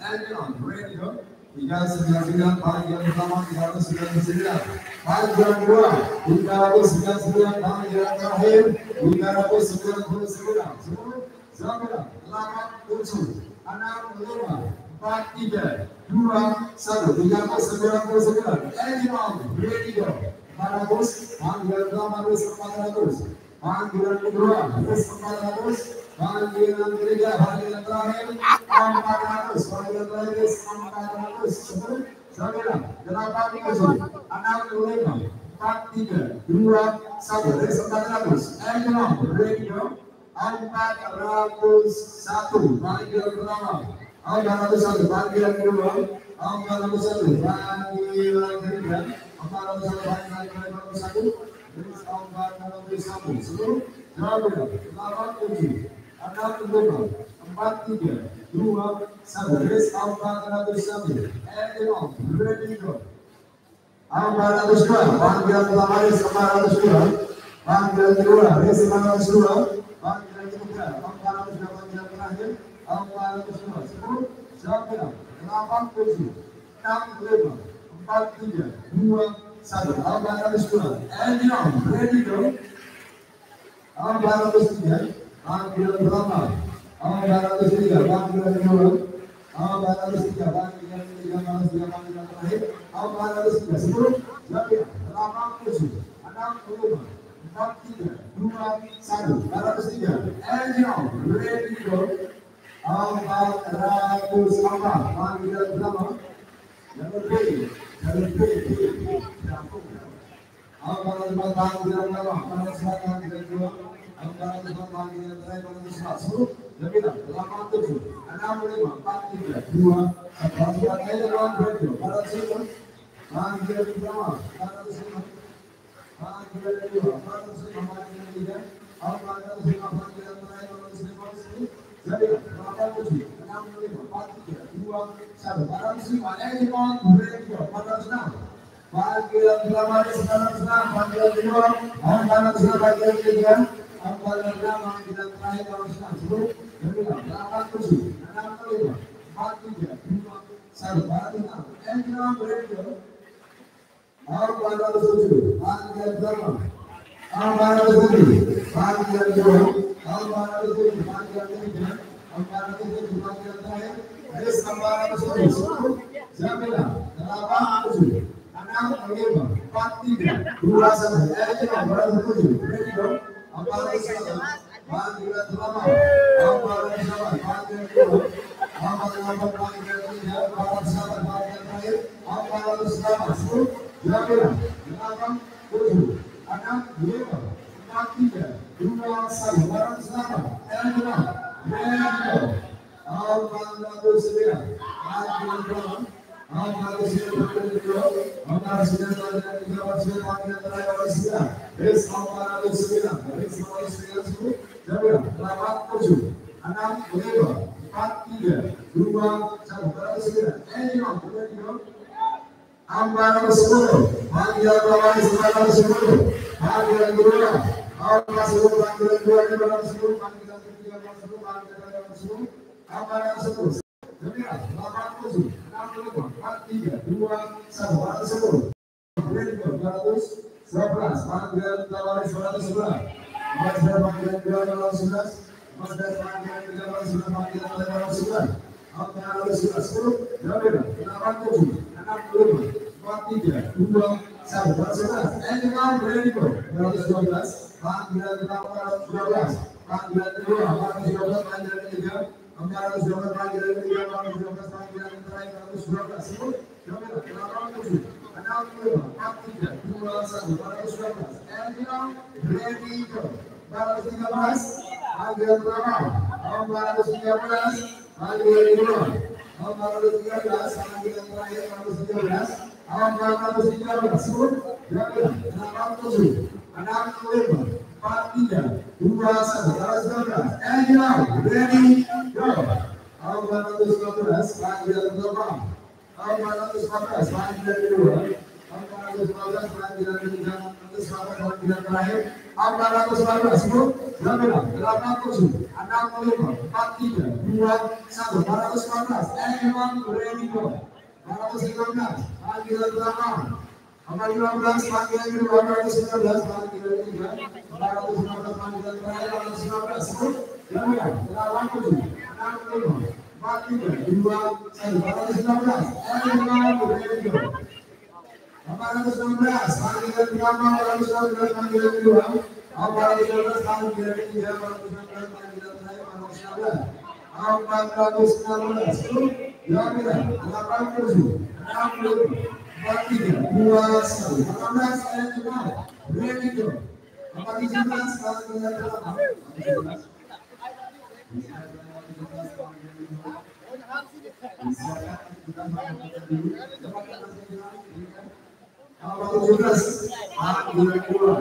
and ready to go. 399 panggilan pertama, 399 panggilan kedua, 399 panggilan terakhir, 399, 10, 9, 8, 7, 6, 5, 4, 3, 2, 1, 399, and ready to go. 400, panggilan pertama, 400, panggilan kedua, 400, panggilan ketiga, panggilan terakhir, 400, panggilan terakhir, 400, 10, 9, 8, 7, 6, 5, 4, 3, 2, 1, 400, and ready to go. 401 panggilan pertama, 401 panggilan kedua, 401 panggilan ketiga, 401 panggilan ke-41, 401, 10, 9, 8, 7, 6, 5, 4, 3, 2, 1, 401, and ready to go. 402 panggilan pertama, 402 panggilan kedua, 402 panggilan ketiga, 402 panggilan terakhir, 402, 10, 9, 8, 7, 6, 5, 4, 3, 2, 1, 402, and ready to go. 403 panggilan pertama, 403 panggilan kedua, 403 panggilan ketiga, 403 panggilan terakhir, 403, 10, 9, 8, 7, 6, 5, 4, 3, 2, 1, 403, and ready to go. 404 panggilan pertama, yang lebih, 404 panggilan pertama, 404 panggilan kedua, 404 panggilan terakhir, 410, 87, 65, 43, 2, 1, panggilan pertama, 405, panggilan kedua, 405, panggilan ketiga, 405 panggilan terakhir, 450, 87, 65, 43, 2, 1, 405, and ready to go. 406 panggilan pertama, 406 panggilan kedua, 406 panggilan ketiga, 406 panggilan terakhir, 406, 10, 9, 8, 7, 65, 43, 2, 1, 406, and ready to go. 407 panggilan pertama, 407 panggilan kedua, 407 panggilan ketiga, 407 panggilan terakhir, 410, 9, 8, 7, 6, 5, 4, 3, 2, 1, and 407, ready to go. 408 panggilan pertama, 408 panggilan kedua, 408 panggilan ketiga, 408 panggilan terakhir, 408, 10, 9, 8, 7, 6, 5, 4, 3, 2, 1, 408, and ready to go. 409 panggilan pertama, 409 panggilan kedua, 409 panggilan ketiga, 409 panggilan terakhir, 409, 10, 8, 7, 6, 5, 4, 3, 2, 1, 409, and ready to go. 410 panggilan pertama, 410 panggilan kedua, 410 panggilan kedua, 410 panggilan ketiga, 410 panggilan terakhir, 410, 410, 9, 8, 7, 6, 5, 4, 3, 2, 1, 410, ready to go. 411 panggilan pertama, 411 panggilan kedua, 411 panggilan ketiga, 411 panggilan terakhir, 411, 411, 10, 9, 8, 7, 6, 5, 4, 3, 2, 1, 411, and ready to go. 412 panggilan pertama, 412 panggilan kedua, 412 panggilan ketiga, 412 panggilan ketiga, 412 panggilan terakhir, 412 sebut, jawabnya 87, 65, 43, 21, 412, and now ready go, 413, panggilan pertama, 413, panggilan kedua, 413, panggilan terakhir, 413, 413 sebut, jawabnya 87, 65, 43, 21, 419, and now ready go. 419 panggilan pertama, 414 panggilan kedua, 414 panggilan ketiga, 414 panggilan terakhir, 414 sebut, jawabnya 87, 65, 43, 21, 414, and now ready go. 415 panggilan pertama, 415 panggilan kedua, 419 panggilan ketiga, 419 panggilan terakhir, 419 sebut, jawabnya 87, 65, 43, 21, 419, and now ready go. 416 panggilan pertama, 419 panggilan kedua, 419 panggilan ketiga, 419 panggilan terakhir, 419, 416 sebut, jawabnya 87, 65, 43, 21, 18, and now ready go. 417 panggilan pertama, 417 panggilan kedua,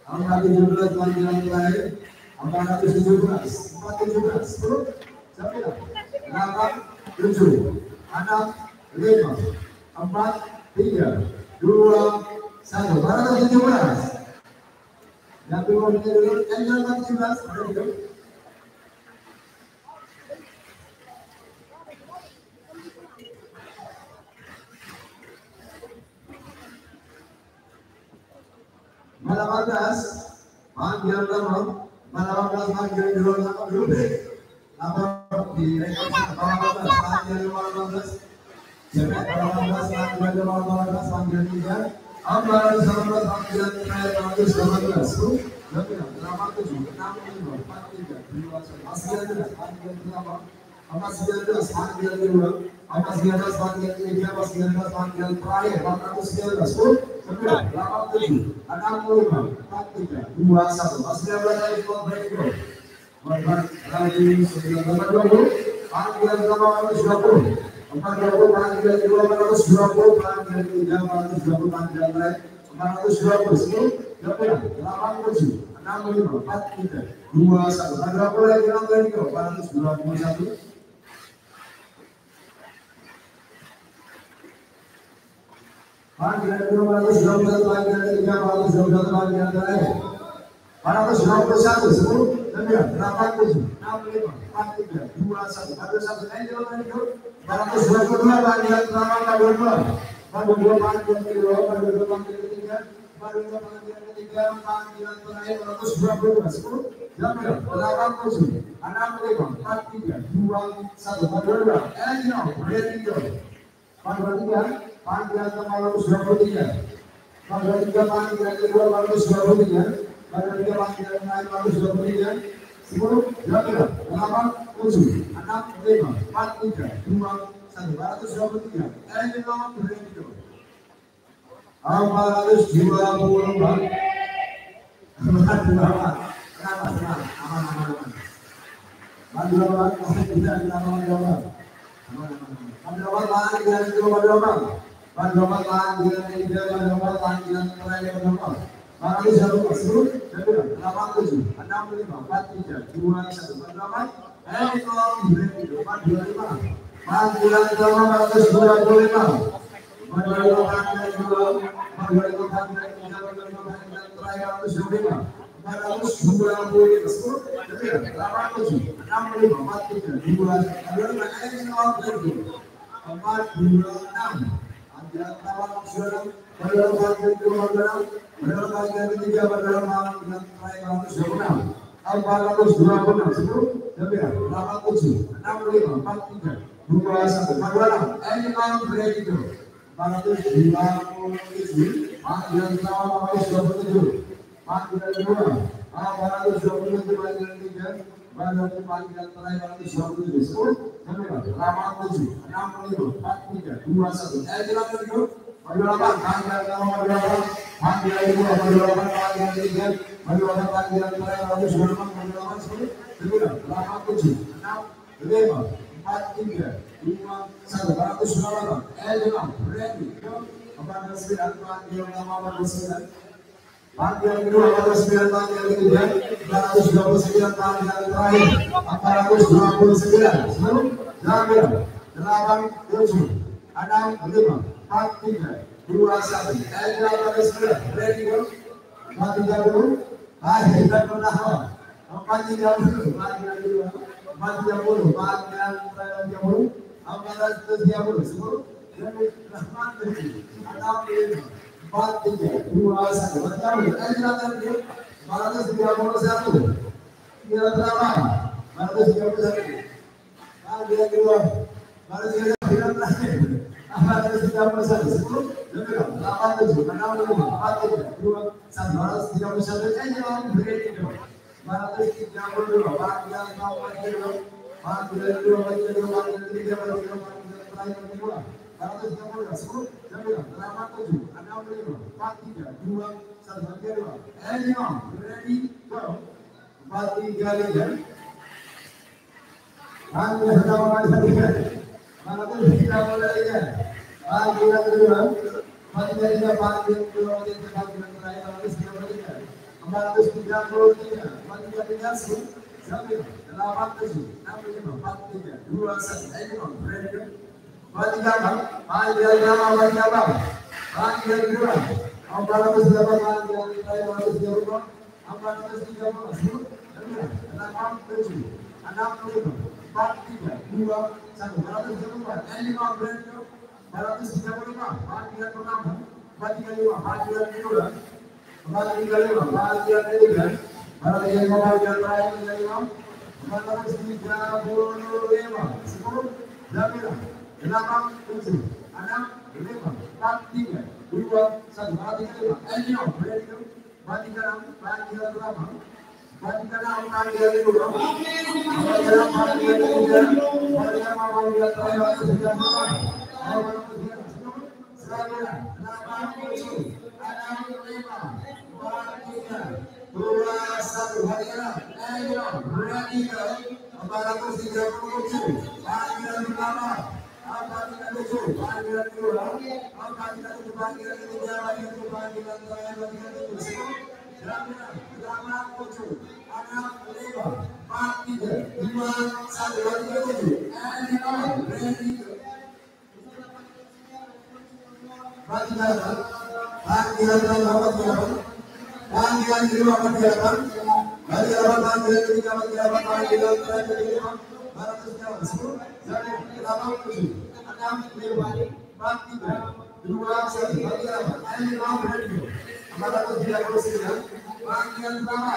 417 panggilan terakhir, 417, 417 sebut, jawabnya 8, 7, 6, 5, 4, 3, 2, 1, 417. Yang kedua dulu, yang 417, ready go. Malabatas, panggilan pertama, Malabatas panggilan kedua, nama di rekam Malabatas panggilan 15, Jamet Malabatas panggilan 15, panggilan 3, 418 panggilan terakhir, 418, jawabnya 87, 65, 43, 21, 419 panggilan pertama, 419 panggilan kedua, 419 panggilan ketiga, 419 panggilan terakhir, 419, 87, 65, 43, 21, 419 lagi break go. Lagi 19, panggilan pertama 420, 420 panggilan kedua, 420 panggilan ketiga, 420 panggilan terakhir, 420 sebelum, jawabnya 87, 65, 43, 21, 420 lagi break go, 421. Panggilan kedua, 421 panggilan ketiga, 421 panggilan terakhir, 421 sebelum, jawabnya 87, 65, 43, 21, 41, naik go. 422 panggilan pertama, 422 panggilan kedua, 422 panggilan ketiga, 422 panggilan ketiga, panggilan terakhir, 422 sebelum, jawabnya 87, 65, 43, 21, 422, and now ready go. 423 panggilan pertama 423, 423 panggilan kedua 423, 423 panggilan terakhir 423, sebelum jawabnya 87, 65, 43, 21, 423, and now ready go. 424 panggilan kedua 420 panggilan 3, 420 panggilan terakhir 420 disebut. Sampai 87, 65, 43, 21. Jalan dulu. Panggilan panggilan nomor 28, panggilan 2, panggilan 3, panggilan terakhir 126, panggilan 10, 87, 65, 43, 21, 108. Jalan ready. Panggilan 9, panggilan nomor 9. Panggilan kedua 49, panggilan ketiga 429, panggilan terakhir 429. Sebelum Jamil 8, 7, 6, 5, 4, 3, 2, 1. Ready go. 430. Akhir dan pertama 430, panggilan kedua 430, panggilan 30, 430. Sebelum Jamil 8, 7, 6, 5, 4, 3, 2, 1. Berkali. Jalan dulu. 431. Jalan pertama. 431. Panggilan kedua. 431 terakhir. 431. Sebelum. Jalan. 87, 65, 4, 3, 2, 1. 431. Jalan berhenti dulu. 432. Panggilan nomor kedua. Panggilan kedua. Panggilan ketiga. Panggilan terakhir kedua. 430, 10, 9, 8, 7, 6, 5, 4, 3, 2, 1, 2. Ready, go. 4, 3, 3. Panggilan pertama, panggilan ketiga. Panggilan ketiga, panggilan kedua. Panggilan ketiga, panggilan kedua, panggilan terakhir, panggilan 433. Panggilan 10, 9, 8, 7, 6, 5, 4, 3, 2, 1. Ready, go. Panggilan kedua 408, panggilan terakhir 430, 430, 8, 7, 6, 5, 4, 3, 2, 1. 434. 435, panggilan pertama 435, panggilan kedua 435, panggilan ketiga 435, panggilan terakhir 435, 10, Jamil 8, 7, 6, 5, 4, 3, 2, 1. 435. Ready go. 436, panggilan pertama 436, panggilan kedua 436, panggilan ketiga 435, panggilan terakhir 436, 437, panggilan pertama 437, panggilan kedua 437, panggilan ketiga 437, panggilan terakhir 437. 8, 7, 6, 5, 4, 3, 2, 1. 437. Ready. Panggilan nomor 8, panggilan kedua 48, panggilan ketiga 48, panggilan terakhir 437. 87, 6, 5, 4, 3, 2, 1. Panggilan pertama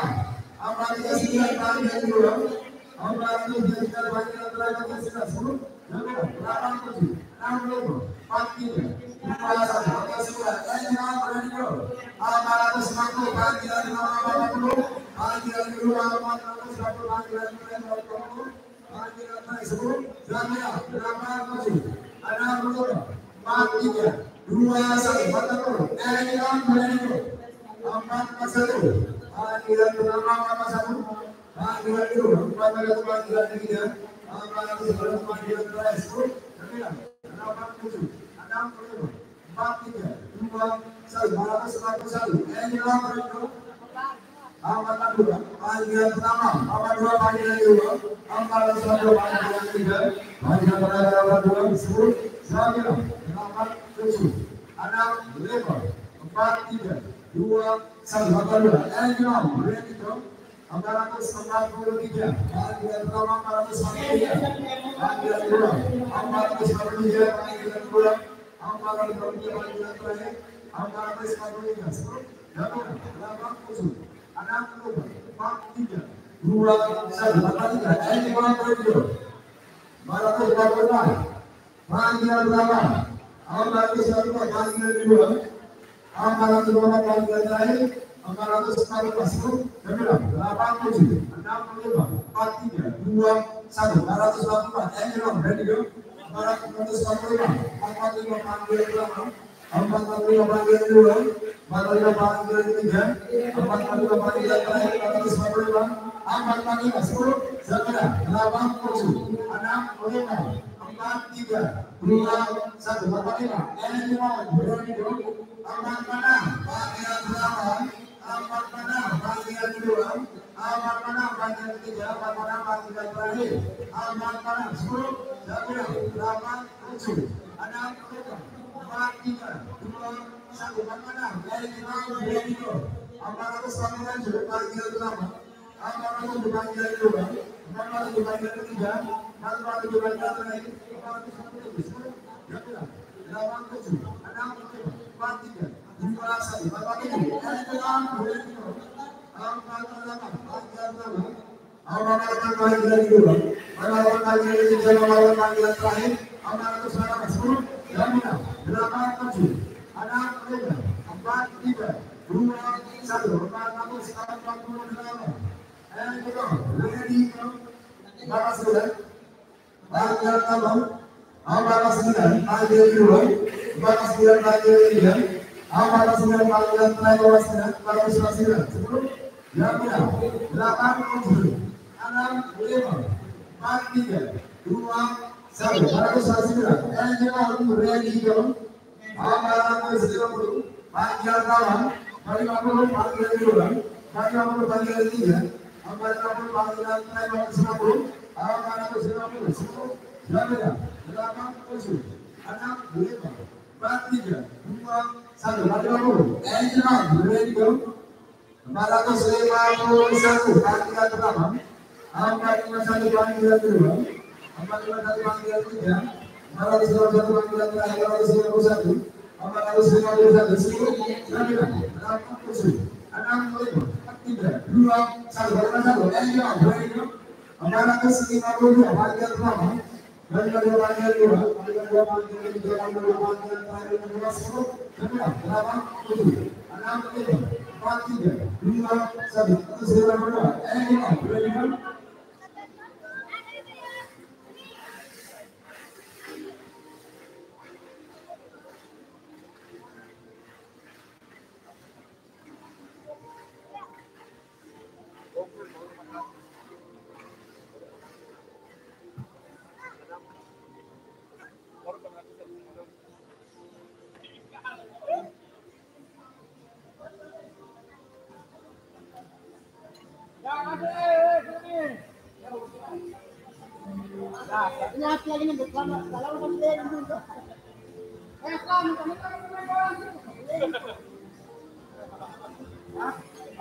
439, panggilan kedua 439, panggilan terakhir 439. 87, 65, 43, 440, panggilan nomor 40, panggilan kedua 440, panggilan terakhir 40, panggilan terakhir 10, 87, 60, 43, 2, 1. 40. Panggilan pertama 41, panggilan kedua 441, panggilan ketiga 411, panggilan terakhir 10, 87, 65, 43, 2, 1. 441. Panggilan pertama 42, panggilan kedua 442, panggilan ketiga panggilan terakhir 42, 10, 9, 8, 7, 6, 5, 4, 3, 2, 1. 42. Ready go. 443, panggilan pertama 443, panggilan kedua 443, panggilan kedua 443, panggilan terakhir 443. 10, 8, 7, 6, 4, 3, 2, 1. 43. 446, panggilan pertama 442, panggilan kedua 442, panggilan terakhir 415 berapa? 87 65 43 2 1 444 Engelong ready go 445 45 panggilan pertama 45 panggilan kedua 45 panggilan ketiga 45 panggilan terakhir 445 45 10 segera 87 65 4 3 2 1 45 Engelong ready go 46 panggilan pertama 46 panggilan kedua 46 panggilan ketiga 46 panggilan terakhir 46 10 9 8 7 6 4 3 2 1 46 dari final ready go 497 panggilan pertama 407 panggilan kedua 407 panggilan ketiga 407 panggilan terakhir 410 10 9 8 7 6 4 3 2 1 Bapak ini dari final ready go 48 panggilan pertama 48 panggilan kedua 48 panggilan ketiga 48 panggilan terakhir 410 9 8 7 6 5 4 3 2 1 448 and go ready go 49 panggilan pertama 49 panggilan kedua 49 panggilan ketiga 49 panggilan terakhir 49 10 9 8 7 6 5 4 3 2 1 449 and go ready go 450 panggilan pertama 50 panggilan kedua 50 panggilan ketiga 40 panggilan terakhir 50 450 10 9 8 7 6 5 4 3 2 1 450 and go ready go 451 panggilan pertama 451 panggilan kedua 451 panggilan ketiga 451 panggilan terakhir 451 451 10 9 8 7 6 5 4 3 2 1 and go ready go 452 panggilan pertama 52 panggilan kedua 52 panggilan ketiga 52 panggilan terakhir 10 9 8 7 6 5 4 3 2 1 and go ready go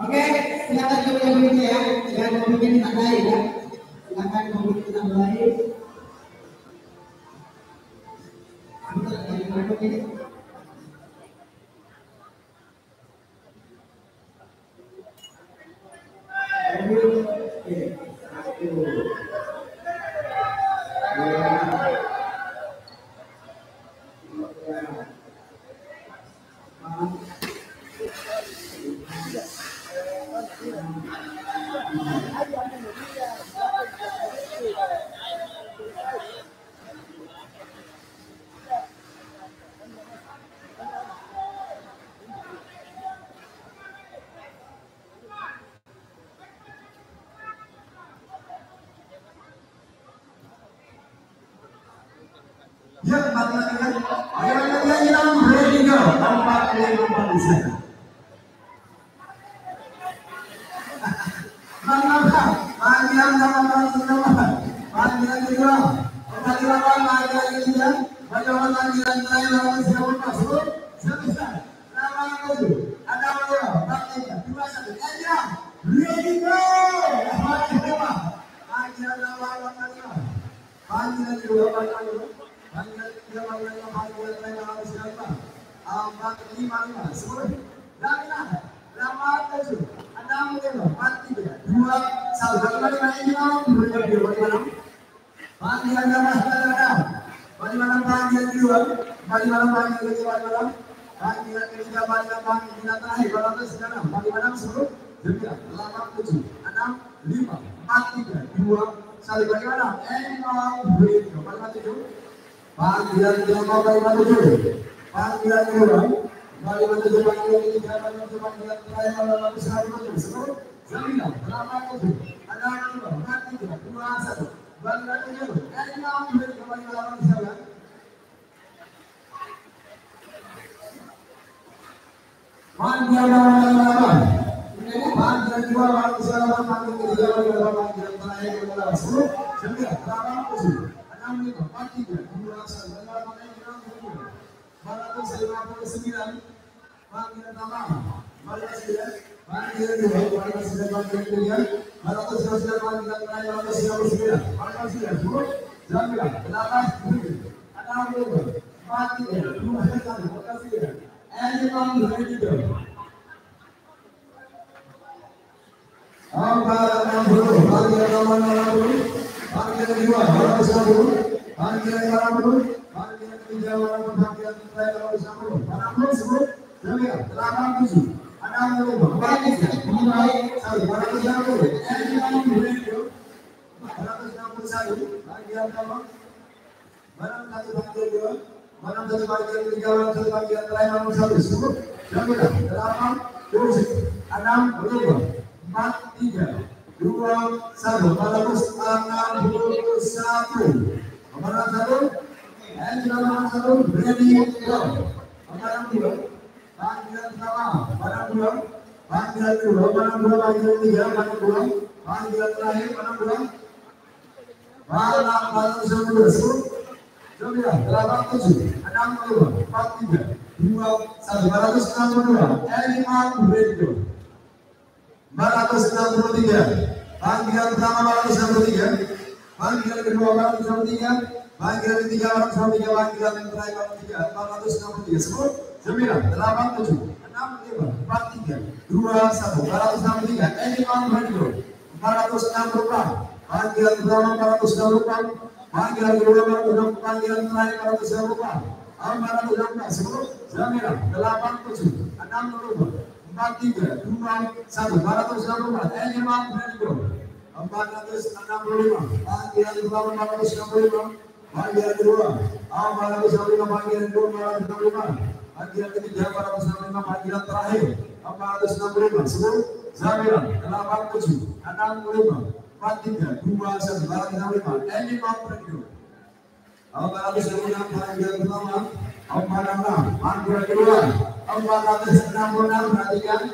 Oke, silakan coba yang berikutnya ya. Jangan membuat kita baik ya. Silakan membuat kita baik. Kita dari mana ini? Ya, matikan. Ayo ready go. 45 bisa. Mantap. Panggilan kedua. Panggilan ketiga. Panggilan terakhir siapa masuk? Selesai. Nama itu. Ada apa? Panggilan 2 1. Ayo. Ready go. Panggilan kedua. Panggilan ketiga, panggilan terakhir harus siapa? 4 5 10 9 8 7 6 5 4 3 2 1 bagaimana ini bagaimana? Panggilan bagaimana panggilan kedua? Bagaimana panggilan ketiga? Panggilan ketiga panggilan terakhir balas sekarang bagaimana sebelum 9, 8, 7, 6, 5, 4, 3, 2, 1 bagaimana? Emang break bagaimana 7? Panggilan kedua bagaimana 7? Panggilan kedua bagaimana 7? Panggilan ketiga bagaimana 7? Panggilan terakhir bagaimana 7? Sebelum 9, 8, 7, 6, 5, 4, 3, 2, 1 bagaimana 7? Emang break bagaimana 7? Panggilan kedua panggilan terakhir adalah 10, 9, 8, 7, 6, 5, 4, 3, 2, 1 459 panggilan tambahan panggilan 9 panggilan 2 panggilan 9 panggilan 3 499 panggilan terakhir 499 panggilan 10, 9, 8, 7, 6, 5, 4, 3, 2, 1 Anyone ready to go? Panggilan kedua, panggilan kedua, panggilan 40, panggilan ketiga, panggilan terakhir 40, 10, 9, 8, 7, 6, 5, 4, 3, 2, 1, 460, anyone ready to go? 461, panggilan pertama, barang satu panggilan dua, barang satu panggilan ketiga, barang satu panggilan terakhir 10, 9, 8, 7, 6, 5, 4, 3, 2, 1, 461. Nomor 1, nomor 1, ready, go. Nomor 2, panggilan pertama, barang 2, panggilan kedua, barang 2, panggilan ketiga, barang 2, panggilan terakhir, barang 2, barang 10, 9, 8, 7, 6, 5, 4, 3, 2, 1, 462. Anyone ready, go. 463, panggilan pertama 463, panggilan kedua 463, panggilan ketiga 463, panggilan yang terakhir 463, 10, 9, 8, 7, 6, 5, 4, 3, 2, 1, 463, anyone ready go? 464, panggilan pertama 464, panggilan kedua 464, panggilan terakhir 464, 464, 10, 9, 8, 7, 6, 5, 4, 3, 2, 1, 464, anyone ready go? 465, panggilan pertama 465, panggilan kedua 465, panggilan kedua 465, panggilan ketiga 465, panggilan terakhir 465, 10, 9, 8, 7, 6, 5, 4, 3, 2, 1, 465, anyone ready go? 466, panggilan pertama 466, panggilan kedua 466, perhatikan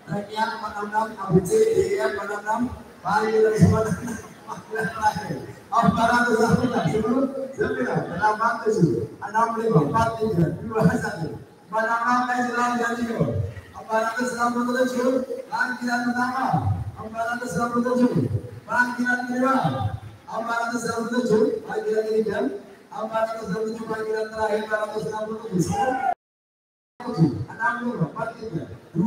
rekian 466, ABC, DEF 466, panggilan 466, panggilan terakhir 466, 10, 9, 8, 7, 6, 5, 4, 3, 2, 1, 466, 467, panggilan pertama 467, panggilan kedua 467, panggilan ketiga 467, panggilan terakhir 467, 6, 5, 4, 3, 2, 1,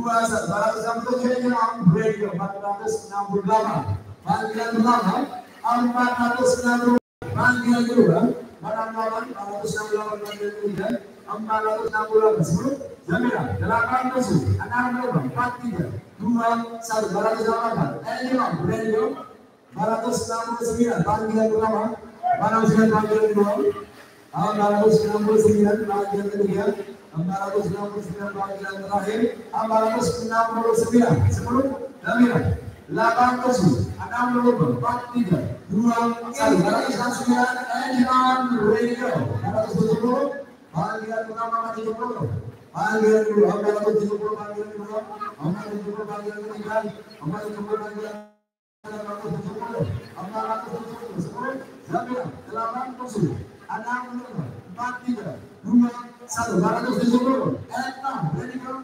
467, yang break 468, panggilan pertama 460, panggilan kedua 468, 468, panggilan ketiga 468, 10, 9, 8, 7, 6, 5, 4, 3, 2, 1, 468, anyone ready go? 469, panggilan pertama 469, panggilan kedua 469, panggilan ketiga 469, panggilan terakhir 469, 10, 9, 8, 7, 6, 5, 4, 3, 2, 1, 469, anyone ready go? 470, panggilan pertama 470, panggilan kedua 470, panggilan kedua 470, panggilan ketiga 470, panggilan 470, 10, 9, 8, 7, 6, 5, 4, 3, 2, 1, 470, ready go?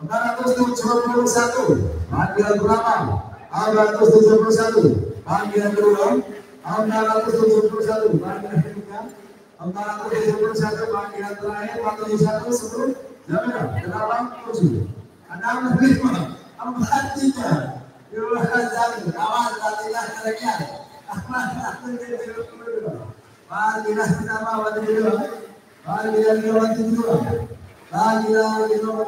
471, panggilan pertama 471, panggilan kedua 471, panggilan ketiga 471, panggilan terakhir 471, 10, 9, 8, 7, 6, 5, 4, 3, 2, 1, kawan latihan rekian. Panggilan pertama 172, panggilan kedua 172, Lagi nomor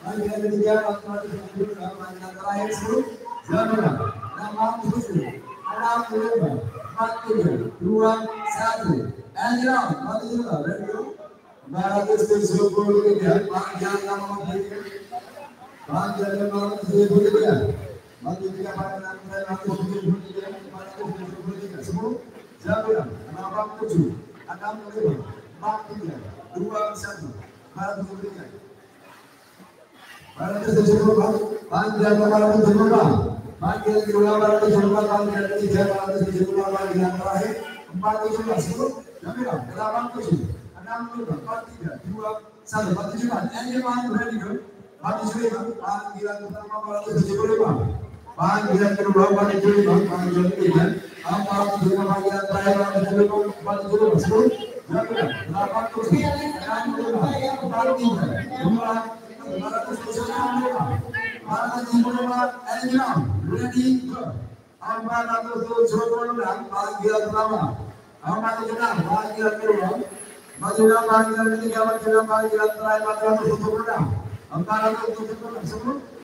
ketiga panggilan terakhir 10 Zamira 67 65 43 21 and round maju juga ready 473 panggilan nomor 3 panggilan nomor 73 maju tiga panggilan terakhir 473 10 Zamira 67 65 43 21 panggilan nomor 75 panggilan kedua panggilan ketiga panggilan terakhir 417 Jamila 87 65 43 21 47 anyone ready go 47 panggilan pertama 475 panggilan kedua 475 panggilan ketiga 475 panggilan terakhir 475 10 Jamila 87 65 43 ready go 476 panggilan pertama 476 panggilan kedua majulah panggilan ketiga panggilan terakhir 476 476 10